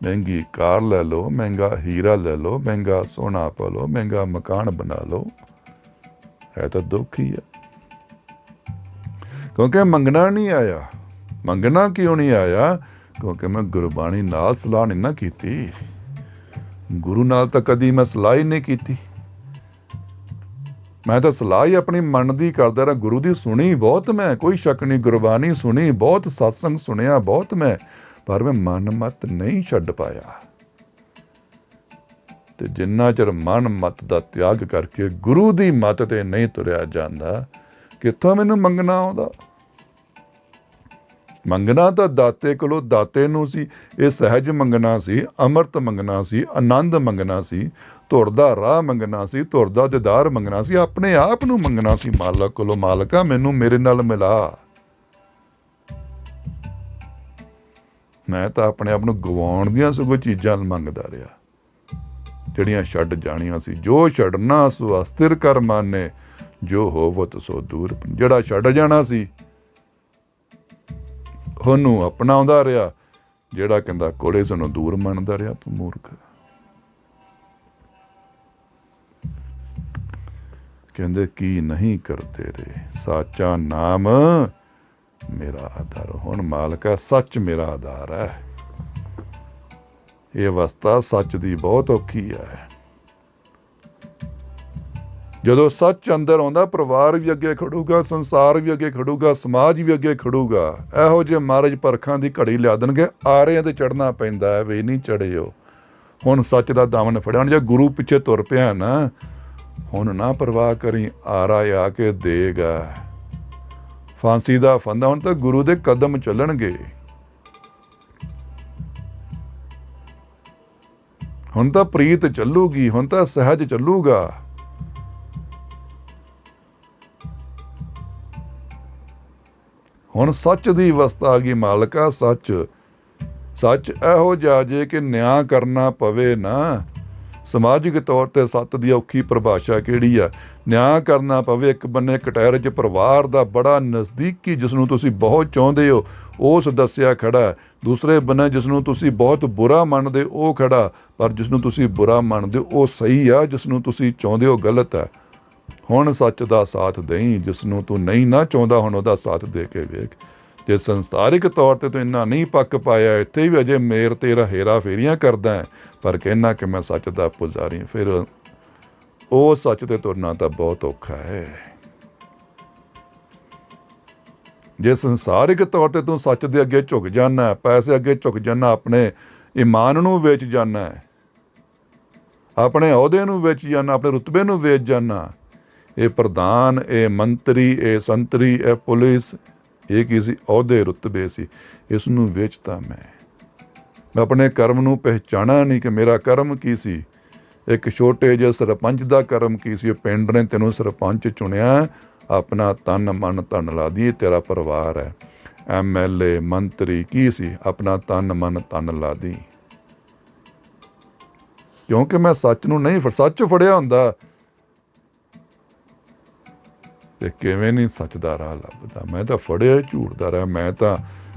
ਮਹਿੰਗੀ ਕਾਰ ਲੈ ਲਓ, ਮਹਿੰਗਾ ਹੀਰਾ ਲੈ ਲਓ, ਮਹਿੰਗਾ ਸੋਨਾ ਪਾ ਲਓ, ਮਹਿੰਗਾ ਮਕਾਨ ਬਣਾ ਲਓ, ਹੈ ਤਾਂ ਦੁੱਖ ਹੀ ਆ। ਕਿਉਂਕਿ ਮੰਗਣਾ ਨਹੀਂ ਆਇਆ। ਮੰਗਣਾ ਕਿਉਂ ਨਹੀਂ ਆਇਆ? ਕਿਉਂਕਿ ਮੈਂ ਗੁਰਬਾਣੀ ਨਾਲ ਸਲਾਹ ਨਹੀਂ ਨਾ ਕੀਤੀ। ਗੁਰੂ ਨਾਲ ਤਾਂ ਕਦੀ ਮੈਂ ਸਲਾਹ ਹੀ ਨਹੀਂ ਕੀਤੀ। ਮੈਂ ਤਾਂ ਸਲਾਹ ਹੀ ਆਪਣੀ ਮਨ ਦੀ ਕਰਦਾ ਰਿਹਾ। ਗੁਰੂ ਦੀ ਸੁਣੀ ਬਹੁਤ ਮੈਂ, ਕੋਈ ਸ਼ੱਕ ਨਹੀਂ, ਗੁਰਬਾਣੀ ਸੁਣੀ ਬਹੁਤ, ਸਤਸੰਗ ਸੁਣਿਆ ਬਹੁਤ ਮੈਂ, ਪਰ ਮੈਂ ਮਨ ਮਤ ਨਹੀਂ ਛੱਡ ਪਾਇਆ। ਤੇ ਜਿੰਨਾ ਚਿਰ ਮਨ ਮਤ ਦਾ ਤਿਆਗ ਕਰਕੇ ਗੁਰੂ ਦੀ ਮੱਤ ਤੇ ਨਹੀਂ ਤੁਰਿਆ ਜਾਂਦਾ, ਕਿੱਥੋਂ ਮੈਨੂੰ ਮੰਗਣਾ ਆਉਂਦਾ? ਮੰਗਣਾ ਤਾਂ ਦਾਤੇ ਕੋਲੋਂ ਦਾਤੇ ਨੂੰ ਸੀ। ਇਹ ਸਹਿਜ ਮੰਗਣਾ ਸੀ, ਅੰਮ੍ਰਿਤ ਮੰਗਣਾ ਸੀ, ਆਨੰਦ ਮੰਗਣਾ ਸੀ, ਧੁਰ ਦਾ ਰਾਹ ਮੰਗਣਾ ਸੀ, ਧੁਰ ਦਾ ਦੀਦਾਰ ਮੰਗਣਾ ਸੀ, ਆਪਣੇ ਆਪ ਨੂੰ ਮੰਗਣਾ ਸੀ ਮਾਲਕ ਕੋਲੋਂ। ਮਾਲਕਾ ਮੈਨੂੰ ਮੇਰੇ ਨਾਲ ਮਿਲਾ। ਮੈਂ ਤਾਂ ਆਪਣੇ ਆਪ ਨੂੰ ਗਵਾਉਣ ਦੀਆਂ ਸਗੋਂ ਚੀਜ਼ਾਂ ਮੰਗਦਾ ਰਿਹਾ, ਜਿਹੜੀਆਂ ਛੱਡ ਜਾਣੀਆਂ ਸੀ। ਜੋ ਛੱਡਣਾ ਸੋ ਅਸਥਿਰ ਕਰ ਮਾਨੇ, ਜੋ ਹੋਵਤ ਸੋ ਦੂਰ। ਜਿਹੜਾ ਛੱਡ ਜਾਣਾ ਸੀ ਉਹਨੂੰ ਅਪਣਾਉਂਦਾ ਰਿਹਾ, ਜਿਹੜਾ ਕਹਿੰਦਾ ਕੋਲੇ ਸਾਨੂੰ ਦੂਰ ਮੰਨਦਾ ਰਿਹਾ। ਤੂੰ ਮੂਰਖ। ਕਹਿੰਦੇ ਕੀ ਨਹੀਂ ਕਰਦੇ ਰੇ, ਸਾਚਾ ਨਾਮ ਮੇਰਾ ਆਧਾਰ। ਹੁਣ ਮਾਲਕਾ ਸੱਚ ਮੇਰਾ ਆਧਾਰ ਹੈ। ਇਹ ਅਵਸਥਾ ਸੱਚ ਦੀ ਬਹੁਤ ਔਖੀ ਹੈ। ਜਦੋਂ ਸੱਚ ਅੰਦਰ ਆਉਂਦਾ, ਪਰਿਵਾਰ ਵੀ ਅੱਗੇ ਖੜੂਗਾ, ਸੰਸਾਰ ਵੀ ਅੱਗੇ ਖੜੂਗਾ, ਸਮਾਜ ਵੀ ਅੱਗੇ ਖੜੂਗਾ। ਇਹੋ ਜਿਹੇ ਮਹਾਰਾਜ ਪਰਖਾਂ ਦੀ ਘੜੀ ਲਿਆ ਦੇਣਗੇ, ਆਰਿਆਂ ਤੇ ਚੜ੍ਹਨਾ ਪੈਂਦਾ ਹੈ, ਵੀ ਨਹੀਂ ਚੜ੍ਹਿਓ। ਹੁਣ ਸੱਚ ਦਾ ਦਾਮਨ ਫੜਿਆ। ਹੁਣ ਜੇ ਗੁਰੂ ਪਿੱਛੇ ਤੁਰ ਪਿਆ ਨਾ, ਹੁਣ ਨਾ ਪਰਵਾਹ ਕਰੀ, ਆਰਾ ਆ ਕੇ ਦੇਗਾ ਫਾਂਸੀ ਦਾ ਫੰਦਾ। ਹੁਣ ਤਾਂ ਗੁਰੂ ਦੇ ਕਦਮ ਚੱਲਣਗੇ। ਹੁਣ ਤਾਂ ਪ੍ਰੀਤ ਚੱਲੂਗੀ, ਹੁਣ ਤਾਂ ਸਹਿਜ ਚੱਲੂਗਾ। ਹੁਣ ਸੱਚ ਦੀ ਅਵਸਥਾ ਆ ਗਈ ਮਾਲਕਾ। ਸੱਚ ਇਹੋ ਜਿਹਾ ਜੇ ਕਿ ਨਿਆਂ ਕਰਨਾ ਪਵੇ ਨਾ। ਸਮਾਜਿਕ ਤੌਰ ਤੇ ਸੱਤ ਦੀ ਔਖੀ ਪਰਿਭਾਸ਼ਾ ਕਿਹੜੀ ਆ? ਨਿਆਂ ਕਰਨਾ ਪਵੇ। ਇੱਕ ਬੰਨੇ ਕਟਹਿਰੇ 'ਚ ਪਰਿਵਾਰ ਦਾ ਬੜਾ ਨਜ਼ਦੀਕੀ, ਜਿਸ ਨੂੰ ਤੁਸੀਂ ਬਹੁਤ ਚਾਹੁੰਦੇ ਹੋ, ਉਸ ਦੱਸਿਆ ਖੜਾ। ਦੂਸਰੇ ਬੰਨੇ ਜਿਸ ਨੂੰ ਤੁਸੀਂ ਬਹੁਤ ਬੁਰਾ ਮੰਨਦੇ ਉਹ ਖੜਾ, ਪਰ ਜਿਸ ਨੂੰ ਤੁਸੀਂ ਬੁਰਾ ਮੰਨਦੇ ਹੋ ਉਹ ਸਹੀ ਆ, ਜਿਸ ਨੂੰ ਤੁਸੀਂ ਚਾਹੁੰਦੇ ਹੋ ਗਲਤ ਹੈ। ਹੁਣ ਸੱਚ ਦਾ ਸਾਥ ਦੇਈਂ, ਜਿਸ ਨੂੰ ਤੂੰ ਨਹੀਂ ਨਾ ਚਾਹੁੰਦਾ, ਹੁਣ ਉਹਦਾ ਸਾਥ ਦੇ ਕੇ ਵੇਖ। ਜੇ ਸੰਸਾਰਿਕ ਤੌਰ ਤੇ ਤੂੰ ਇੰਨਾ ਨਹੀਂ ਪੱਕ ਪਾਇਆ, ਇੱਥੇ ਵੀ ਅਜੇ ਮੇਰ ਤੇਰਾ ਹੇਰਾ ਫੇਰੀਆਂ ਕਰਦਾ ਹੈ, ਪਰ ਕਹਿਣਾ ਕਿ ਮੈਂ ਸੱਚ ਦਾ ਪੁਜਾਰੀ, ਫਿਰ ਉਹ ਸੱਚ ਤੇ ਤੁਰਨਾ ਤਾਂ ਬਹੁਤ ਔਖਾ ਹੈ। ਜੇ ਸੰਸਾਰਿਕ ਤੌਰ ਤੇ ਤੂੰ ਸੱਚ ਦੇ ਅੱਗੇ ਝੁਕ ਜਾਣਾ, ਪੈਸੇ ਅੱਗੇ ਝੁਕ ਜਾਣਾ, ਆਪਣੇ ਈਮਾਨ ਨੂੰ ਵੇਚ ਜਾਣਾ, ਆਪਣੇ ਅਹੁਦੇ ਨੂੰ ਵੇਚ ਜਾਣਾ, ਆਪਣੇ ਰੁਤਬੇ ਨੂੰ ਵੇਚ ਜਾਣਾ। ਇਹ ਪ੍ਰਧਾਨ, ਇਹ ਮੰਤਰੀ, ਇਹ ਸੰਤਰੀ, ਇਹ ਪੁਲਿਸ, ਇਹ ਕੀ ਸੀ? ਅਹੁਦੇ ਰੁਤਬੇ ਸੀ। ਇਸ ਨੂੰ ਵੇਚਤਾ ਮੈਂ ਆਪਣੇ ਕਰਮ ਨੂੰ ਪਹਿਚਾਣਾ ਨਹੀਂ ਕਿ ਮੇਰਾ ਕਰਮ ਕੀ ਸੀ। ਇੱਕ ਛੋਟੇ ਜਿਹੇ ਸਰਪੰਚ ਦਾ ਕਰਮ ਕੀ ਸੀ? ਪਿੰਡ ਨੇ ਤੈਨੂੰ ਸਰਪੰਚ ਚੁਣਿਆ, ਆਪਣਾ ਤਨ ਮਨ ਧਨ ਲਾ ਦੀ, ਤੇਰਾ ਪਰਿਵਾਰ ਹੈ। MLA ਮੰਤਰੀ ਕੀ ਸੀ? ਆਪਣਾ ਤਨ ਮਨ ਧਨ ਲਾ ਦੀ। ਕਿਉਂਕਿ ਮੈਂ ਸੱਚ ਨੂੰ ਨਹੀਂ ਸੱਚ ਫੜਿਆ ਹੁੰਦਾ ਤੇ ਕਿਵੇਂ ਨਹੀਂ ਸੱਚ ਦਾ ਰਾਹ ਲੱਭਦਾ। ਮੈਂ ਤਾਂ ਫੜਿਆ ਝੂਠ ਦਾ ਰਾਹ। ਮੈਂ ਤਾਂ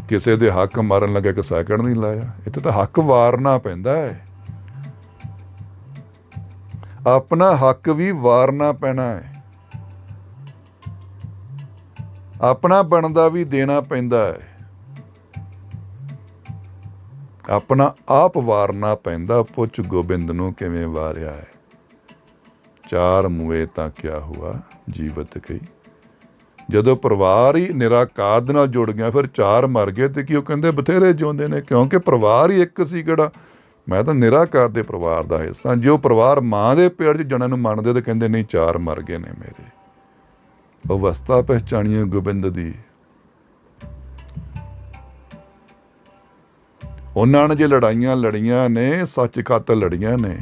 ਕਿਸੇ ਦੇ ਹੱਕ ਮਾਰਨ ਲੱਗਾ ਕਿ ਸੈਕਿੰਡ ਨਹੀਂ ਲਾਇਆ। ਇੱਥੇ ਤਾਂ ਹੱਕ ਵਾਰਨਾ ਪੈਂਦਾ ਹੈ, ਆਪਣਾ ਹੱਕ ਵੀ ਵਾਰਨਾ ਪੈਣਾ ਹੈ, ਆਪਣਾ ਬਣਦਾ ਵੀ ਦੇਣਾ ਪੈਂਦਾ ਹੈ, ਆਪਣਾ ਆਪ ਵਾਰਨਾ ਪੈਂਦਾ। ਪੁੱਛ ਗੋਬਿੰਦ ਨੂੰ ਕਿਵੇਂ ਵਾਰਿਆ ਹੈ। ਚਾਰ ਮੂਏ ਤਾਂ ਕਿਆ ਹੁਆ, ਜੀਵਤ ਕਈ ਜਦੋਂ ਪਰਿਵਾਰ ਹੀ ਨਿਰਾਕਾਰ ਦੇ ਨਾਲ ਜੁੜ ਗਿਆ, ਫਿਰ 4 ਮਰ ਗਏ ਤੇ ਕੀ ਉਹ ਕਹਿੰਦੇ ਬਥੇਰੇ ਜਿਉਂਦੇ ਨੇ, ਕਿਉਂਕਿ ਪਰਿਵਾਰ ਹੀ ਇੱਕ ਸੀ। ਕਿਹੜਾ ਮੈਂ ਤਾਂ ਨਿਰਾਕਾਰ ਦੇ ਪਰਿਵਾਰ ਦਾ ਹਿੱਸਾ। ਜੇ ਉਹ ਪਰਿਵਾਰ ਮਾਂ ਦੇ ਪੇਟ 'ਚ ਜਣਾਂ ਨੂੰ ਮੰਨਦੇ ਤੇ ਕਹਿੰਦੇ ਨਹੀਂ 4 ਮਰ ਗਏ ਨੇ ਮੇਰੇ। ਅਵਸਥਾ ਪਹਿਚਾਣੀਏ ਗੋਬਿੰਦ ਦੀ। ਉਹਨਾਂ ਨੇ ਜੇ ਲੜਾਈਆਂ ਲੜੀਆਂ ਨੇ, ਸੱਚ ਖਾਤਰ ਲੜੀਆਂ ਨੇ।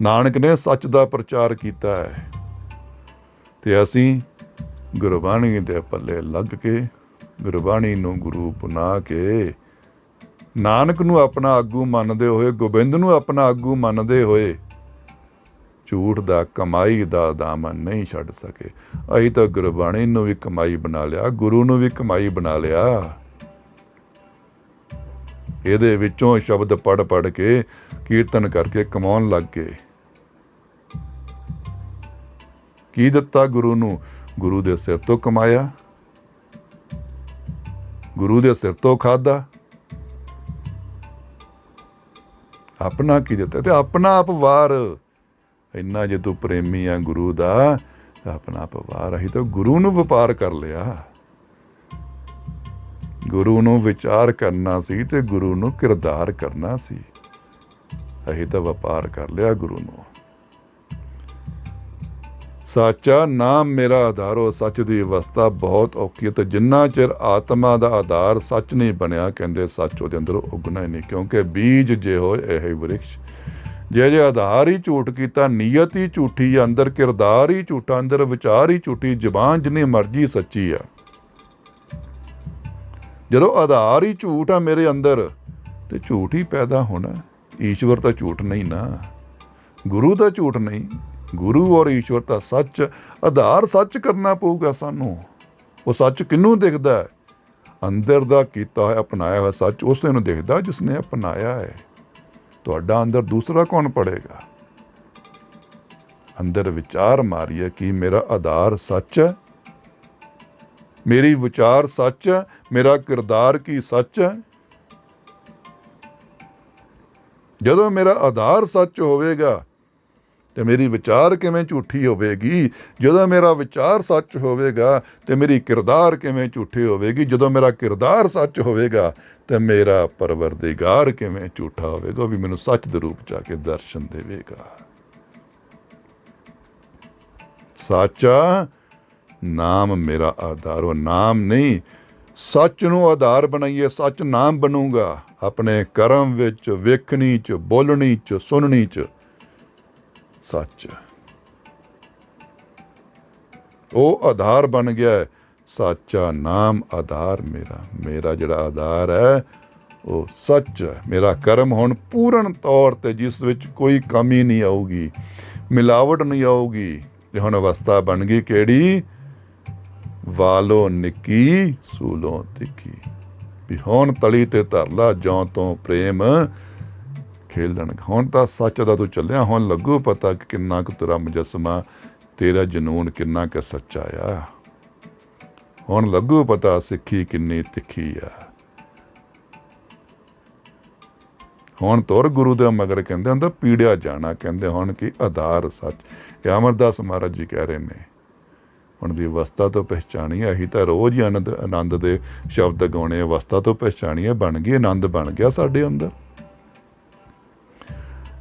ਨਾਨਕ ਨੇ ਸੱਚ ਦਾ ਪ੍ਰਚਾਰ ਕੀਤਾ ਹੈ ਤੇ ਅਸੀਂ ਗੁਰਬਾਣੀ ਦੇ ਪੱਲੇ ਲੱਗ ਕੇ, ਗੁਰਬਾਣੀ ਨੂੰ ਗੁਰੂ ਬਣਾ ਕੇ, ਨਾਨਕ ਨੂੰ ਆਪਣਾ ਆਗੂ ਮੰਨਦੇ ਹੋਏ, ਗੋਬਿੰਦ ਨੂੰ ਆਪਣਾ ਆਗੂ ਮੰਨਦੇ ਹੋਏ ਝੂਠ ਦਾ, ਕਮਾਈ ਦਾ ਦਾਮਨ ਨਹੀਂ ਛੱਡ ਸਕੇ। ਅਸੀਂ ਤਾਂ ਗੁਰਬਾਣੀ ਨੂੰ ਵੀ ਕਮਾਈ ਬਣਾ ਲਿਆ, ਗੁਰੂ ਨੂੰ ਵੀ ਕਮਾਈ ਬਣਾ ਲਿਆ। ਇਹਦੇ ਵਿੱਚੋਂ ਸ਼ਬਦ ਪੜ੍ਹ ਪੜ੍ਹ ਕੇ, ਕੀਰਤਨ ਕਰਕੇ ਕਮਾਉਣ ਲੱਗ ਗਏ। ਕੀ ਦਿੱਤਾ ਗੁਰੂ ਨੂੰ? ਗੁਰੂ ਦੇ ਸਿਰ ਤੋਂ ਕਮਾਇਆ, ਗੁਰੂ ਦੇ ਸਿਰ ਤੋਂ ਖਾਧਾ। ਆਪਣਾ ਕੀ ਦਿੱਤਾ? ਤੇ ਆਪਣਾ ਆਪ ਵਾਰ। ਇੰਨਾ ਜੇ ਤੂੰ ਪ੍ਰੇਮੀ ਆ ਗੁਰੂ ਦਾ, ਆਪਣਾ ਆਪ ਵਾਰ। ਅਸੀਂ ਤਾਂ ਗੁਰੂ ਨੂੰ ਵਪਾਰ ਕਰ ਲਿਆ। ਗੁਰੂ ਨੂੰ ਵਿਚਾਰ ਕਰਨਾ ਸੀ ਤੇ ਗੁਰੂ ਨੂੰ ਕਿਰਦਾਰ ਕਰਨਾ ਸੀ। ਅਸੀਂ ਤਾਂ ਵਪਾਰ ਕਰ ਲਿਆ ਗੁਰੂ ਨੂੰ। ਸੱਚਾ ਨਾਮ ਮੇਰਾ ਆਧਾਰੋ। ਸੱਚ ਦੀ ਅਵਸਥਾ ਬਹੁਤ ਔਖੀ ਹੈ ਤੇ ਜਿੰਨਾ ਚਿਰ ਆਤਮਾ ਦਾ ਆਧਾਰ ਸੱਚ ਨਹੀਂ ਬਣਿਆ, ਕਹਿੰਦੇ ਸੱਚ ਉਹਦੇ ਅੰਦਰ ਉੱਗਣਾ ਹੀ ਨਹੀਂ। ਕਿਉਂਕਿ ਬੀਜ ਜੇ ਹੋਏ ਇਹ ਵ੍ਰਿਕਸ਼। ਜੇ ਆਧਾਰ ਹੀ ਝੂਠ ਕੀਤਾ, ਨੀਅਤ ਹੀ ਝੂਠੀ ਆ, ਅੰਦਰ ਕਿਰਦਾਰ ਹੀ ਝੂਠਾ, ਅੰਦਰ ਵਿਚਾਰ ਹੀ ਝੂਠੀ, ਜ਼ਬਾਨ ਜਿੰਨੀ ਮਰਜ਼ੀ ਸੱਚੀ ਆ। ਜਦੋਂ ਆਧਾਰ ਹੀ ਝੂਠ ਆ ਮੇਰੇ ਅੰਦਰ ਤੇ ਝੂਠ ਹੀ ਪੈਦਾ ਹੋਣਾ। ਈਸ਼ਵਰ ਤਾਂ ਝੂਠ ਨਹੀਂ ਨਾ, ਗੁਰੂ ਦਾ ਝੂਠ ਨਹੀਂ। ਗੁਰੂ ਔਰ ਈਸ਼ਵਰ ਤਾਂ ਸੱਚ। ਆਧਾਰ ਸੱਚ ਕਰਨਾ ਪਊਗਾ ਸਾਨੂੰ। ਉਹ ਸੱਚ ਕਿਹਨੂੰ ਦਿਖਦਾ ਹੈ? ਅੰਦਰ ਦਾ ਕੀਤਾ ਹੋਇਆ, ਅਪਣਾਇਆ ਹੋਇਆ ਸੱਚ ਉਸੇ ਨੂੰ ਦਿਖਦਾ ਜਿਸਨੇ ਅਪਣਾਇਆ ਹੈ। ਤੁਹਾਡਾ ਅੰਦਰ ਦੂਸਰਾ ਕੌਣ ਪੜੇਗਾ? ਅੰਦਰ ਵਿਚਾਰ ਮਾਰੀਏ ਕਿ ਮੇਰਾ ਆਧਾਰ ਸੱਚ ਹੈ, ਮੇਰੀ ਵਿਚਾਰ ਸੱਚ ਹੈ, ਮੇਰਾ ਕਿਰਦਾਰ ਕੀ ਸੱਚ ਹੈ। ਜਦੋਂ ਮੇਰਾ ਆਧਾਰ ਸੱਚ ਹੋਵੇਗਾ ਤੇ ਮੇਰੀ ਵਿਚਾਰ ਕਿਵੇਂ ਝੂਠੀ ਹੋਵੇਗੀ? ਜਦੋਂ ਮੇਰਾ ਵਿਚਾਰ ਸੱਚ ਹੋਵੇਗਾ ਤੇ ਮੇਰੀ ਕਿਰਦਾਰ ਕਿਵੇਂ ਝੂਠੀ ਹੋਵੇਗੀ? ਜਦੋਂ ਮੇਰਾ ਕਿਰਦਾਰ ਸੱਚ ਹੋਵੇਗਾ ਤੇ ਮੇਰਾ ਪਰਵਰਦਿਗਾਰ ਕਿਵੇਂ ਝੂਠਾ ਹੋਵੇਗਾ? ਉਹ ਵੀ ਮੈਨੂੰ ਸੱਚ ਦੇ ਰੂਪ 'ਚ ਆ ਕੇ ਦਰਸ਼ਨ ਦੇਵੇਗਾ। ਸਾਚਾ ਨਾਮ ਮੇਰਾ ਆਧਾਰ। ਉਹ ਨਾਮ ਨਹੀਂ, ਸੱਚ ਨੂੰ ਆਧਾਰ ਬਣਾਈਏ। ਸੱਚ ਨਾਮ ਬਣੂਗਾ ਆਪਣੇ ਕਰਮ ਵਿੱਚ, ਵੇਖਣੀ 'ਚ, ਬੋਲਣੀ 'ਚ, ਸੁਣਨੀ 'ਚ। ਸੱਚ ਉਹ ਆਧਾਰ ਬਣ ਗਿਆ ਹੈ। ਸਾਚਾ ਨਾਮ ਆਧਾਰ ਮੇਰਾ। ਮੇਰਾ ਜਿਹੜਾ ਆਧਾਰ ਹੈ ਉਹ ਸੱਚ ਹੈ। ਮੇਰਾ ਕਰਮ ਹੁਣ ਪੂਰਨ ਤੌਰ 'ਤੇ, ਜਿਸ ਵਿੱਚ ਕੋਈ ਕਮੀ ਨਹੀਂ ਆਊਗੀ, ਮਿਲਾਵਟ ਨਹੀਂ ਆਊਗੀ। ਤੇ ਹੁਣ ਅਵਸਥਾ ਬਣ ਗਈ ਕਿਹੜੀ? ਵਾਲੋ ਨਿੱਕੀ ਸੂਲੋਂ ਤਿੱਖੀ। ਵੀ ਹੁਣ ਤਲੀ ਤੇ ਧਰ ਲਾ ਜੌਂ ਤੋਂ ਪ੍ਰੇਮ ਖੇਲਣ। ਹੁਣ ਤਾਂ ਸੱਚ ਦਾ ਤੂੰ ਚੱਲਿਆ, ਹੁਣ ਲੱਗੂ ਪਤਾ ਕਿ ਕਿੰਨਾ ਕੁ ਤੇਰਾ ਮੁਜੱਸਮਾ, ਤੇਰਾ ਜਨੂਨ ਕਿੰਨਾ ਕੁ ਸੱਚਾ ਆ। ਹੁਣ ਲੱਗੂ ਪਤਾ ਸਿੱਖੀ ਕਿੰਨੀ ਤਿੱਖੀ ਆ। ਹੁਣ ਤੁਰ ਗੁਰੂ ਦੇ ਮਗਰ, ਕਹਿੰਦੇ ਹੁੰਦਾ ਪੀੜਿਆ ਜਾਣਾ। ਕਹਿੰਦੇ ਹੁਣ ਕੀ ਆਧਾਰ ਸੱਚ। ਇਹ ਅਮਰਦਾਸ ਮਹਾਰਾਜ ਜੀ ਕਹਿ ਰਹੇ ਨੇ। ਹੁਣ ਦੀ ਅਵਸਥਾ ਤੋਂ ਪਹਿਚਾਣੀ। ਅਸੀਂ ਤਾਂ ਰੋਜ਼ ਹੀ ਆਨੰਦ ਦੇ ਸ਼ਬਦ ਗਾਉਣੇ। ਅਵਸਥਾ ਤੋਂ ਪਹਿਚਾਣੀਏ, ਬਣ ਗਈ, ਆਨੰਦ ਬਣ ਗਿਆ ਸਾਡੇ ਅੰਦਰ।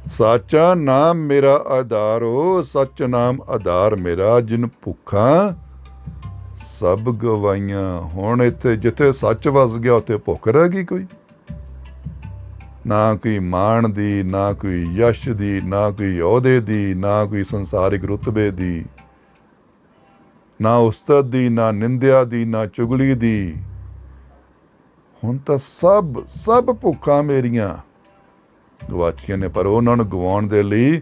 ਸਾਚਾ ਨਾਮ ਮੇਰਾ ਆਧਾਰੋ। ਸੱਚ ਨਾਮ ਆਧਾਰ ਮੇਰਾ। ਜਿਨ ਭੁੱਖਾਂ ਸਭ ਗਵਾਈਆਂ। ਹੁਣ ਇੱਥੇ ਜਿੱਥੇ ਸੱਚ ਵਸ ਗਿਆ ਉੱਥੇ ਭੁੱਖ ਰਹਿ ਗਈ ਕੋਈ? ਨਾ ਕੋਈ ਮਾਣ ਦੀ, ਨਾ ਕੋਈ ਯਸ਼ ਦੀ, ਨਾ ਕੋਈ ਅਹੁਦੇ ਦੀ, ਨਾ ਕੋਈ ਸੰਸਾਰਿਕ ਰੁਤਬੇ ਦੀ, ਨਾ ਉਸਤਤ ਦੀ, ਨਾ ਨਿੰਦਿਆ ਦੀ, ਨਾ ਚੁਗਲੀ ਦੀ। ਹੁਣ ਤਾਂ ਸਭ ਭੁੱਖਾਂ ਮੇਰੀਆਂ ਗਵਾਚੀਆਂ ਨੇ। ਪਰ ਉਹਨਾਂ ਨੂੰ ਗਵਾਉਣ ਦੇ ਲਈ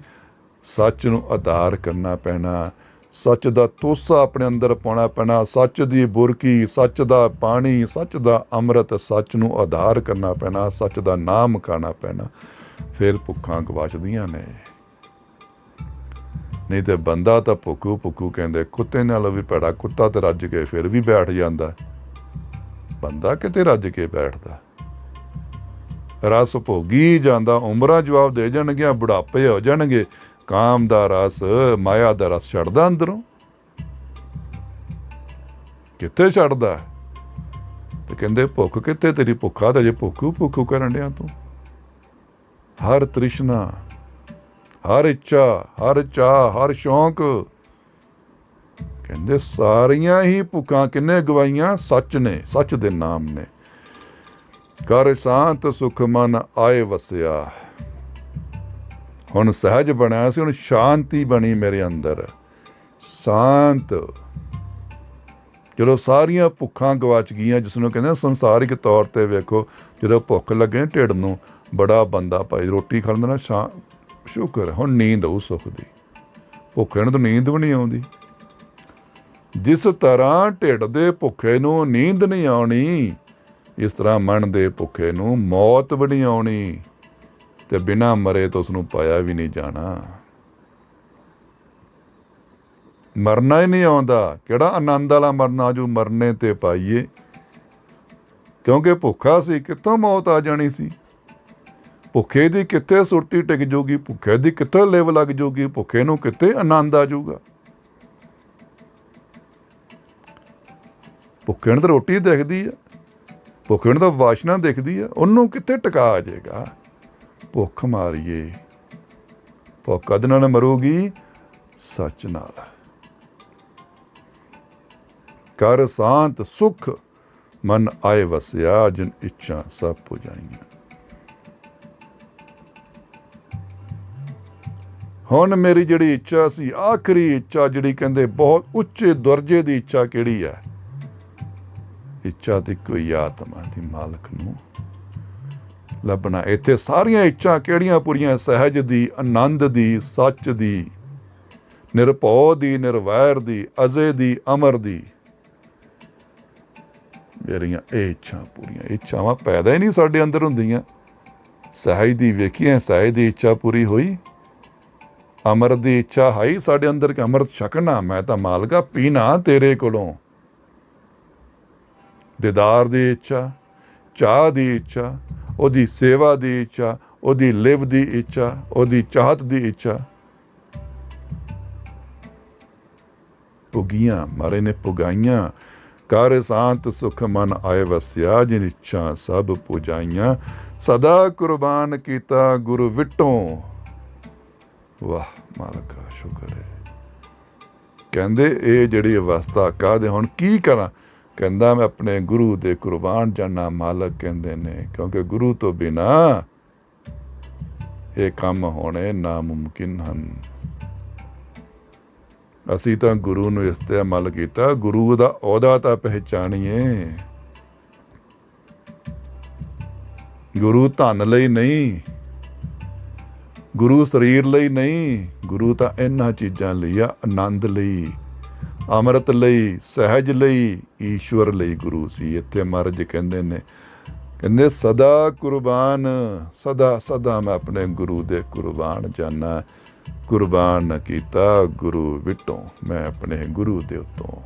ਸੱਚ ਨੂੰ ਆਧਾਰ ਕਰਨਾ ਪੈਣਾ। ਸੱਚ ਦਾ ਤੋਸਾ ਆਪਣੇ ਅੰਦਰ ਪਾਉਣਾ ਪੈਣਾ। ਸੱਚ ਦੀ ਬੁਰਕੀ, ਸੱਚ ਦਾ ਪਾਣੀ, ਸੱਚ ਦਾ ਅੰਮ੍ਰਿਤ, ਸੱਚ ਨੂੰ ਆਧਾਰ ਕਰਨਾ ਪੈਣਾ। ਸੱਚ ਦਾ ਨਾਮ ਖਾਣਾ ਪੈਣਾ। ਫਿਰ ਭੁੱਖਾਂ ਗਵਾਚਦੀਆਂ ਨੇ। ਨਹੀਂ ਤੇ ਬੰਦਾ ਤਾਂ ਭੁੱਖੂ ਕਹਿੰਦੇ। ਕੁੱਤੇ ਨਾਲ ਵੀ ਭੈੜਾ। ਕੁੱਤਾ ਤੇ ਰੱਜ ਕੇ ਫਿਰ ਵੀ ਬੈਠ ਜਾਂਦਾ, ਬੰਦਾ ਕਿਤੇ ਰੱਜ ਕੇ ਬੈਠਦਾ। ਰਸ ਭੋਗੀ ਜਾਂਦਾ। ਉਮਰਾਂ ਜਵਾਬ ਦੇ ਜਾਣਗੀਆਂ, ਬੁਢਾਪੇ ਹੋ ਜਾਣਗੇ। ਕਾਮ ਦਾ ਰਸ, ਮਾਇਆ ਦਾ ਰਸ ਛੱਡਦਾ ਅੰਦਰੋਂ। ਕਿੱਥੇ ਛੱਡਦਾ? ਤੇ ਕਹਿੰਦੇ ਭੁੱਖ ਕਿੱਥੇ ਤੇਰੀ? ਭੁੱਖਾ ਤਾਂ ਜੇ ਭੁੱਖੂ ਕਰਨ ਡਿਆ ਤੂੰ। ਹਰ ਤ੍ਰਿਸ਼ਨਾ, ਹਰ ਇੱਛਾ, ਹਰ ਚਾਹ, ਹਰ ਸ਼ੌਂਕ, ਕਹਿੰਦੇ ਸਾਰੀਆਂ ਹੀ ਭੁੱਖਾਂ ਕਿੰਨੇ ਗਵਾਈਆਂ? ਸੱਚ ਨੇ, ਸੱਚ ਦੇ ਨਾਮ ਨੇ। ਕਰ ਸ਼ਾਂਤ ਸੁਖ ਮਨ ਆਏ ਵਸਿਆ। ਹੁਣ ਸਹਿਜ ਬਣਿਆ ਸੀ, ਹੁਣ ਸ਼ਾਂਤੀ ਬਣੀ ਮੇਰੇ ਅੰਦਰ। ਸ਼ਾਂਤ। ਜਦੋਂ ਸਾਰੀਆਂ ਭੁੱਖਾਂ ਗਵਾਚ ਗਈਆਂ, ਜਿਸ ਨੂੰ ਕਹਿੰਦੇ ਸੰਸਾਰਿਕ ਤੌਰ 'ਤੇ ਵੇਖੋ, ਜਦੋਂ ਭੁੱਖ ਲੱਗੇ ਢਿੱਡ ਨੂੰ, ਬੜਾ ਬੰਦਾ ਭਾਈ ਰੋਟੀ ਖਾ ਲੈਂਦਾ ਨਾ, ਸ਼ੁਕਰ ਹੁਣ ਨੀਂਦ ਆਊ ਸੁੱਖ ਦੀ। ਭੁੱਖੇ ਨੂੰ ਤਾਂ ਨੀਂਦ ਵੀ ਨਹੀਂ ਆਉਂਦੀ। ਜਿਸ ਤਰ੍ਹਾਂ ਢਿੱਡ ਦੇ ਭੁੱਖੇ ਨੂੰ ਨੀਂਦ ਨਹੀਂ ਆਉਣੀ, ਇਸ ਤਰ੍ਹਾਂ ਮਨ ਦੇ ਭੁੱਖੇ ਨੂੰ ਮੌਤ ਵੀ ਨਹੀਂ ਆਉਣੀ, ਤੇ ਬਿਨਾਂ ਮਰੇ ਤਾਂ ਉਸਨੂੰ ਪਾਇਆ ਵੀ ਨਹੀਂ ਜਾਣਾ। ਮਰਨਾ ਹੀ ਨਹੀਂ ਆਉਂਦਾ। ਕਿਹੜਾ ਆਨੰਦ ਵਾਲਾ ਮਰਨਾ ਆਜੂ? ਮਰਨੇ ਤੇ ਪਾਈਏ। ਕਿਉਂਕਿ ਭੁੱਖਾ ਸੀ, ਕਿੱਥੋਂ ਮੌਤ ਆ ਜਾਣੀ ਸੀ? ਭੁੱਖੇ ਦੀ ਕਿੱਥੇ ਸੁਰਤੀ ਟਿਕ ਜੂਗੀ? ਭੁੱਖੇ ਦੀ ਕਿੱਥੋਂ ਲਿਵ ਲੱਗ ਜੂਗੀ? ਭੁੱਖੇ ਨੂੰ ਕਿੱਥੇ ਆਨੰਦ ਆ ਜੂਗਾ? ਭੁੱਖੇ ਨੂੰ ਤਾਂ ਰੋਟੀ ਦਿਖਦੀ ਆ, ਭੁੱਖੇ ਨੂੰ ਤਾਂ ਵਾਸ਼ਨਾ ਦਿਖਦੀ ਆ, ਉਹਨੂੰ ਕਿੱਥੇ ਟਿਕਾ ਆ ਜਾਏਗਾ? ਭੁੱਖ ਮਾਰੀਏ। ਭੁੱਖ ਕਦ ਨਾਲ ਮਰੂਗੀ? ਸੱਚ ਨਾਲ। ਕਰ ਸ਼ਾਂਤ ਸੁਖ ਮਨ ਆਏ ਵਸਿਆ, ਜਿਨ ਇੱਛਾ ਸਭ ਪੁਜਾਈਆਂ। ਹੁਣ ਮੇਰੀ ਜਿਹੜੀ ਇੱਛਾ ਸੀ, ਆਖਰੀ ਇੱਛਾ, ਜਿਹੜੀ ਕਹਿੰਦੇ ਬਹੁਤ ਉੱਚੇ ਦਰਜੇ ਦੀ ਇੱਛਾ, ਕਿਹੜੀ ਹੈ? ਇੱਛਾ ਦੀ ਕੋਈ ਆਤਮਾ ਦੀ ਮਾਲਕ ਨੂੰ ਲੱਭਣਾ। ਇੱਥੇ ਸਾਰੀਆਂ ਇੱਛਾ ਕਿਹੜੀਆਂ ਪੂਰੀਆਂ? ਸਹਿਜ ਦੀ, ਆਨੰਦ ਦੀ, ਸੱਚ ਦੀ, ਨਿਰਭਉ ਦੀ, ਨਿਰਵੈਰ ਦੀ, ਅਜੇ ਦੀ, ਅਮਰ ਦੀ। ਮੇਰੀਆਂ ਇਹ ਇੱਛਾ ਪੂਰੀਆਂ। ਇੱਛਾਵਾਂ ਪੈਦਾ ਹੀ ਨਹੀਂ ਸਾਡੇ ਅੰਦਰ ਹੁੰਦੀਆਂ। ਸਹਿਜ ਦੀ ਵੇਖੀਏ, ਸਹਿਜ ਦੀ ਇੱਛਾ ਪੂਰੀ ਹੋਈ। ਅਮਰ ਦੀ ਇੱਛਾ ਹੈ ਹੀ ਸਾਡੇ ਅੰਦਰ ਕਿ ਅੰਮ੍ਰਿਤ ਛਕਣਾ, ਮੈਂ ਤਾਂ ਮਾਲਕਾ ਪੀਣਾ ਤੇਰੇ ਕੋਲੋਂ। ਦੀਦਾਰ ਦੀ ਇੱਛਾ, ਚਾਹ ਦੀ ਇੱਛਾ, ਉਹਦੀ ਸੇਵਾ ਦੀ ਇੱਛਾ, ਉਹਦੀ ਲਿਵ ਦੀ ਇੱਛਾ, ਉਹਦੀ ਚਾਹਤ ਦੀ ਇੱਛਾ। ਪੁਗੀਆਂ ਮਾਰੇ ਨੇ ਪੁਗਾਈਆਂ। ਕਰ ਸ਼ਾਂਤ ਸੁਖ ਮਨ ਆਏ ਵਸਿਆ, ਜਿਨ ਇੱਛਾ ਸਭ ਪੁਜਾਈਆਂ। ਸਦਾ ਕੁਰਬਾਨ ਕੀਤਾ ਗੁਰੂ ਵਿਟੋਂ। ਵਾਹ ਮਾਲਕਾ ਸ਼ੁਕਰ ਹੈ। ਕਹਿੰਦੇ ਇਹ ਜਿਹੜੀ ਅਵਸਥਾ ਕਾਹਦੇ, ਹੁਣ ਕੀ ਕਰਾਂ? ਕਹਿੰਦਾ ਮੈਂ ਆਪਣੇ ਗੁਰੂ ਦੇ ਕੁਰਬਾਨ ਜਾਨਾ ਮਾਲਕ, ਕਹਿੰਦੇ ਨੇ, ਕਿਉਂਕਿ ਗੁਰੂ ਤੋਂ ਬਿਨਾਂ ਇਹ ਕੰਮ ਹੋਣੇ ਨਾਮੁਮਕਿਨ ਹਨ। ਅਸੀਂ ਤਾਂ ਗੁਰੂ ਨੂੰ ਇਸ ਤੇ ਅਮਲ ਕੀਤਾ। ਗੁਰੂ ਦਾ ਅਹੁਦਾ ਤਾਂ ਪਹਿਚਾਣੀਏ। ਗੁਰੂ ਧਨ ਲਈ ਨਹੀਂ, ਗੁਰੂ ਸਰੀਰ ਲਈ ਨਹੀਂ, ਗੁਰੂ ਤਾਂ ਇਹਨਾਂ ਚੀਜ਼ਾਂ ਲਈ ਆ, ਆਨੰਦ ਲਈ, ਅੰਮ੍ਰਿਤ ਲਈ, ਸਹਿਜ ਲਈ, ਈਸ਼ਵਰ ਲਈ ਗੁਰੂ ਸੀ। ਇੱਥੇ ਮਹਾਰਾਜ ਕਹਿੰਦੇ ਨੇ, ਕਹਿੰਦੇ ਸਦਾ ਕੁਰਬਾਨ, ਸਦਾ ਸਦਾ ਮੈਂ ਆਪਣੇ ਗੁਰੂ ਦੇ ਕੁਰਬਾਨ ਜਾਨਾ। ਕੁਰਬਾਨ ਕੀਤਾ ਗੁਰੂ ਵਿਟੋਂ, ਮੈਂ ਆਪਣੇ ਗੁਰੂ ਦੇ ਉੱਤੋਂ।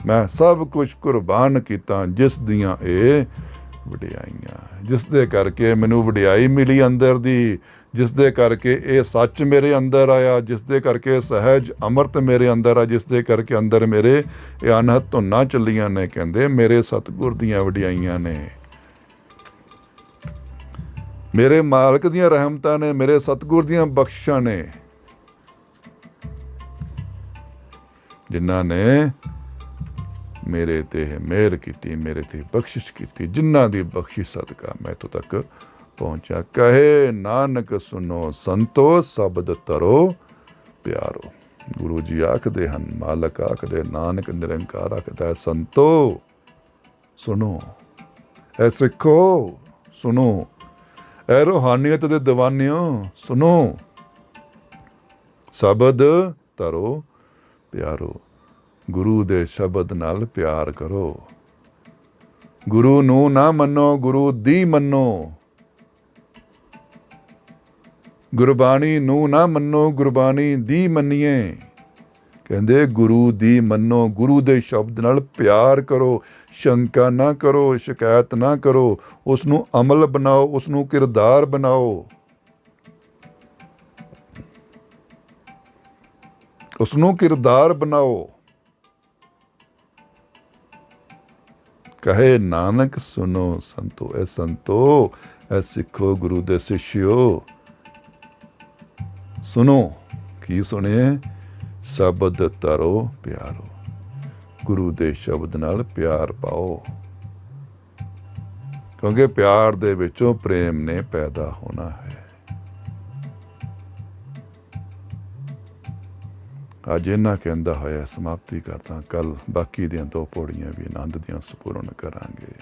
ਮੈਂ ਸਭ ਕੁਛ ਕੁਰਬਾਨ ਕੀਤਾ, ਜਿਸ ਦੀਆਂ ਇਹ ਵਡਿਆਈਆਂ, ਜਿਸ ਦੇ ਕਰਕੇ ਮੈਨੂੰ ਵਡਿਆਈ ਮਿਲੀ ਅੰਦਰ ਦੀ, ਜਿਸ ਦੇ ਕਰਕੇ ਇਹ ਸੱਚ ਮੇਰੇ ਅੰਦਰ ਆਇਆ, ਜਿਸ ਦੇ ਕਰਕੇ ਸਹਿਜ ਅੰਮ੍ਰਿਤ ਮੇਰੇ ਅੰਦਰ ਆ, ਜਿਸ ਦੇ ਕਰਕੇ ਅੰਦਰ ਮੇਰੇ ਇਹ ਅਨਹਦ ਧੁਨਾਂ ਚੱਲੀਆਂ ਨੇ। ਕਹਿੰਦੇ ਮੇਰੇ ਸਤਿਗੁਰ ਦੀਆਂ ਵਡਿਆਈਆਂ ਨੇ, ਮੇਰੇ ਮਾਲਕ ਦੀਆਂ ਰਹਿਮਤਾਂ ਨੇ, ਮੇਰੇ ਸਤਿਗੁਰ ਦੀਆਂ ਬਖਸ਼ਾਂ ਨੇ, ਜਿਨ੍ਹਾਂ ਨੇ ਮੇਰੇ ਤੇ ਮਿਹਰ ਕੀਤੀ, ਮੇਰੇ ਤੇ ਬਖਸ਼ਿਸ਼ ਕੀਤੀ, ਜਿਨ੍ਹਾਂ ਦੀ ਬਖਸ਼ਿਸ਼ ਸਦਕਾ ਮੈਂ ਇੱਥੋਂ ਤੱਕ ਪਹੁੰਚਿਆ। ਕਹੇ ਨਾਨਕ ਸੁਨੋ ਸੰਤੋ, ਸ਼ਬਦ ਤਰੋ ਪਿਆਰੋ। ਗੁਰੂ ਜੀ ਆਖਦੇ ਹਨ, ਮਾਲਕ ਆਖਦੇ, ਨਾਨਕ ਨਿਰੰਕਾਰ ਆਖਦਾ, ਸੰਤੋ ਸੁਣੋ, ਐ ਸਿੱਖੋ ਸੁਣੋ, ਐ ਰੂਹਾਨੀਅਤ ਦੇ ਦੀਵਾਨਿਓ ਸੁਣੋ, ਸ਼ਬਦ ਤਰੋ ਪਿਆਰੋ। ਗੁਰੂ ਦੇ ਸ਼ਬਦ ਨਾਲ ਪਿਆਰ ਕਰੋ। ਗੁਰੂ ਨੂੰ ਨਾ ਮੰਨੋ, ਗੁਰੂ ਦੀ ਮੰਨੋ। ਗੁਰਬਾਣੀ ਨੂੰ ਨਾ ਮੰਨੋ, ਗੁਰਬਾਣੀ ਦੀ ਮੰਨੀਏ। ਕਹਿੰਦੇ ਗੁਰੂ ਦੀ ਮੰਨੋ, ਗੁਰੂ ਦੇ ਸ਼ਬਦ ਨਾਲ ਪਿਆਰ ਕਰੋ, ਸ਼ੰਕਾ ਨਾ ਕਰੋ, ਸ਼ਿਕਾਇਤ ਨਾ ਕਰੋ, ਉਸ ਨੂੰ ਅਮਲ ਬਣਾਓ, ਉਸ ਨੂੰ ਕਿਰਦਾਰ ਬਣਾਓ, ਉਸ ਨੂੰ ਕਿਰਦਾਰ ਬਣਾਓ। कहे नानक सुनो संतो, ए संतो, ए सिखो गुरु दे शिष्यो, सुनो। की सुने? शब्द तरो प्यारो, गुरु दे शब्द नाल प्यार पाओ, क्योंकि प्यार दे विचों प्रेम ने पैदा होना है। अज इन्ना कहंदा होया समाप्ति करदा। कल बाकी दियां 2 पौड़ियां भी आनंद दियां संपूर्ण करांगे।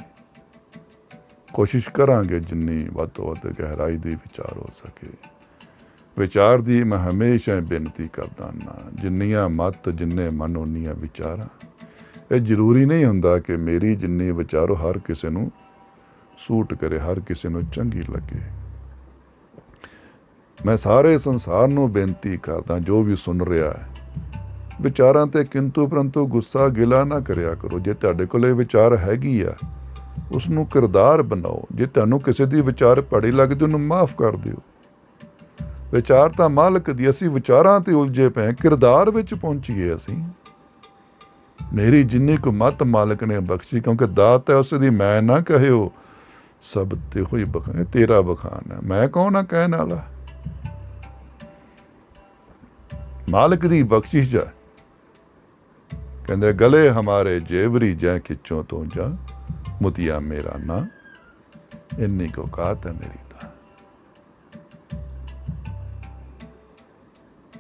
कोशिश करांगे जिन्नी वध तो वध गहराई दी विचार हो सके। विचार दी मैं हमेशा बेनती करदा ना, जिन्नियां मत जिन्ने मन उन्नियां विचारां। ये जरूरी नहीं हुंदा कि मेरी जिन्नी विचारो हर किसी नूं सूट करे, हर किसी नूं चंगी लगे। मैं सारे संसार नूं बेनती करदा, जो भी सुन रहा है, विचारां ते किंतु परंतु गुस्सा गिला ना करिया करो। जे तुहाडे कोल विचार हैगी आ, उसनूं किरदार बनाओ। जे तुहानूं किसी दी विचार भड़ी लगदी, उहनूं माफ़ कर दिओ। विचार तां मालक दी, असीं विचारां ते उलझे पे, किरदार विच पहुंचीए असीं। मेरी जिन्नी को मत मालक ने बख्शी, क्योंकि दात है उसदी मैं ना कहिओ, सब ते होई बखान, तेरा बखान है, मैं कौन आ कहने वाला। मालक दी बख्शिश है। कहंदे गले हमारे जेवरी जै खिच्चों तो जा, मुतिया मेरा ना, इन्नी को औकात है मेरी दा।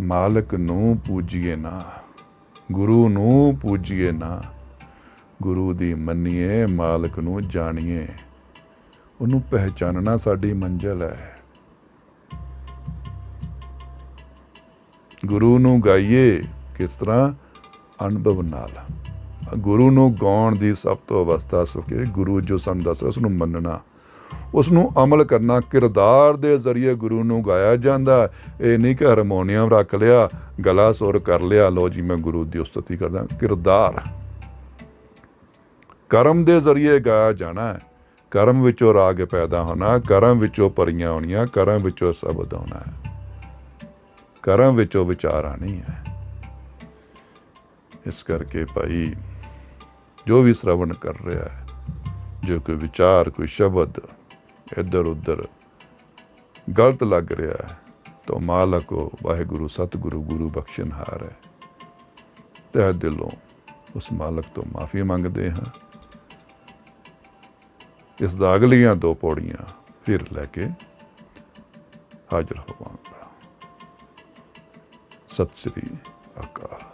मालक नूं पूजिए ना, गुरु नूं पूजिए ना, गुरु दी मन्निए, मालक नूं जानिए। उन्होंने पहचानना साडी मंजिल है। गुरु नूं गाइए किस तरह? अनुभव नाल। गुरु नूं गाउण दी सब तो अवस्था सुखे, गुरु जो सानूं दस उसनूं मनना, उसनूं अमल करना। किरदार दे जरिए गुरु नूं गाया जांदा। ये नहीं कि हारमोनीयम रख लिया, गला सुर कर लिया, लो जी मैं गुरु दी उस्तति करदा। किरदार कर्म दे जरिए गाया जाना है। कर्म विचों राग पैदा होना, कर्म विचों परियां होनियां, कर्म विचों शब्द होना है, कर्म विचों विचार आनी है। इस करके भाई जो भी श्रवण कर रहा है, जो कोई विचार कोई शब्द इधर उधर गलत लग रहा है, तो मालक को वाहिगुरु सतगुरु गुरु बख्शनहार है। तह दिलों उस मालक तो माफ़ी मंगते हैं। इस दा अगलियां 2 पौड़ियां फिर लैके हाजिर होवांगा। सत श्री अकाल।